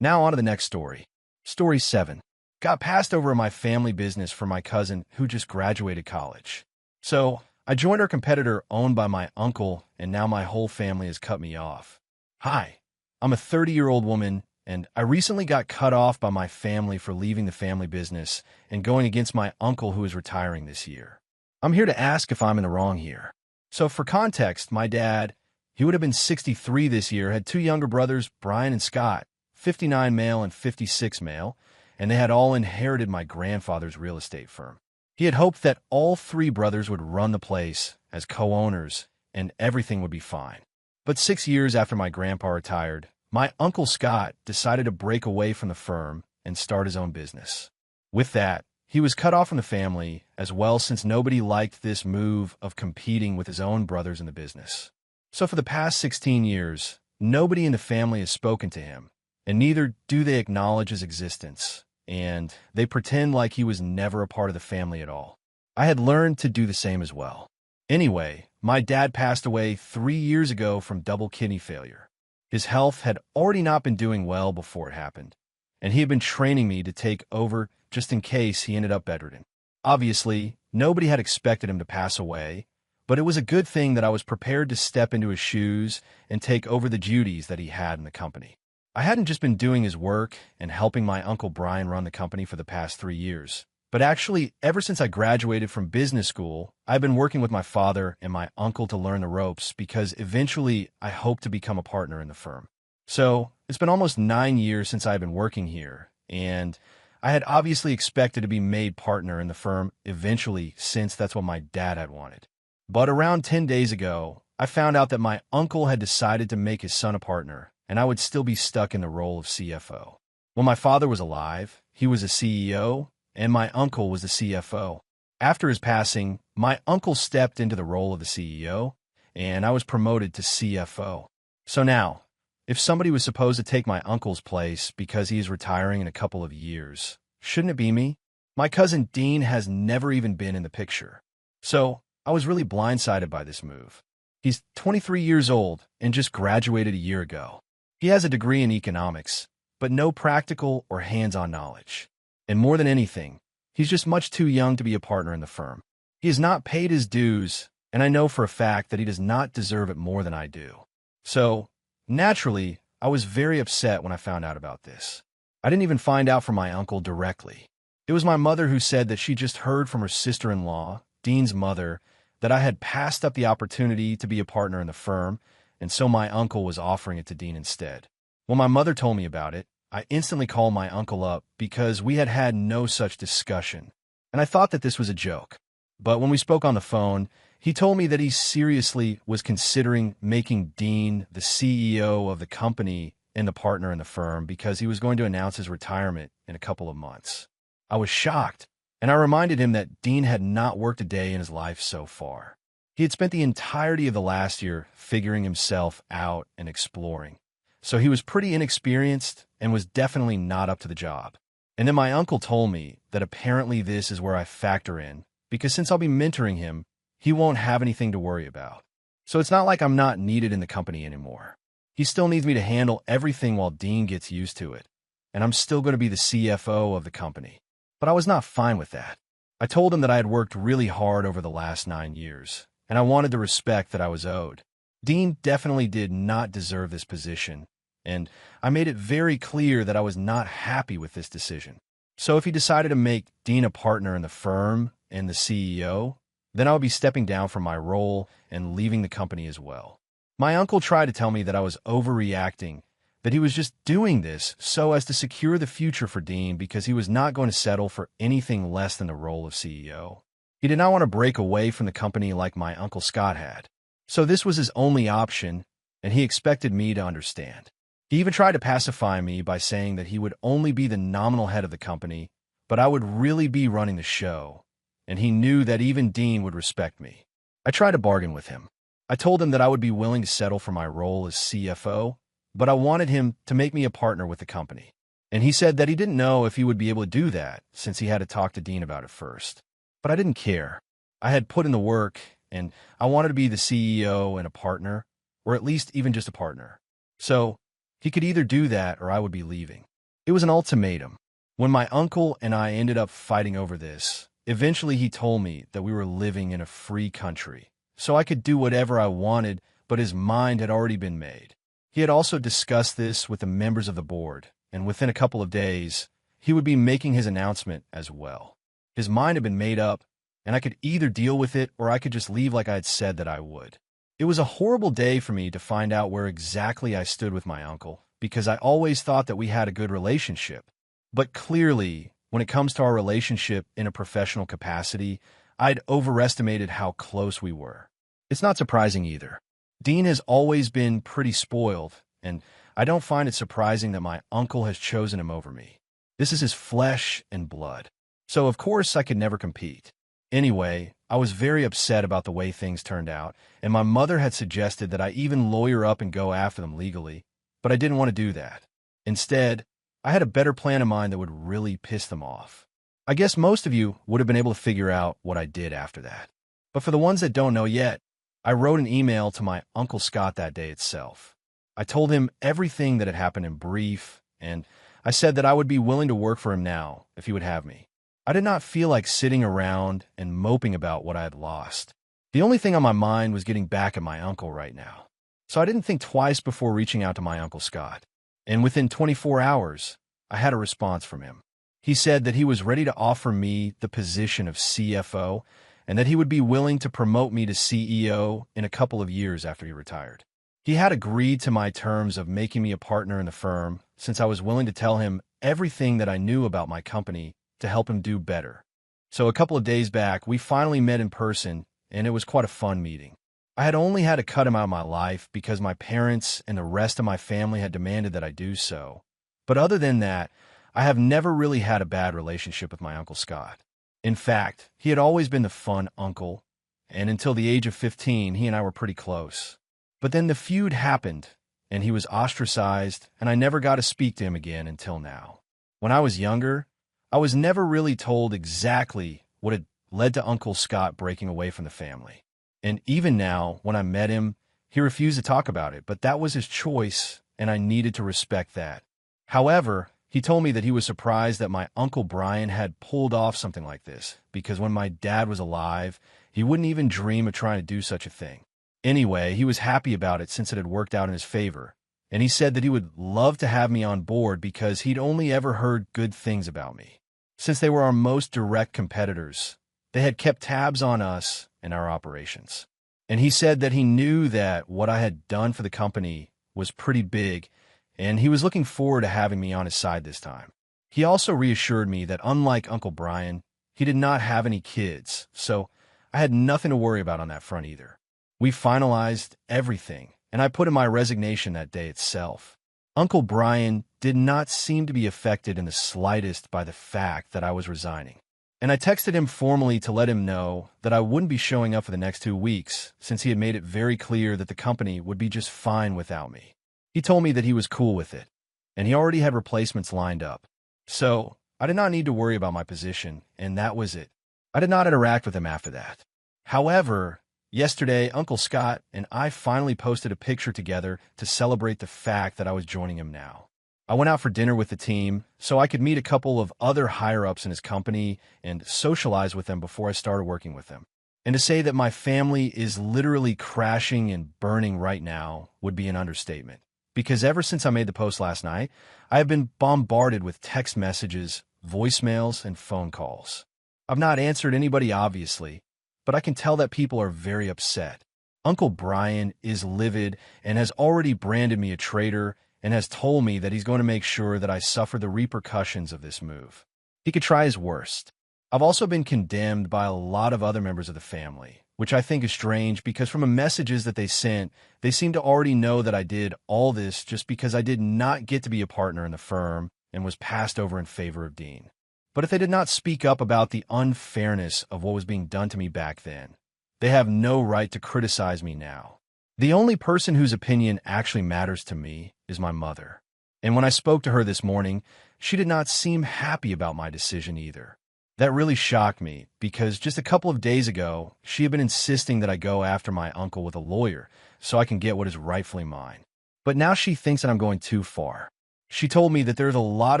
Now on to the next story. Story 7. Got passed over in my family business for my cousin who just graduated college. So I joined our competitor owned by my uncle, and now my whole family has cut me off. Hi, I'm a 30-year-old woman, and I recently got cut off by my family for leaving the family business and going against my uncle who is retiring this year. I'm here to ask if I'm in the wrong here. So for context, my dad, he would have been 63 this year, had two younger brothers, Brian and Scott, 59 male and 56 male, and they had all inherited my grandfather's real estate firm. He had hoped that all three brothers would run the place as co-owners and everything would be fine. But 6 years after my grandpa retired, my Uncle Scott decided to break away from the firm and start his own business. With that, he was cut off from the family as well, since nobody liked this move of competing with his own brothers in the business. So for the past 16 years, nobody in the family has spoken to him, and neither do they acknowledge his existence, and they pretend like he was never a part of the family at all. I had learned to do the same as well. Anyway, my dad passed away 3 years ago from double kidney failure. His health had already not been doing well before it happened, and he had been training me to take over just in case he ended up bedridden. Obviously, nobody had expected him to pass away, but it was a good thing that I was prepared to step into his shoes and take over the duties that he had in the company. I hadn't just been doing his work and helping my Uncle Brian run the company for the past 3 years, but actually, ever since I graduated from business school, I've been working with my father and my uncle to learn the ropes, because eventually I hope to become a partner in the firm. So, it's been almost 9 years since I've been working here, and I had obviously expected to be made partner in the firm eventually, since that's what my dad had wanted. But around 10 days ago, I found out that my uncle had decided to make his son a partner, and I would still be stuck in the role of CFO. When my father was alive, he was a CEO, and my uncle was the CFO. After his passing, my uncle stepped into the role of the CEO, and I was promoted to CFO. So now, if somebody was supposed to take my uncle's place because he is retiring in a couple of years, shouldn't it be me? My cousin Dean has never even been in the picture. So I was really blindsided by this move. He's 23 years old and just graduated a year ago. He has a degree in economics, but no practical or hands-on knowledge. And more than anything, he's just much too young to be a partner in the firm. He has not paid his dues, and I know for a fact that he does not deserve it more than I do. So, naturally, I was very upset when I found out about this. I didn't even find out from my uncle directly. It was my mother who said that she just heard from her sister-in-law, Dean's mother, that I had passed up the opportunity to be a partner in the firm, and so my uncle was offering it to Dean instead. When my mother told me about it, I instantly called my uncle up because we had had no such discussion, and I thought that this was a joke. But when we spoke on the phone, he told me that he seriously was considering making Dean the CEO of the company and the partner in the firm, because he was going to announce his retirement in a couple of months. I was shocked, and I reminded him that Dean had not worked a day in his life so far. He had spent the entirety of the last year figuring himself out and exploring, so he was pretty inexperienced and was definitely not up to the job. And then my uncle told me that apparently this is where I factor in, because since I'll be mentoring him, he won't have anything to worry about. So it's not like I'm not needed in the company anymore. He still needs me to handle everything while Dean gets used to it, and I'm still going to be the CFO of the company. But I was not fine with that. I told him that I had worked really hard over the last 9 years, and I wanted the respect that I was owed. Dean definitely did not deserve this position, and I made it very clear that I was not happy with this decision. So if he decided to make Dean a partner in the firm and the CEO, then I would be stepping down from my role and leaving the company as well. My uncle tried to tell me that I was overreacting, that he was just doing this so as to secure the future for Dean, because he was not going to settle for anything less than the role of CEO. He did not want to break away from the company like my Uncle Scott had. So this was his only option, and he expected me to understand. He even tried to pacify me by saying that he would only be the nominal head of the company, but I would really be running the show, and he knew that even Dean would respect me. I tried to bargain with him. I told him that I would be willing to settle for my role as CFO, but I wanted him to make me a partner with the company. And he said that he didn't know if he would be able to do that, since he had to talk to Dean about it first. But I didn't care. I had put in the work, and I wanted to be the CEO and a partner, or at least even just a partner. So he could either do that or I would be leaving. It was an ultimatum. When my uncle and I ended up fighting over this, eventually he told me that we were living in a free country, so I could do whatever I wanted, but his mind had already been made. He had also discussed this with the members of the board, and within a couple of days, he would be making his announcement as well. His mind had been made up, and I could either deal with it or I could just leave like I had said that I would. It was a horrible day for me to find out where exactly I stood with my uncle, because I always thought that we had a good relationship. But clearly, When it comes to our relationship in a professional capacity, I'd overestimated how close we were. It's not surprising either. Dean has always been pretty spoiled, and I don't find it surprising that my uncle has chosen him over me. This is his flesh and blood. So, of course, I could never compete. Anyway, I was very upset about the way things turned out, and my mother had suggested that I even lawyer up and go after them legally, but I didn't want to do that. Instead, I had a better plan in mind that would really piss them off. I guess most of you would have been able to figure out what I did after that. But for the ones that don't know yet, I wrote an email to my Uncle Scott that day itself. I told him everything that had happened in brief, and I said that I would be willing to work for him now if he would have me. I did not feel like sitting around and moping about what I had lost. The only thing on my mind was getting back at my uncle right now. So I didn't think twice before reaching out to my Uncle Scott. And within 24 hours, I had a response from him. He said that he was ready to offer me the position of CFO and that he would be willing to promote me to CEO in a couple of years after he retired. He had agreed to my terms of making me a partner in the firm since I was willing to tell him everything that I knew about my company to help him do better. So a couple of days back, we finally met in person, and it was quite a fun meeting. I had only had to cut him out of my life because my parents and the rest of my family had demanded that I do so. But other than that, I have never really had a bad relationship with my Uncle Scott. In fact, he had always been the fun uncle, and until the age of 15, he and I were pretty close. But then the feud happened, and he was ostracized, and I never got to speak to him again until now. When I was younger, I was never really told exactly what had led to Uncle Scott breaking away from the family. And even now, when I met him, he refused to talk about it, but that was his choice, and I needed to respect that. However, he told me that he was surprised that my Uncle Brian had pulled off something like this, because when my dad was alive, he wouldn't even dream of trying to do such a thing. Anyway, he was happy about it since it had worked out in his favor, and he said that he would love to have me on board because he'd only ever heard good things about me. Since they were our most direct competitors, they had kept tabs on us and our operations. And he said that he knew that what I had done for the company was pretty big, and he was looking forward to having me on his side this time. He also reassured me that unlike Uncle Brian, he did not have any kids, so I had nothing to worry about on that front either. We finalized everything, and I put in my resignation that day itself. Uncle Brian did not seem to be affected in the slightest by the fact that I was resigning. And I texted him formally to let him know that I wouldn't be showing up for the next 2 weeks, since he had made it very clear that the company would be just fine without me. He told me that he was cool with it, and he already had replacements lined up. So I did not need to worry about my position, and that was it. I did not interact with him after that. However, yesterday, Uncle Scott and I finally posted a picture together to celebrate the fact that I was joining him now. I went out for dinner with the team so I could meet a couple of other higher-ups in his company and socialize with them before I started working with them. And to say that my family is literally crashing and burning right now would be an understatement. Because ever since I made the post last night, I have been bombarded with text messages, voicemails, and phone calls. I've not answered anybody, obviously, but I can tell that people are very upset. Uncle Brian is livid and has already branded me a traitor and has told me that he's going to make sure that I suffer the repercussions of this move. He could try his worst. I've also been condemned by a lot of other members of the family, which I think is strange because from the messages that they sent, they seem to already know that I did all this just because I did not get to be a partner in the firm and was passed over in favor of Dean. But if they did not speak up about the unfairness of what was being done to me back then, they have no right to criticize me now. The only person whose opinion actually matters to me is my mother. And when I spoke to her this morning, she did not seem happy about my decision either. That really shocked me because just a couple of days ago, she had been insisting that I go after my uncle with a lawyer so I can get what is rightfully mine. But now she thinks that I'm going too far. She told me that there's a lot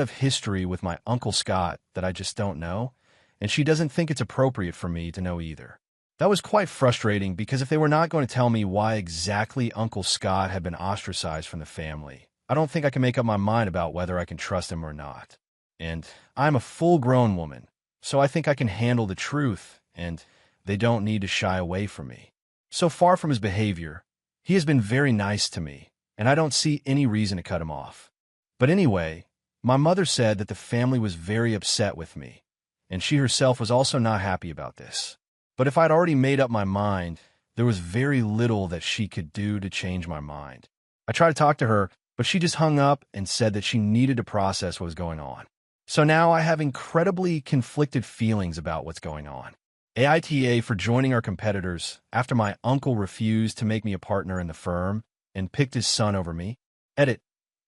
of history with my Uncle Scott that I just don't know, and she doesn't think it's appropriate for me to know either. That was quite frustrating because if they were not going to tell me why exactly Uncle Scott had been ostracized from the family, I don't think I can make up my mind about whether I can trust him or not. And I'm a full-grown woman, so I think I can handle the truth, and they don't need to shy away from me. So far from his behavior, he has been very nice to me, and I don't see any reason to cut him off. But anyway, My mother said that the family was very upset with me, and she herself was also not happy about this. But if I'd already made up my mind, there was very little that she could do to change my mind. I tried to talk to her, but she just hung up and said that she needed to process what was going on. So now I have incredibly conflicted feelings about what's going on. AITA for joining our competitors after my uncle refused to make me a partner in the firm and picked his son over me. Edit.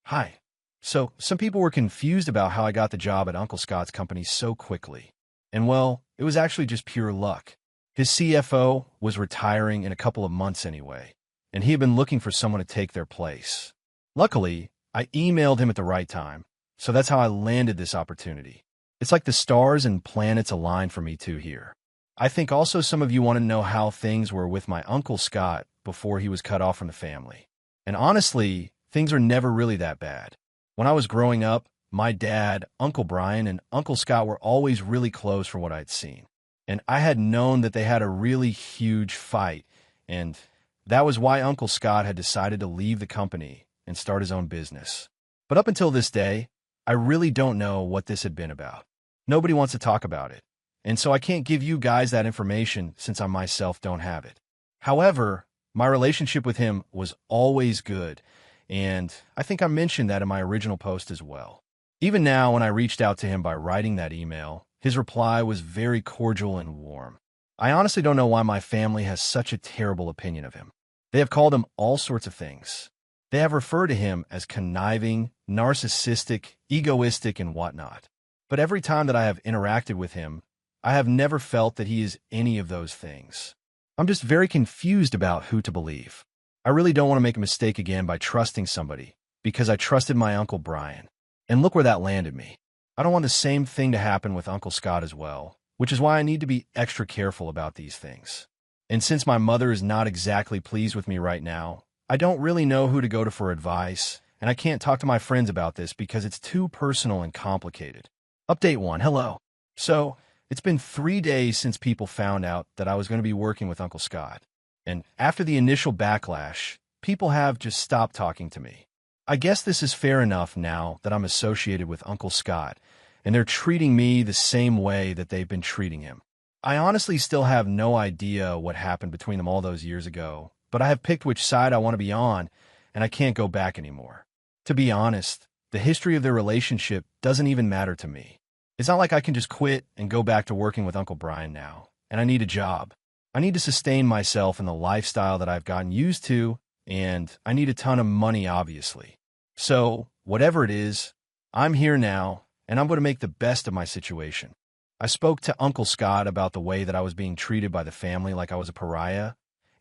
Hi. So, some people were confused about how I got the job at Uncle Scott's company so quickly. And well, it was actually just pure luck. His CFO was retiring in a couple of months anyway, and he had been looking for someone to take their place. Luckily, I emailed him at the right time, so that's how I landed this opportunity. It's like the stars and planets aligned for me too here. I think also some of you want to know how things were with my Uncle Scott before he was cut off from the family. And honestly, things are never really that bad. When I was growing up, my dad, Uncle Brian, and Uncle Scott were always really close from what I'd seen. And I had known that they had a really huge fight, and that was why Uncle Scott had decided to leave the company and start his own business. But up until this day, I really don't know what this had been about. Nobody wants to talk about it. And so I can't give you guys that information since I myself don't have it. However, my relationship with him was always good, and I think I mentioned that in my original post as well. Even now, when I reached out to him by writing that email, his reply was very cordial and warm. I honestly don't know why my family has such a terrible opinion of him. They have called him all sorts of things. They have referred to him as conniving, narcissistic, egoistic, and whatnot. But every time that I have interacted with him, I have never felt that he is any of those things. I'm just very confused about who to believe. I really don't want to make a mistake again by trusting somebody, because I trusted my Uncle Brian. And look where that landed me. I don't want the same thing to happen with Uncle Scott as well, which is why I need to be extra careful about these things. And since my mother is not exactly pleased with me right now, I don't really know who to go to for advice, and I can't talk to my friends about this because it's too personal and complicated. Update 1. Hello. So, it's been 3 days since people found out that I was going to be working with Uncle Scott. And after the initial backlash, people have just stopped talking to me. I guess this is fair enough now that I'm associated with Uncle Scott, and they're treating me the same way that they've been treating him. I honestly still have no idea what happened between them all those years ago, but I have picked which side I want to be on, and I can't go back anymore. To be honest, the history of their relationship doesn't even matter to me. It's not like I can just quit and go back to working with Uncle Brian now, and I need a job. I need to sustain myself in the lifestyle that I've gotten used to, and I need a ton of money, obviously. So, whatever it is, I'm here now, and I'm going to make the best of my situation. I spoke to Uncle Scott about the way that I was being treated by the family like I was a pariah,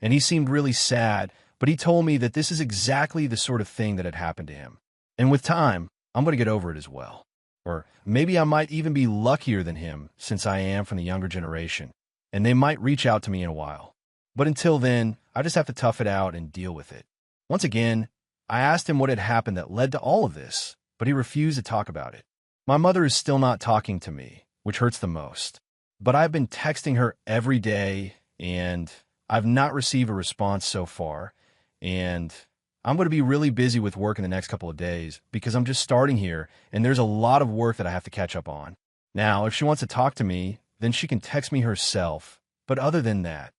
and he seemed really sad, but he told me that this is exactly the sort of thing that had happened to him. And with time, I'm going to get over it as well. Or maybe I might even be luckier than him since I am from the younger generation, and they might reach out to me in a while. But until then, I just have to tough it out and deal with it. Once again, I asked him what had happened that led to all of this, but he refused to talk about it. My mother is still not talking to me, which hurts the most. But I've been texting her every day, and I've not received a response so far, and I'm going to be really busy with work in the next couple of days because I'm just starting here, and there's a lot of work that I have to catch up on. Now, if she wants to talk to me, then she can text me herself, but other than that,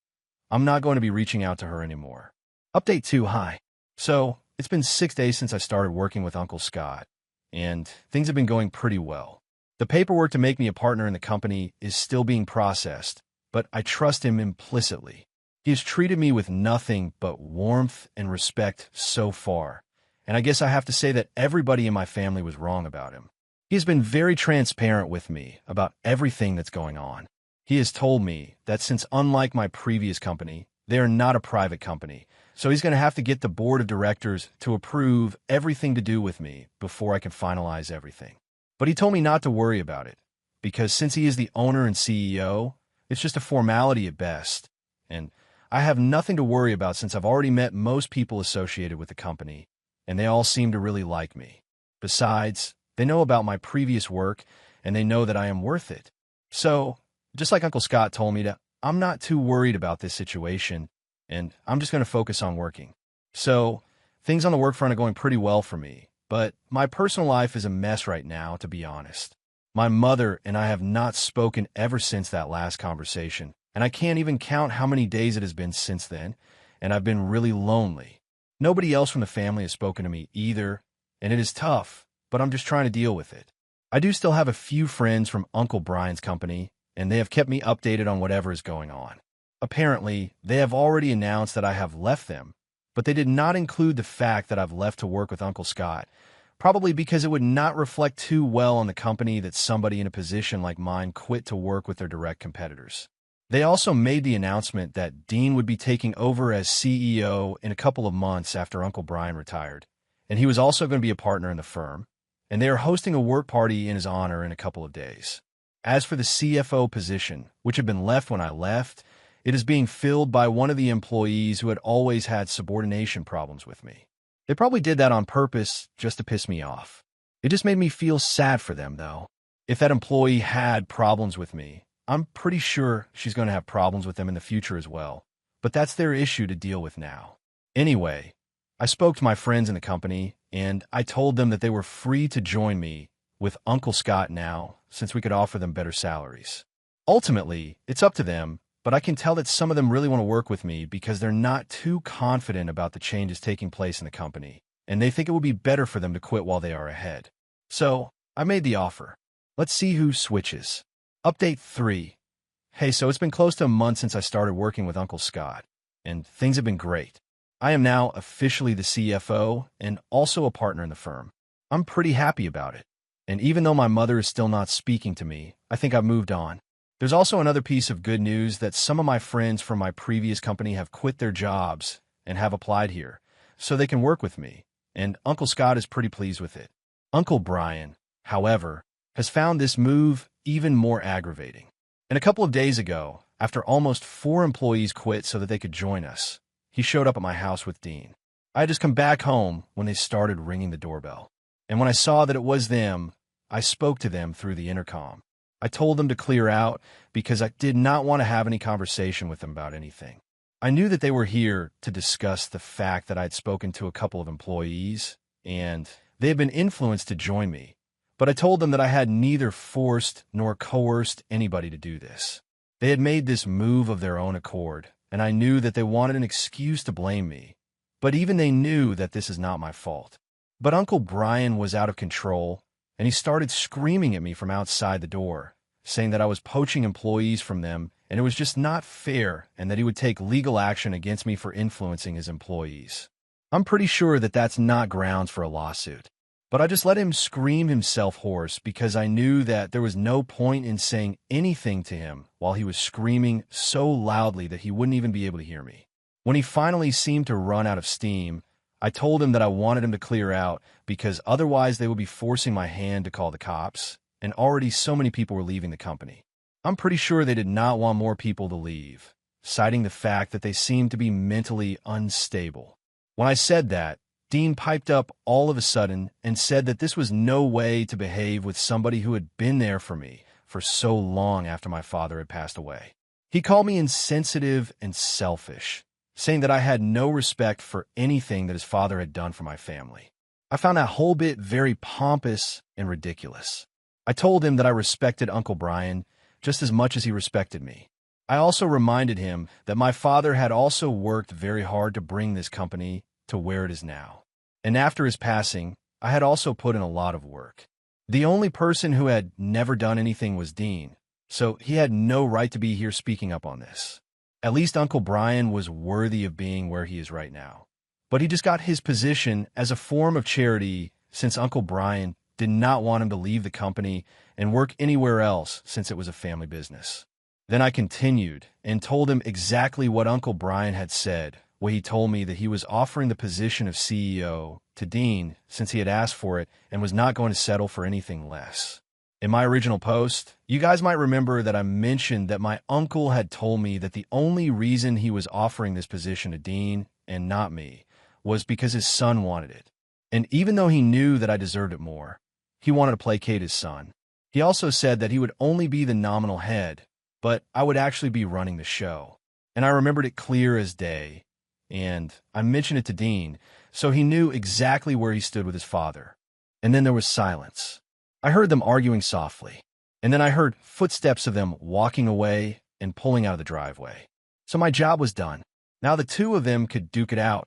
I'm not going to be reaching out to her anymore. Update 2. Hi. So, it's been 6 days since I started working with Uncle Scott, and things have been going pretty well. The paperwork to make me a partner in the company is still being processed, but I trust him implicitly. He has treated me with nothing but warmth and respect so far, and I guess I have to say that everybody in my family was wrong about him. He has been very transparent with me about everything that's going on. He has told me that since unlike my previous company, they are not a private company, so he's going to have to get the board of directors to approve everything to do with me before I can finalize everything. But he told me not to worry about it, because since he is the owner and CEO, it's just a formality at best, and I have nothing to worry about since I've already met most people associated with the company, and they all seem to really like me. Besides, they know about my previous work, and they know that I am worth it. So, just like Uncle Scott told me to, I'm not too worried about this situation, and I'm just going to focus on working. So, things on the work front are going pretty well for me, But my personal life is a mess right now, to be honest. My mother and I have not spoken ever since that last conversation, and I can't even count how many days it has been since then, and I've been really lonely. Nobody else from the family has spoken to me either, and it is tough, but I'm just trying to deal with it. I do still have a few friends from Uncle Brian's company, and they have kept me updated on whatever is going on. Apparently, they have already announced that I have left them, but they did not include the fact that I've left to work with Uncle Scott, probably because it would not reflect too well on the company that somebody in a position like mine quit to work with their direct competitors. They also made the announcement that Dean would be taking over as CEO in a couple of months after Uncle Brian retired, and he was also going to be a partner in the firm, and they are hosting a work party in his honor in a couple of days. As for the CFO position, which had been left when I left, it is being filled by one of the employees who had always had subordination problems with me. They probably did that on purpose just to piss me off. It just made me feel sad for them, though. If that employee had problems with me, I'm pretty sure she's going to have problems with them in the future as well. But that's their issue to deal with now. Anyway, I spoke to my friends in the company, and I told them that they were free to join me with Uncle Scott now, since we could offer them better salaries. Ultimately, it's up to them, but I can tell that some of them really want to work with me because they're not too confident about the changes taking place in the company, and they think it would be better for them to quit while they are ahead. So, I made the offer. Let's see who switches. Update 3. Hey, so it's been close to a month since I started working with Uncle Scott, and things have been great. I am now officially the CFO and also a partner in the firm. I'm pretty happy about it. And even though my mother is still not speaking to me, I think I've moved on. There's also another piece of good news that some of my friends from my previous company have quit their jobs and have applied here, so they can work with me, and Uncle Scott is pretty pleased with it. Uncle Brian, however, has found this move even more aggravating. And a couple of days ago, after almost 4 employees quit so that they could join us, he showed up at my house with Dean. I had just come back home when they started ringing the doorbell. And when I saw that it was them, I spoke to them through the intercom. I told them to clear out because I did not want to have any conversation with them about anything. I knew that they were here to discuss the fact that I had spoken to a couple of employees, and they had been influenced to join me. But I told them that I had neither forced nor coerced anybody to do this. They had made this move of their own accord, and I knew that they wanted an excuse to blame me. But even they knew that this is not my fault. But Uncle Brian was out of control, and he started screaming at me from outside the door, saying that I was poaching employees from them, and it was just not fair, and that he would take legal action against me for influencing his employees. I'm pretty sure that that's not grounds for a lawsuit. But I just let him scream himself hoarse because I knew that there was no point in saying anything to him while he was screaming so loudly that he wouldn't even be able to hear me. When he finally seemed to run out of steam, I told him that I wanted him to clear out because otherwise they would be forcing my hand to call the cops, and already so many people were leaving the company. I'm pretty sure they did not want more people to leave, citing the fact that they seemed to be mentally unstable. When I said that, Dean piped up all of a sudden and said that this was no way to behave with somebody who had been there for me for so long after my father had passed away. He called me insensitive and selfish, saying that I had no respect for anything that his father had done for my family. I found that whole bit very pompous and ridiculous. I told him that I respected Uncle Brian just as much as he respected me. I also reminded him that my father had also worked very hard to bring this company to where it is now. And after his passing, I had also put in a lot of work. The only person who had never done anything was Dean, so he had no right to be here speaking up on this. At least Uncle Brian was worthy of being where he is right now. But he just got his position as a form of charity since Uncle Brian did not want him to leave the company and work anywhere else since it was a family business. Then I continued and told him exactly what Uncle Brian had said, where he told me that he was offering the position of CEO to Dean since he had asked for it and was not going to settle for anything less. In my original post, you guys might remember that I mentioned that my uncle had told me that the only reason he was offering this position to Dean and not me was because his son wanted it. And even though he knew that I deserved it more, he wanted to placate his son. He also said that he would only be the nominal head, but I would actually be running the show. And I remembered it clear as day, and I mentioned it to Dean, so he knew exactly where he stood with his father. and then there was silence. I heard them arguing softly, and then I heard footsteps of them walking away and pulling out of the driveway. So my job was done. Now the two of them could duke it out,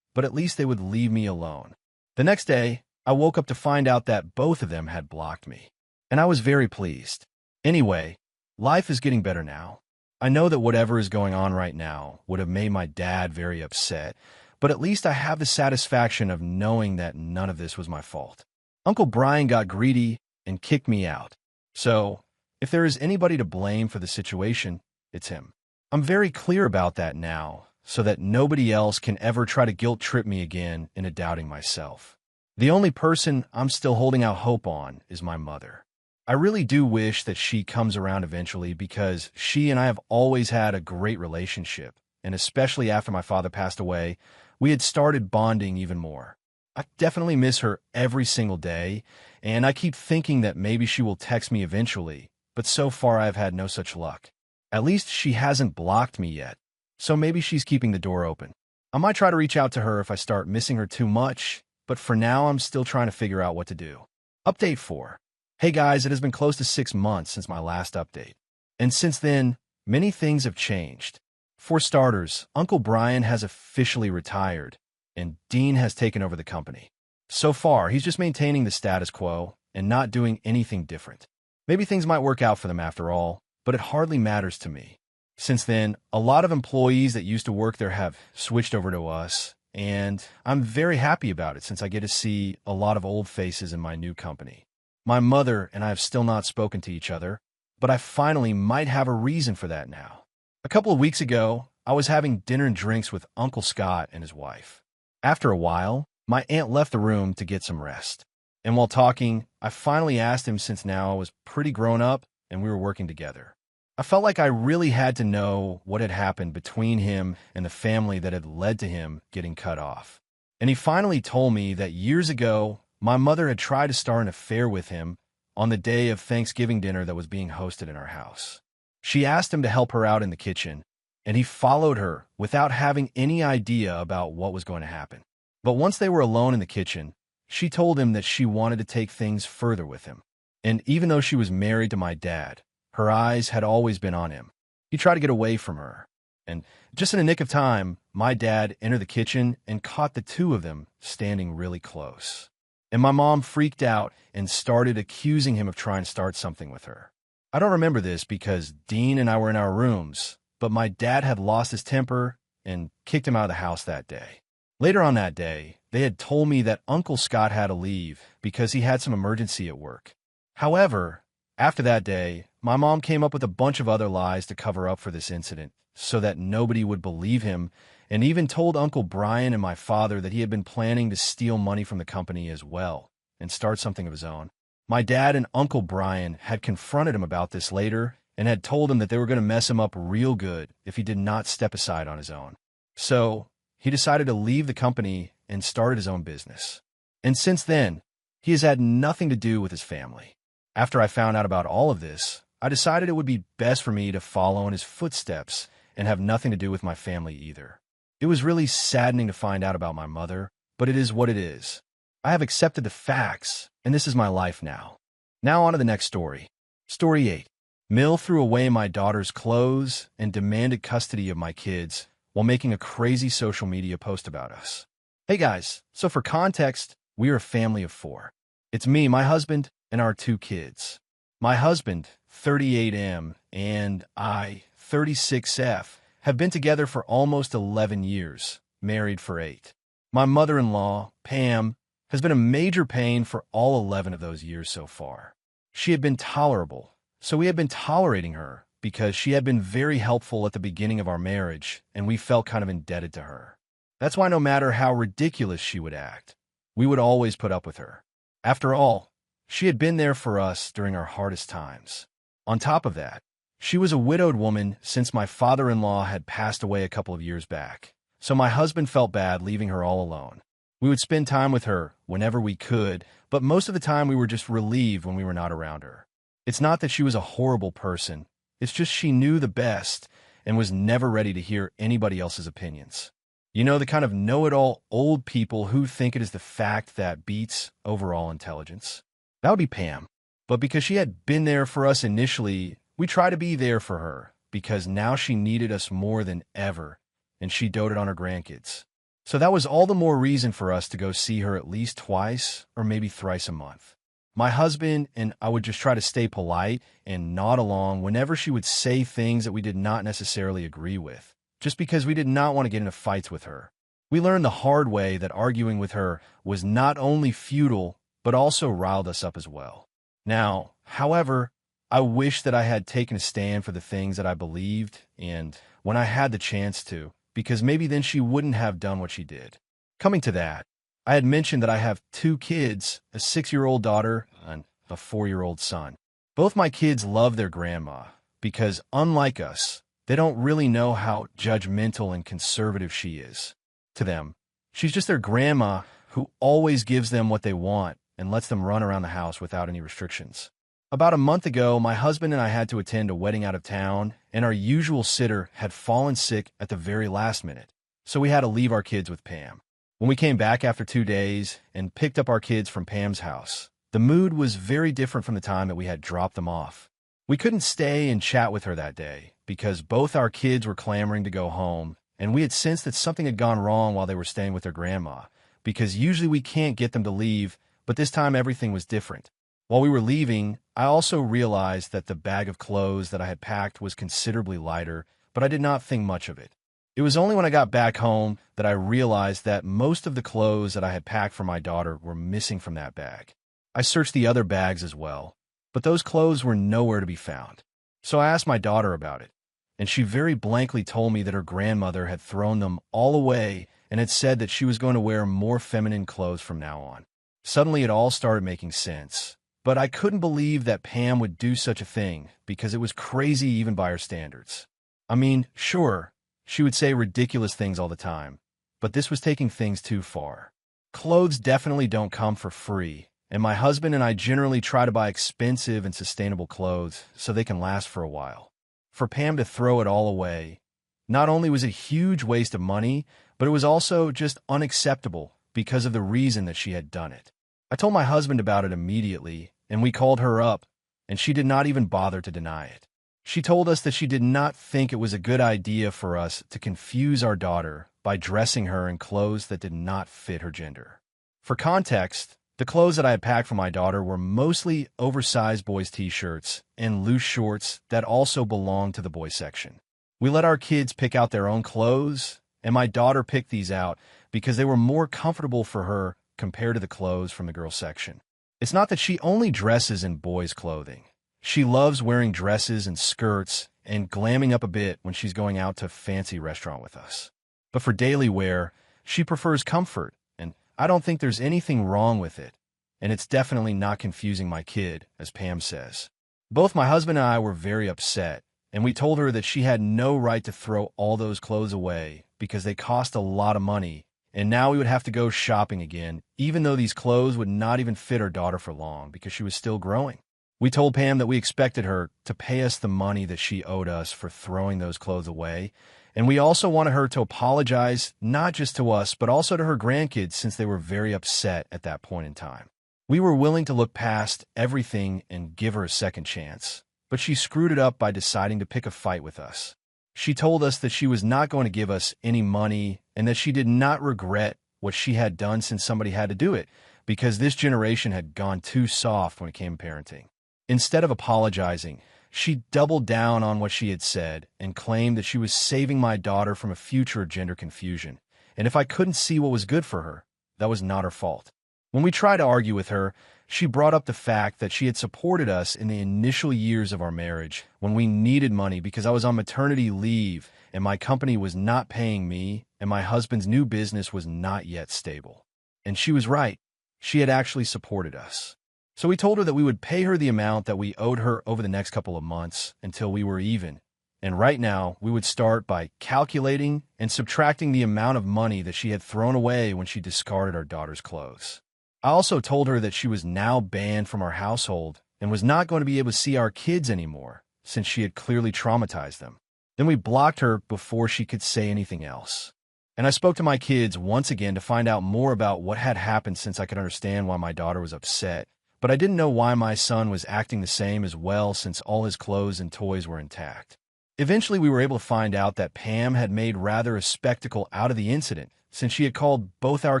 but at least they would leave me alone. The next day, I woke up to find out that both of them had blocked me, and I was very pleased. Anyway, life is getting better now. I know that whatever is going on right now would have made my dad very upset, but at least I have the satisfaction of knowing that none of this was my fault. Uncle Brian got greedy and kicked me out. So, if there is anybody to blame for the situation, it's him. I'm very clear about that now, so that nobody else can ever try to guilt-trip me again into doubting myself. The only person I'm still holding out hope on is my mother. I really do wish that she comes around eventually because she and I have always had a great relationship, and especially after my father passed away, we had started bonding even more. I definitely miss her every single day, and I keep thinking that maybe she will text me eventually, but so far I've had no such luck. At least she hasn't blocked me yet, so maybe she's keeping the door open. I might try to reach out to her if I start missing her too much, but for now I'm still trying to figure out what to do. Update 4. Hey guys, it has been close to 6 months since my last update, and since then, many things have changed. For starters, Uncle Brian has officially retired, and Dean has taken over the company. So far, he's just maintaining the status quo and not doing anything different. Maybe things might work out for them after all, but it hardly matters to me. Since then, a lot of employees that used to work there have switched over to us, and I'm very happy about it since I get to see a lot of old faces in my new company. My mother and I have still not spoken to each other, but I finally might have a reason for that now. A couple of weeks ago, I was having dinner and drinks with Uncle Scott and his wife. After a while, my aunt left the room to get some rest. And while talking, I finally asked him since now I was pretty grown up and we were working together. I felt like I really had to know what had happened between him and the family that had led to him getting cut off. And he finally told me that years ago, my mother had tried to start an affair with him on the day of Thanksgiving dinner that was being hosted in our house. She asked him to help her out in the kitchen, and he followed her without having any idea about what was going to happen. But once they were alone in the kitchen, she told him that she wanted to take things further with him. And even though she was married to my dad, her eyes had always been on him. He tried to get away from her. And just in a nick of time, my dad entered the kitchen and caught the two of them standing really close. And my mom freaked out and started accusing him of trying to start something with her. I don't remember this because Dean and I were in our rooms, but my dad had lost his temper and kicked him out of the house that day. Later on that day, they had told me that Uncle Scott had to leave because he had some emergency at work. However, after that day, my mom came up with a bunch of other lies to cover up for this incident so that nobody would believe him, and even told Uncle Brian and my father that he had been planning to steal money from the company as well and start something of his own. My dad and Uncle Brian had confronted him about this later and had told him that they were going to mess him up real good if he did not step aside on his own. So he decided to leave the company and started his own business. And since then, he has had nothing to do with his family. After I found out about all of this, I decided it would be best for me to follow in his footsteps and have nothing to do with my family either. It was really saddening to find out about my mother, but it is what it is. I have accepted the facts, and this is my life now. Now on to the next story. Story 8. Mill threw away my daughter's clothes and demanded custody of my kids while making a crazy social media post about us. Hey guys, so for context, we are a family of 4. It's me, my husband, and our 2 kids. My husband, 38M, and I, 36F, have been together for almost 11 years, married for 8. My mother-in-law, Pam, has been a major pain for all 11 of those years so far. She had been tolerable, so we had been tolerating her because she had been very helpful at the beginning of our marriage, and we felt kind of indebted to her. That's why no matter how ridiculous she would act, we would always put up with her. After all, she had been there for us during our hardest times. On top of that, she was a widowed woman since my father-in-law had passed away a couple of years back, so my husband felt bad leaving her all alone. We would spend time with her whenever we could, but most of the time we were just relieved when we were not around her. It's not that she was a horrible person, it's just she knew the best and was never ready to hear anybody else's opinions. You know, the kind of know-it-all old people who think it is the fact that beats overall intelligence. That would be Pam. But because she had been there for us initially, we try to be there for her, because now she needed us more than ever, and she doted on her grandkids. So that was all the more reason for us to go see her at least twice or maybe thrice a month. My husband and I would just try to stay polite and nod along whenever she would say things that we did not necessarily agree with, just because we did not want to get into fights with her. We learned the hard way that arguing with her was not only futile, but also riled us up as well. Now, however, I wish that I had taken a stand for the things that I believed and when I had the chance to, because maybe then she wouldn't have done what she did. Coming to that, I had mentioned that I have 2 kids, a 6-year-old daughter and a 4-year-old son. Both my kids love their grandma because, unlike us, they don't really know how judgmental and conservative she is. To them, she's just their grandma who always gives them what they want and lets them run around the house without any restrictions. About a month ago, my husband and I had to attend a wedding out of town, and our usual sitter had fallen sick at the very last minute, so we had to leave our kids with Pam. When we came back after 2 days and picked up our kids from Pam's house, the mood was very different from the time that we had dropped them off. We couldn't stay and chat with her that day because both our kids were clamoring to go home, and we had sensed that something had gone wrong while they were staying with their grandma, because usually we can't get them to leave, but this time everything was different. While we were leaving, I also realized that the bag of clothes that I had packed was considerably lighter, but I did not think much of it. It was only when I got back home that I realized that most of the clothes that I had packed for my daughter were missing from that bag. I searched the other bags as well, but those clothes were nowhere to be found. So I asked my daughter about it, and she very blankly told me that her grandmother had thrown them all away and had said that she was going to wear more feminine clothes from now on. Suddenly it all started making sense. But I couldn't believe that Pam would do such a thing because it was crazy even by her standards. I mean, sure, she would say ridiculous things all the time, but this was taking things too far. Clothes definitely don't come for free, and my husband and I generally try to buy expensive and sustainable clothes so they can last for a while. For Pam to throw it all away, not only was it a huge waste of money, but it was also just unacceptable because of the reason that she had done it. I told my husband about it immediately, and we called her up, and she did not even bother to deny it. She told us that she did not think it was a good idea for us to confuse our daughter by dressing her in clothes that did not fit her gender. For context, the clothes that I had packed for my daughter were mostly oversized boys' t-shirts and loose shorts that also belonged to the boys' section. We let our kids pick out their own clothes, and my daughter picked these out because they were more comfortable for her compared to the clothes from the girls' section. It's not that she only dresses in boys' clothing. She loves wearing dresses and skirts and glamming up a bit when she's going out to a fancy restaurant with us. But for daily wear, she prefers comfort, and I don't think there's anything wrong with it. And it's definitely not confusing my kid, as Pam says. Both my husband and I were very upset, and we told her that she had no right to throw all those clothes away because they cost a lot of money, and now we would have to go shopping again, even though these clothes would not even fit our daughter for long because she was still growing. We told Pam that we expected her to pay us the money that she owed us for throwing those clothes away, and we also wanted her to apologize not just to us, but also to her grandkids since they were very upset at that point in time. We were willing to look past everything and give her a second chance, but she screwed it up by deciding to pick a fight with us. She told us that she was not going to give us any money and that she did not regret what she had done since somebody had to do it, because this generation had gone too soft when it came to parenting. Instead of apologizing, she doubled down on what she had said and claimed that she was saving my daughter from a future of gender confusion, and if I couldn't see what was good for her, that was not her fault. When we tried to argue with her, she brought up the fact that she had supported us in the initial years of our marriage when we needed money because I was on maternity leave and my company was not paying me and my husband's new business was not yet stable. And she was right. She had actually supported us. So we told her that we would pay her the amount that we owed her over the next couple of months until we were even. And right now, we would start by calculating and subtracting the amount of money that she had thrown away when she discarded our daughter's clothes. I also told her that she was now banned from our household and was not going to be able to see our kids anymore since she had clearly traumatized them. Then we blocked her before she could say anything else. And I spoke to my kids once again to find out more about what had happened since I could understand why my daughter was upset, but I didn't know why my son was acting the same as well since all his clothes and toys were intact. Eventually, we were able to find out that Pam had made rather a spectacle out of the incident since she had called both our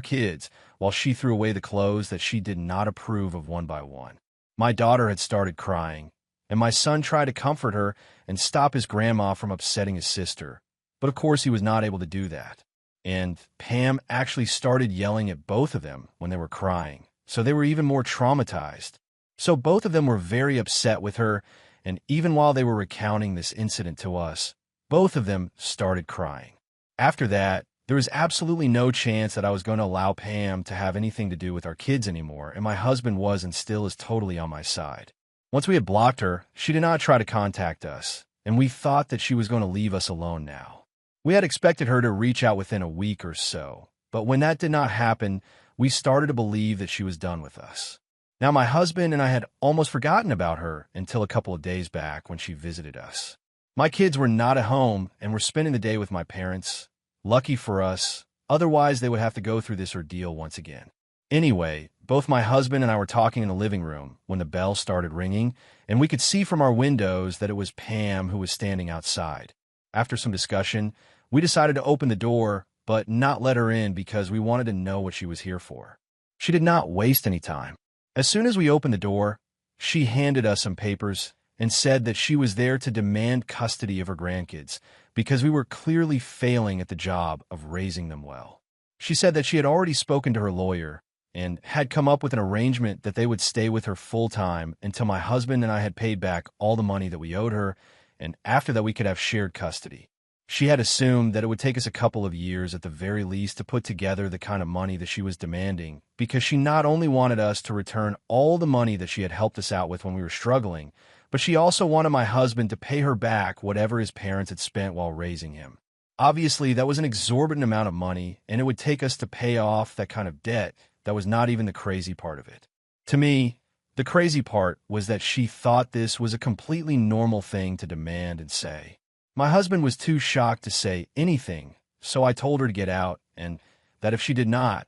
kids while she threw away the clothes that she did not approve of one by one. My daughter had started crying, and my son tried to comfort her and stop his grandma from upsetting his sister, but of course he was not able to do that. And Pam actually started yelling at both of them when they were crying, so they were even more traumatized. So both of them were very upset with her, and even while they were recounting this incident to us, both of them started crying. After that, there was absolutely no chance that I was going to allow Pam to have anything to do with our kids anymore, and my husband was and still is totally on my side. Once we had blocked her, she did not try to contact us, and we thought that she was going to leave us alone now. We had expected her to reach out within a week or so, but when that did not happen, we started to believe that she was done with us. Now, my husband and I had almost forgotten about her until a couple of days back when she visited us. My kids were not at home and were spending the day with my parents. Lucky for us, otherwise they would have to go through this ordeal once again. Anyway, both my husband and I were talking in the living room when the bell started ringing, and we could see from our windows that it was Pam who was standing outside. After some discussion, we decided to open the door, but not let her in because we wanted to know what she was here for. She did not waste any time. As soon as we opened the door, she handed us some papers and said that she was there to demand custody of her grandkids because we were clearly failing at the job of raising them well. She said that she had already spoken to her lawyer and had come up with an arrangement that they would stay with her full-time until my husband and I had paid back all the money that we owed her, and after that we could have shared custody. She had assumed that it would take us a couple of years at the very least to put together the kind of money that she was demanding, because she not only wanted us to return all the money that she had helped us out with when we were struggling, but she also wanted my husband to pay her back whatever his parents had spent while raising him. Obviously, that was an exorbitant amount of money, and it would take us to pay off that kind of debt. That was not even the crazy part of it. To me, the crazy part was that she thought this was a completely normal thing to demand and say. My husband was too shocked to say anything, so I told her to get out and that if she did not,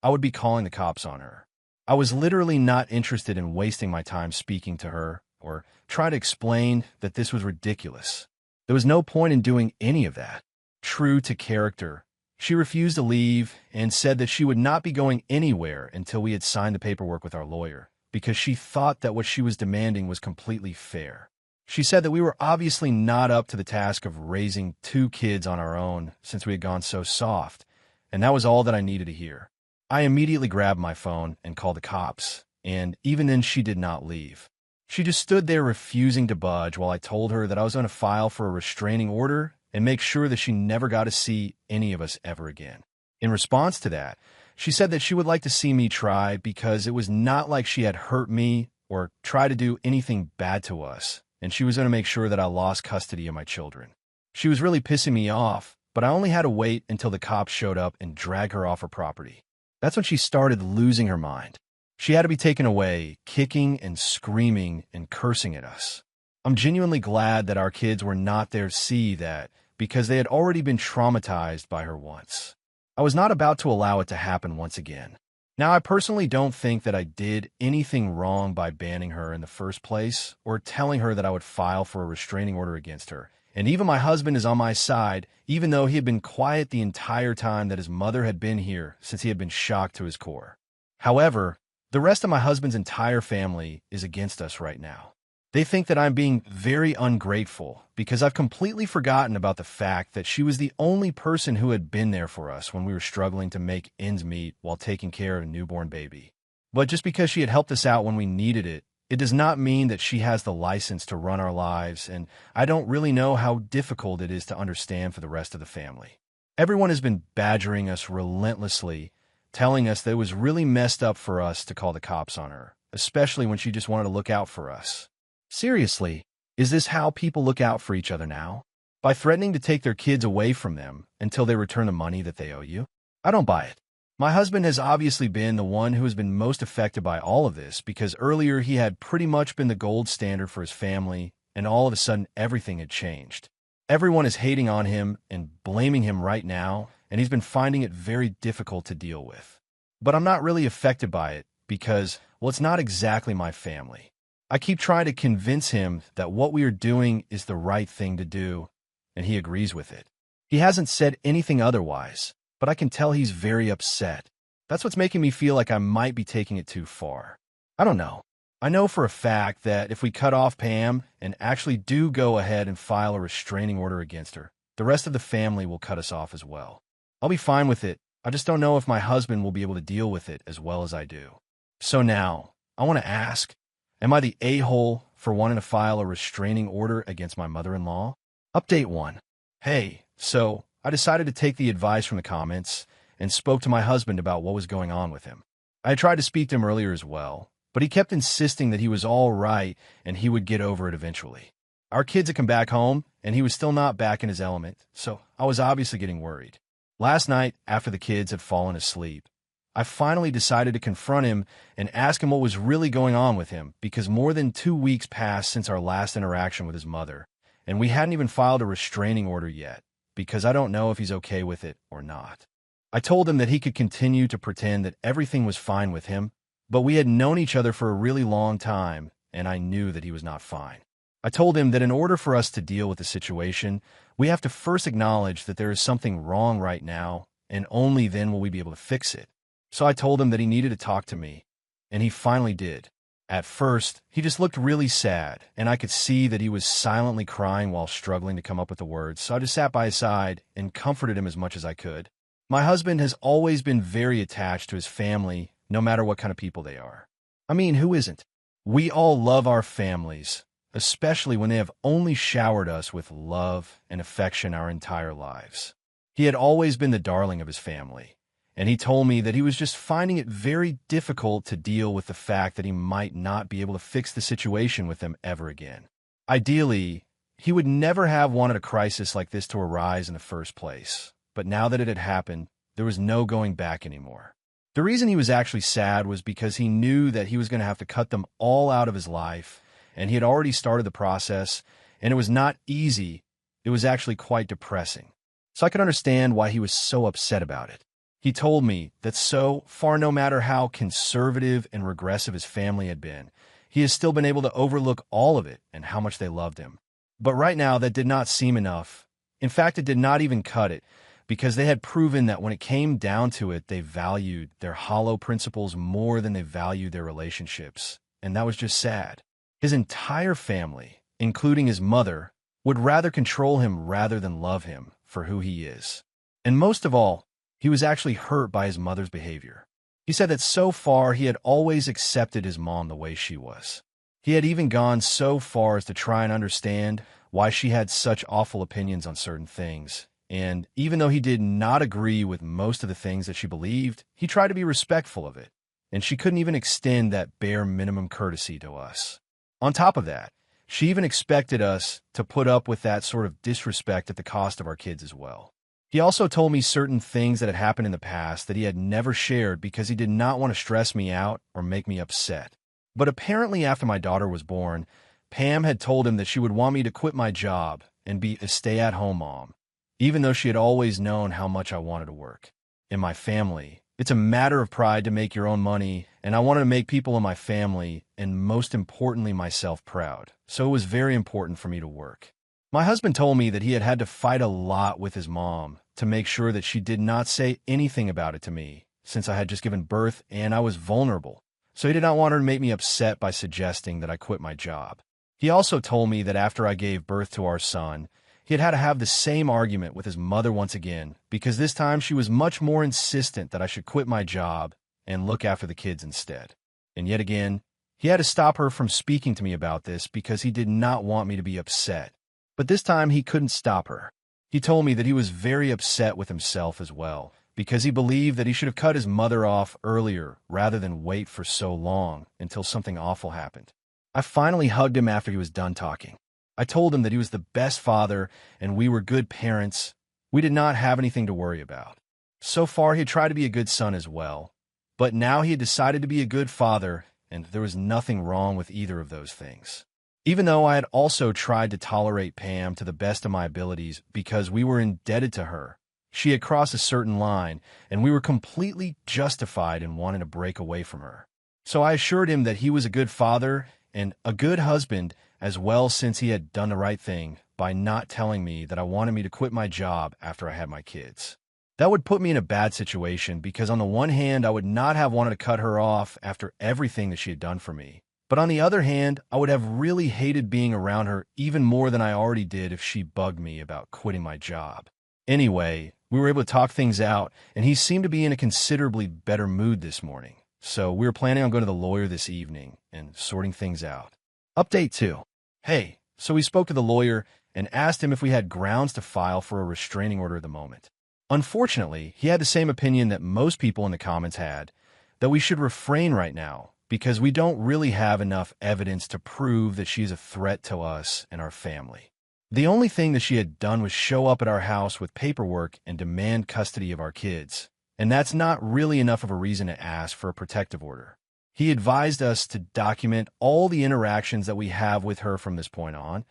I would be calling the cops on her. I was literally not interested in wasting my time speaking to her or trying to explain that this was ridiculous. There was no point in doing any of that. True to character, she refused to leave and said that she would not be going anywhere until we had signed the paperwork with our lawyer because she thought that what she was demanding was completely fair. She said that we were obviously not up to the task of raising 2 kids on our own since we had gone so soft, and that was all that I needed to hear. I immediately grabbed my phone and called the cops, and even then she did not leave. She just stood there refusing to budge while I told her that I was going to file for a restraining order and make sure that she never got to see any of us ever again. In response to that, she said that she would like to see me try because it was not like she had hurt me or tried to do anything bad to us, and she was going to make sure that I lost custody of my children. She was really pissing me off, but I only had to wait until the cops showed up and drag her off her property. That's when she started losing her mind. She had to be taken away, kicking and screaming and cursing at us. I'm genuinely glad that our kids were not there to see that because they had already been traumatized by her once. I was not about to allow it to happen once again. Now, I personally don't think that I did anything wrong by banning her in the first place or telling her that I would file for a restraining order against her. And even my husband is on my side, even though he had been quiet the entire time that his mother had been here since he had been shocked to his core. However, the rest of my husband's entire family is against us right now. They think that I'm being very ungrateful because I've completely forgotten about the fact that she was the only person who had been there for us when we were struggling to make ends meet while taking care of a newborn baby. But just because she had helped us out when we needed it, it does not mean that she has the license to run our lives, and I don't really know how difficult it is to understand for the rest of the family. Everyone has been badgering us relentlessly, telling us that it was really messed up for us to call the cops on her, especially when she just wanted to look out for us. Seriously, is this how people look out for each other now? By threatening to take their kids away from them until they return the money that they owe you? I don't buy it. My husband has obviously been the one who has been most affected by all of this because earlier he had pretty much been the gold standard for his family, and all of a sudden everything had changed. Everyone is hating on him and blaming him right now, and he's been finding it very difficult to deal with. But I'm not really affected by it because, well, it's not exactly my family. I keep trying to convince him that what we are doing is the right thing to do, and he agrees with it. He hasn't said anything otherwise, but I can tell he's very upset. That's what's making me feel like I might be taking it too far. I don't know. I know for a fact that if we cut off Pam and actually do go ahead and file a restraining order against her, the rest of the family will cut us off as well. I'll be fine with it. I just don't know if my husband will be able to deal with it as well as I do. So now, I want to ask, am I the a-hole for wanting to file a restraining order against my mother-in-law? Update 1. Hey, so I decided to take the advice from the comments and spoke to my husband about what was going on with him. I had tried to speak to him earlier as well, but he kept insisting that he was all right and he would get over it eventually. Our kids had come back home, and he was still not back in his element, so I was obviously getting worried. Last night, after the kids had fallen asleep, I finally decided to confront him and ask him what was really going on with him, because more than 2 weeks passed since our last interaction with his mother, and we hadn't even filed a restraining order yet, because I don't know if he's okay with it or not. I told him that he could continue to pretend that everything was fine with him, but we had known each other for a really long time, and I knew that he was not fine. I told him that in order for us to deal with the situation, we have to first acknowledge that there is something wrong right now, and only then will we be able to fix it. So I told him that he needed to talk to me, and he finally did. At first, he just looked really sad, and I could see that he was silently crying while struggling to come up with the words, so I just sat by his side and comforted him as much as I could. My husband has always been very attached to his family, no matter what kind of people they are. I mean, who isn't? We all love our families, especially when they have only showered us with love and affection our entire lives. He had always been the darling of his family, and he told me that he was just finding it very difficult to deal with the fact that he might not be able to fix the situation with them ever again. Ideally, he would never have wanted a crisis like this to arise in the first place, but now that it had happened, there was no going back anymore. The reason he was actually sad was because he knew that he was going to have to cut them all out of his life, and he had already started the process, and it was not easy. It was actually quite depressing. So I could understand why he was so upset about it. He told me that so far, no matter how conservative and regressive his family had been, he has still been able to overlook all of it and how much they loved him. But right now, that did not seem enough. In fact, it did not even cut it, because they had proven that when it came down to it, they valued their hollow principles more than they valued their relationships. And that was just sad. His entire family, including his mother, would rather control him rather than love him for who he is. And most of all, he was actually hurt by his mother's behavior. He said that so far he had always accepted his mom the way she was. He had even gone so far as to try and understand why she had such awful opinions on certain things. And even though he did not agree with most of the things that she believed, he tried to be respectful of it. And she couldn't even extend that bare minimum courtesy to us. On top of that, she even expected us to put up with that sort of disrespect at the cost of our kids as well. He also told me certain things that had happened in the past that he had never shared because he did not want to stress me out or make me upset. But apparently after my daughter was born, Pam had told him that she would want me to quit my job and be a stay-at-home mom, even though she had always known how much I wanted to work. In my family, it's a matter of pride to make your own money, and I wanted to make people in my family, and most importantly myself, proud. So it was very important for me to work. My husband told me that he had had to fight a lot with his mom to make sure that she did not say anything about it to me, since I had just given birth and I was vulnerable. So he did not want her to make me upset by suggesting that I quit my job. He also told me that after I gave birth to our son, he had had to have the same argument with his mother once again, because this time she was much more insistent that I should quit my job and look after the kids instead. And yet again, he had to stop her from speaking to me about this because he did not want me to be upset. But this time he couldn't stop her. He told me that he was very upset with himself as well, because he believed that he should have cut his mother off earlier rather than wait for so long until something awful happened. I finally hugged him after he was done talking. I told him that he was the best father and we were good parents. We did not have anything to worry about. So far, he had tried to be a good son as well, but now he had decided to be a good father, and there was nothing wrong with either of those things. Even though I had also tried to tolerate Pam to the best of my abilities because we were indebted to her, she had crossed a certain line, and we were completely justified in wanting to break away from her. So I assured him that he was a good father and a good husband as well, since he had done the right thing by not telling me that I wanted me to quit my job after I had my kids. That would put me in a bad situation because on the one hand, I would not have wanted to cut her off after everything that she had done for me. But on the other hand, I would have really hated being around her even more than I already did if she bugged me about quitting my job. Anyway, we were able to talk things out, and he seemed to be in a considerably better mood this morning. So we were planning on going to the lawyer this evening and sorting things out. Update 2. Hey, so we spoke to the lawyer and asked him if we had grounds to file for a restraining order at the moment. Unfortunately, he had the same opinion that most people in the comments had, that we should refrain right now because we don't really have enough evidence to prove that she is a threat to us and our family. The only thing that she had done was show up at our house with paperwork and demand custody of our kids, and that's not really enough of a reason to ask for a protective order. He advised us to document all the interactions that we have with her from this point on,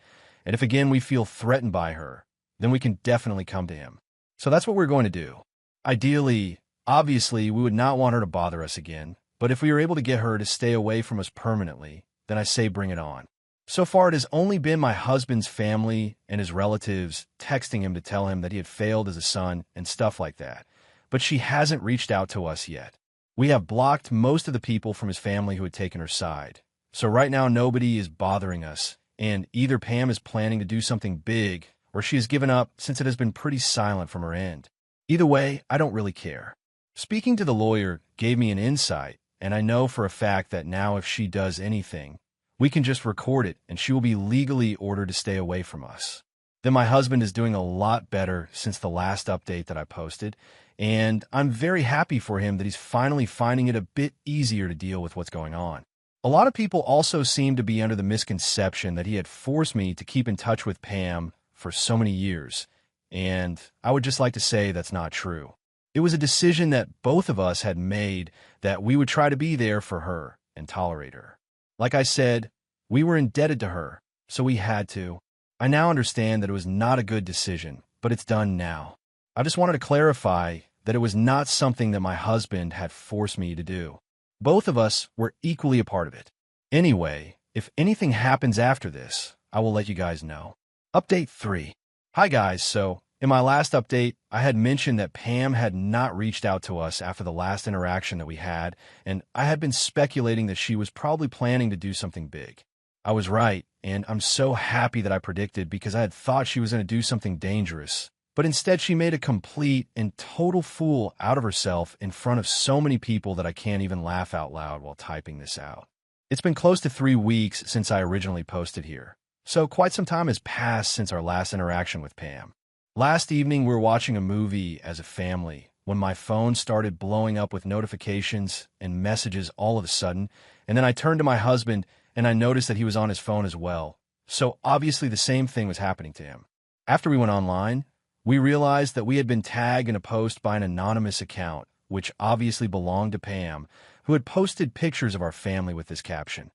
and if again we feel threatened by her, then we can definitely come to him. So that's what we're going to do. Ideally, obviously, we would not want her to bother us again, but if we are able to get her to stay away from us permanently, then I say bring it on. So far, it has only been my husband's family and his relatives texting him to tell him that he had failed as a son and stuff like that, but she hasn't reached out to us yet. We have blocked most of the people from his family who had taken her side. So right now, nobody is bothering us, and either Pam is planning to do something big or she has given up since it has been pretty silent from her end. Either way, I don't really care. Speaking to the lawyer gave me an insight, and I know for a fact that now if she does anything, we can just record it and she will be legally ordered to stay away from us. Then my husband is doing a lot better since the last update that I posted, and I'm very happy for him that he's finally finding it a bit easier to deal with what's going on. A lot of people also seem to be under the misconception that he had forced me to keep in touch with Pam for so many years, and I would just like to say that's not true. It was a decision that both of us had made that we would try to be there for her and tolerate her. Like I said, we were indebted to her, so we had to. I now understand that it was not a good decision, but it's done now. I just wanted to clarify that it was not something that my husband had forced me to do. Both of us were equally a part of it. Anyway, if anything happens after this, I will let you guys know. Update 3. Hi guys, so in my last update, I had mentioned that Pam had not reached out to us after the last interaction that we had, and I had been speculating that she was probably planning to do something big. I was right, and I'm so happy that I predicted because I had thought she was going to do something dangerous. But instead, she made a complete and total fool out of herself in front of so many people that I can't even laugh out loud while typing this out. It's been close to 3 weeks since I originally posted here, so quite some time has passed since our last interaction with Pam. Last evening, we were watching a movie as a family when my phone started blowing up with notifications and messages all of a sudden, and then I turned to my husband and I noticed that he was on his phone as well. So obviously the same thing was happening to him. After we went online, we realized that we had been tagged in a post by an anonymous account, which obviously belonged to Pam, who had posted pictures of our family with this caption.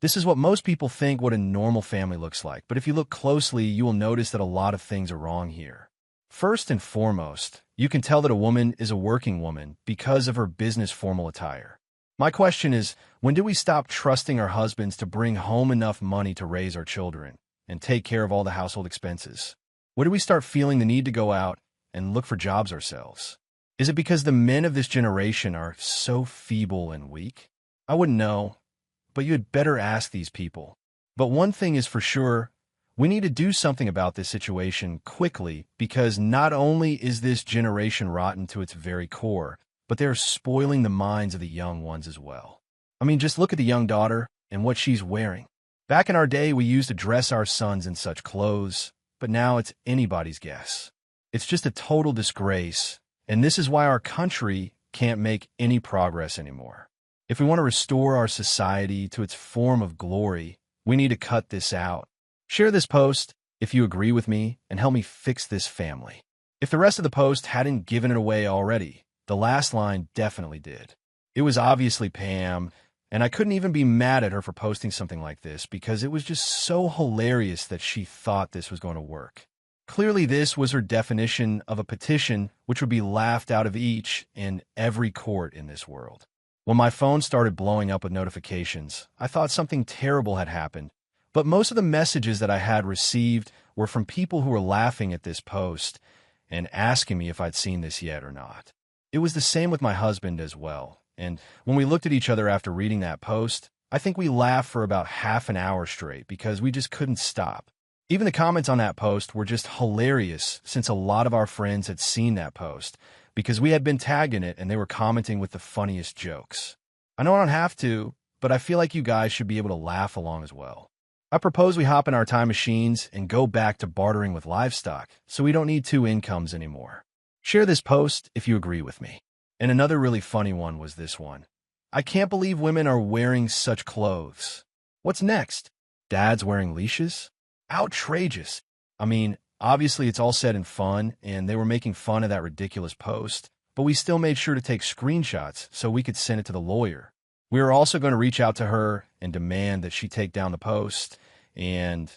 This is what most people think what a normal family looks like, but if you look closely, you will notice that a lot of things are wrong here. First and foremost, you can tell that a woman is a working woman because of her business formal attire. My question is, when do we stop trusting our husbands to bring home enough money to raise our children and take care of all the household expenses? When do we start feeling the need to go out and look for jobs ourselves? Is it because the men of this generation are so feeble and weak? I wouldn't know, but you had better ask these people. But one thing is for sure, we need to do something about this situation quickly because not only is this generation rotten to its very core, but they're spoiling the minds of the young ones as well. I mean, just look at the young daughter and what she's wearing. Back in our day, we used to dress our sons in such clothes, but now it's anybody's guess. It's just a total disgrace, and this is why our country can't make any progress anymore. If we want to restore our society to its form of glory, we need to cut this out. Share this post if you agree with me and help me fix this family. If the rest of the post hadn't given it away already, the last line definitely did. It was obviously Pam, And I couldn't even be mad at her for posting something like this because it was just so hilarious that she thought this was going to work. Clearly, this was her definition of a petition which would be laughed out of each and every court in this world. When my phone started blowing up with notifications, I thought something terrible had happened, but most of the messages that I had received were from people who were laughing at this post and asking me if I'd seen this yet or not. It was the same with my husband as well, and when we looked at each other after reading that post, I think we laughed for about half an hour straight because we just couldn't stop. Even the comments on that post were just hilarious since a lot of our friends had seen that post because we had been tagged in it and they were commenting with the funniest jokes. I know I don't have to, but I feel like you guys should be able to laugh along as well. I propose we hop in our time machines and go back to bartering with livestock so we don't need two incomes anymore. Share this post if you agree with me. And another really funny one was this one. I can't believe women are wearing such clothes. What's next? Dads wearing leashes? Outrageous. I mean, obviously it's all said in fun, and they were making fun of that ridiculous post, but we still made sure to take screenshots so we could send it to the lawyer. We were also going to reach out to her and demand that she take down the post, and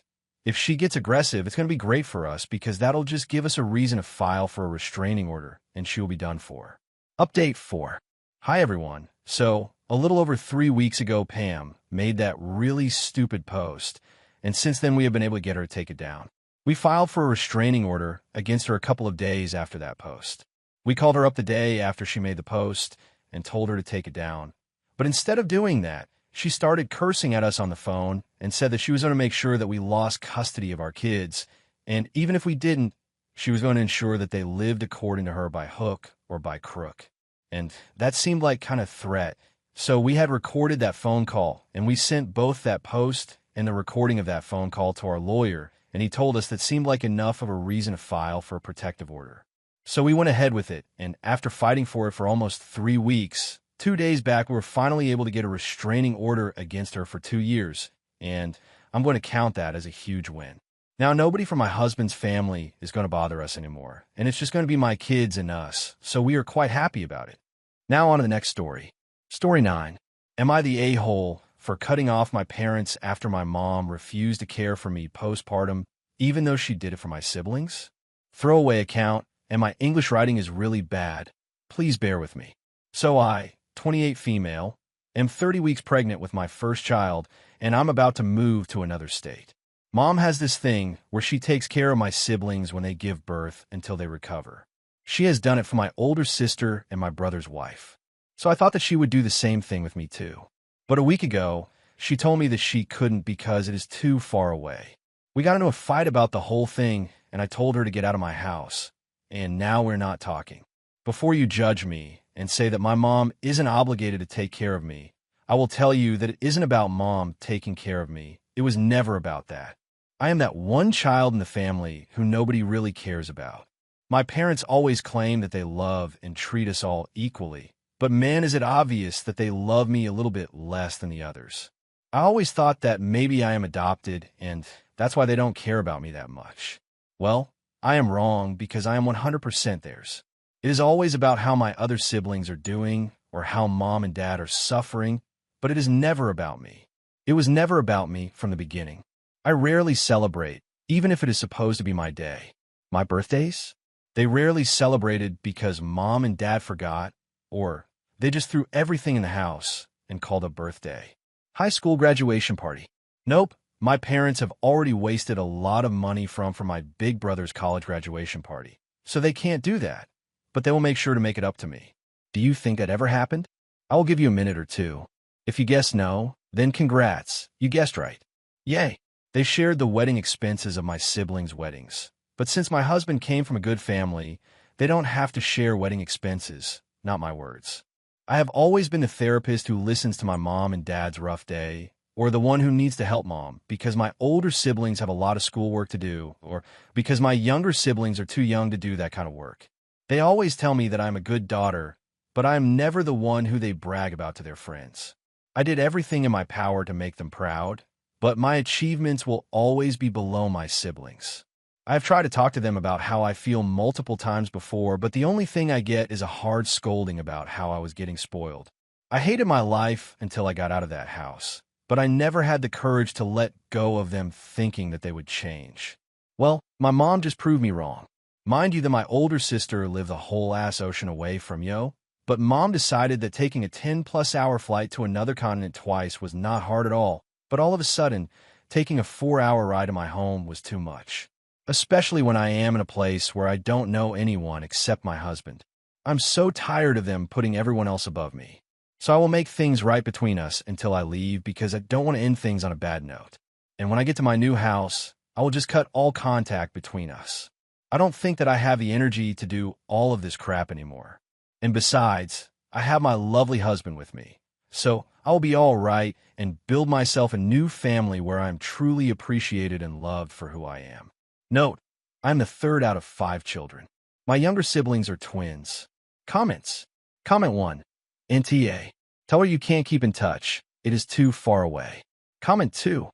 if she gets aggressive, it's going to be great for us because that'll just give us a reason to file for a restraining order, and she will be done for. Update 4. Hi everyone. So, a little over 3 weeks ago, Pam made that really stupid post, and since then we have been able to get her to take it down. We filed for a restraining order against her a couple of days after that post. We called her up the day after she made the post and told her to take it down. But instead of doing that, she started cursing at us on the phone and said that she was going to make sure that we lost custody of our kids, and even if we didn't, she was going to ensure that they lived according to her by hook or by crook. And that seemed like kind of threat. So we had recorded that phone call, and we sent both that post and the recording of that phone call to our lawyer, and he told us that seemed like enough of a reason to file for a protective order. So we went ahead with it, and after fighting for it for almost 3 weeks, 2 days back, we were finally able to get a restraining order against her for 2 years, and I'm going to count that as a huge win. Now, nobody from my husband's family is going to bother us anymore, and it's just going to be my kids and us, so we are quite happy about it. Now on to the next story. Story 9. Am I the a-hole for cutting off my parents after my mom refused to care for me postpartum, even though she did it for my siblings? Throwaway account, and my English writing is really bad. Please bear with me. So I, 28 female, am 30 weeks pregnant with my first child, and I'm about to move to another state. Mom has this thing where she takes care of my siblings when they give birth until they recover. She has done it for my older sister and my brother's wife. So I thought that she would do the same thing with me too. But a week ago, she told me that she couldn't because it is too far away. We got into a fight about the whole thing, and I told her to get out of my house. And now we're not talking. Before you judge me and say that my mom isn't obligated to take care of me, I will tell you that it isn't about mom taking care of me. It was never about that. I am that one child in the family who nobody really cares about. My parents always claim that they love and treat us all equally, but man, is it obvious that they love me a little bit less than the others. I always thought that maybe I am adopted, and that's why they don't care about me that much. Well, I am wrong because I am 100% theirs. It is always about how my other siblings are doing or how mom and dad are suffering, but it is never about me. It was never about me from the beginning. I rarely celebrate, even if it is supposed to be my day. My birthdays? They rarely celebrated because mom and dad forgot, or they just threw everything in the house and called a birthday. High school graduation party. Nope, my parents have already wasted a lot of money for my big brother's college graduation party, so they can't do that, but they will make sure to make it up to me. Do you think that ever happened? I will give you a minute or two. If you guess no, then congrats, you guessed right. Yay! They shared the wedding expenses of my siblings' weddings, but since my husband came from a good family, they don't have to share wedding expenses. Not my words. I have always been the therapist who listens to my mom and dad's rough day, or the one who needs to help mom because my older siblings have a lot of schoolwork to do, or because my younger siblings are too young to do that kind of work. They always tell me that I'm a good daughter, but I am never the one who they brag about to their friends. I did everything in my power to make them proud, but my achievements will always be below my siblings. I have tried to talk to them about how I feel multiple times before, but the only thing I get is a hard scolding about how I was getting spoiled. I hated my life until I got out of that house, but I never had the courage to let go of them thinking that they would change. Well, my mom just proved me wrong. Mind you that my older sister lived a whole ass ocean away from yo, but mom decided that taking a 10-plus-hour flight to another continent twice was not hard at all, but all of a sudden, taking a 4-hour ride to my home was too much. Especially when I am in a place where I don't know anyone except my husband. I'm so tired of them putting everyone else above me. So I will make things right between us until I leave because I don't want to end things on a bad note. And when I get to my new house, I will just cut all contact between us. I don't think that I have the energy to do all of this crap anymore. And besides, I have my lovely husband with me. So I will be all right and build myself a new family where I am truly appreciated and loved for who I am. Note, I'm the third out of 5 children. My younger siblings are twins. Comments. Comment 1. NTA. Tell her you can't keep in touch. It is too far away. Comment 2.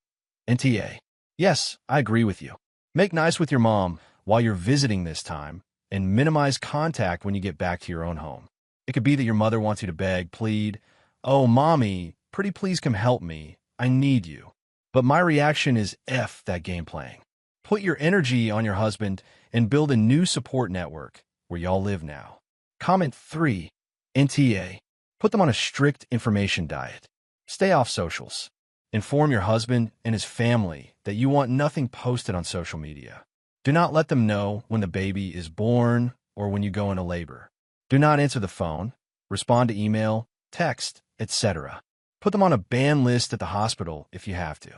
NTA. Yes, I agree with you. Make nice with your mom while you're visiting this time, and minimize contact when you get back to your own home. It could be that your mother wants you to beg, plead, "Oh, mommy, pretty please come help me. I need you." But my reaction is F that game playing. Put your energy on your husband and build a new support network where y'all live now. Comment 3. NTA. Put them on a strict information diet. Stay off socials. Inform your husband and his family that you want nothing posted on social media. Do not let them know when the baby is born or when you go into labor. Do not answer the phone, respond to email, text, etc. Put them on a ban list at the hospital if you have to.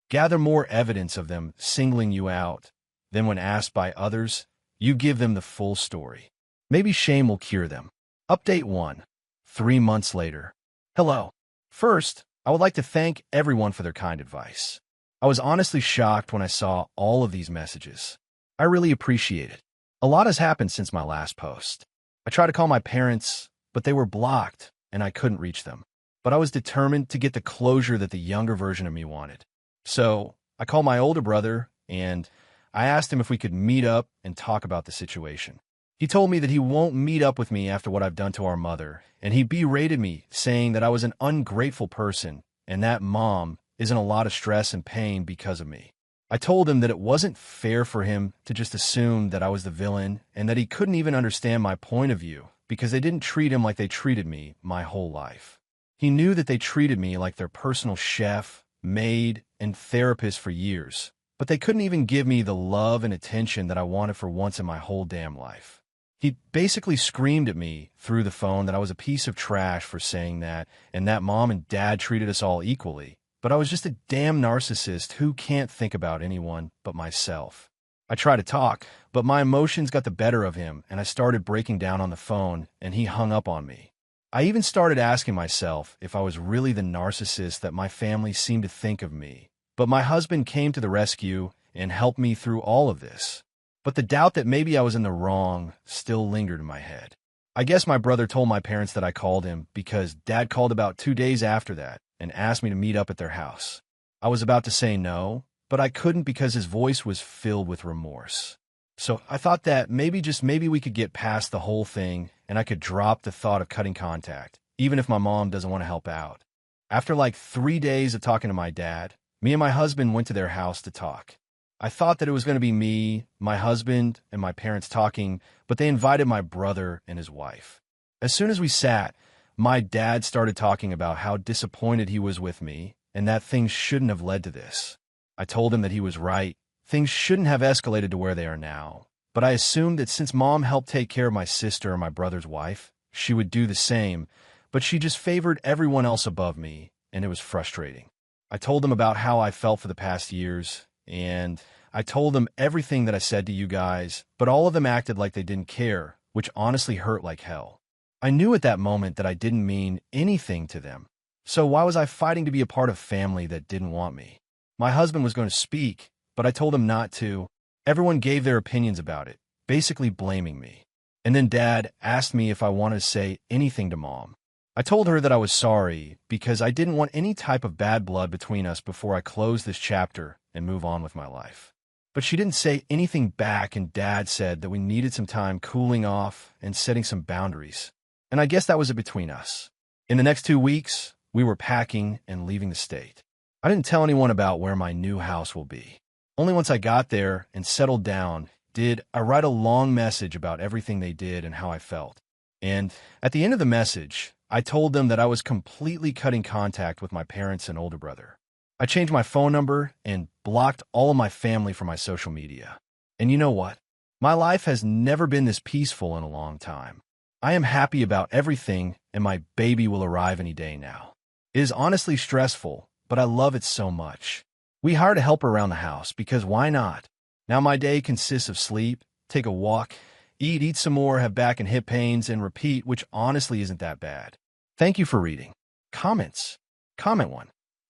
Gather more evidence of them singling you out. Then when asked by others, you give them the full story. Maybe shame will cure them. Update 1. 3 months later. Hello. First, I would like to thank everyone for their kind advice. I was honestly shocked when I saw all of these messages. I really appreciate it. A lot has happened since my last post. I tried to call my parents, but they were blocked and I couldn't reach them. But I was determined to get the closure that the younger version of me wanted. So I called my older brother and I asked him if we could meet up and talk about the situation. He told me that he won't meet up with me after what I've done to our mother, and he berated me, saying that I was an ungrateful person and that mom is in a lot of stress and pain because of me. I told him that it wasn't fair for him to just assume that I was the villain and that he couldn't even understand my point of view because they didn't treat him like they treated me my whole life. He knew that they treated me like their personal chef, maid, and therapist for years, but they couldn't even give me the love and attention that I wanted for once in my whole damn life. He basically screamed at me through the phone that I was a piece of trash for saying that, and that mom and dad treated us all equally. But I was just a damn narcissist who can't think about anyone but myself. I tried to talk, but my emotions got the better of him, and I started breaking down on the phone, and he hung up on me. I even started asking myself if I was really the narcissist that my family seemed to think of me. But my husband came to the rescue and helped me through all of this. But the doubt that maybe I was in the wrong still lingered in my head. I guess my brother told my parents that I called him because Dad called about 2 days after that and asked me to meet up at their house. I was about to say no, but I couldn't because his voice was filled with remorse. So I thought that maybe we could get past the whole thing and I could drop the thought of cutting contact, even if my mom doesn't want to help out. After like 3 days of talking to my dad, me and my husband went to their house to talk. I thought that it was going to be me, my husband, and my parents talking, but they invited my brother and his wife. As soon as we sat, my dad started talking about how disappointed he was with me and that things shouldn't have led to this. I told him that he was right. Things shouldn't have escalated to where they are now. But I assumed that since Mom helped take care of my sister and my brother's wife, she would do the same, but she just favored everyone else above me, and it was frustrating. I told them about how I felt for the past years, and I told them everything that I said to you guys, but all of them acted like they didn't care, which honestly hurt like hell. I knew at that moment that I didn't mean anything to them. So why was I fighting to be a part of family that didn't want me? My husband was going to speak, but I told him not to. Everyone gave their opinions about it, basically blaming me. And then Dad asked me if I wanted to say anything to Mom. I told her that I was sorry because I didn't want any type of bad blood between us before I closed this chapter and move on with my life. But she didn't say anything back, and Dad said that we needed some time cooling off and setting some boundaries. And I guess that was it between us. In the next 2 weeks, we were packing and leaving the state. I didn't tell anyone about where my new house will be. Only once I got there and settled down did I write a long message about everything they did and how I felt. And at the end of the message, I told them that I was completely cutting contact with my parents and older brother. I changed my phone number and blocked all of my family from my social media. And you know what? My life has never been this peaceful in a long time. I am happy about everything, and my baby will arrive any day now. It is honestly stressful, but I love it so much. We hired a helper around the house because why not? Now my day consists of sleep, take a walk, eat some more, have back and hip pains, and repeat, which honestly isn't that bad. Thank you for reading. Comments. Comment 1.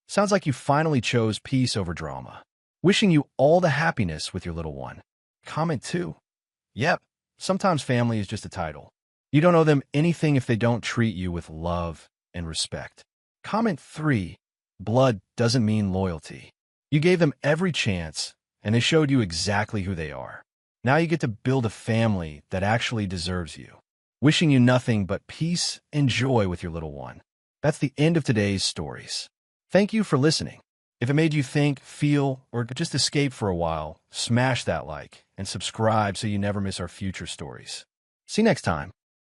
Sounds like you finally chose peace over drama. Wishing you all the happiness with your little one. Comment 2. Yep, sometimes family is just a title. You don't owe them anything if they don't treat you with love and respect. Comment 3. Blood doesn't mean loyalty. You gave them every chance, and they showed you exactly who they are. Now you get to build a family that actually deserves you. Wishing you nothing but peace and joy with your little one. That's the end of today's stories. Thank you for listening. If it made you think, feel, or just escape for a while, smash that like and subscribe so you never miss our future stories. See you next time.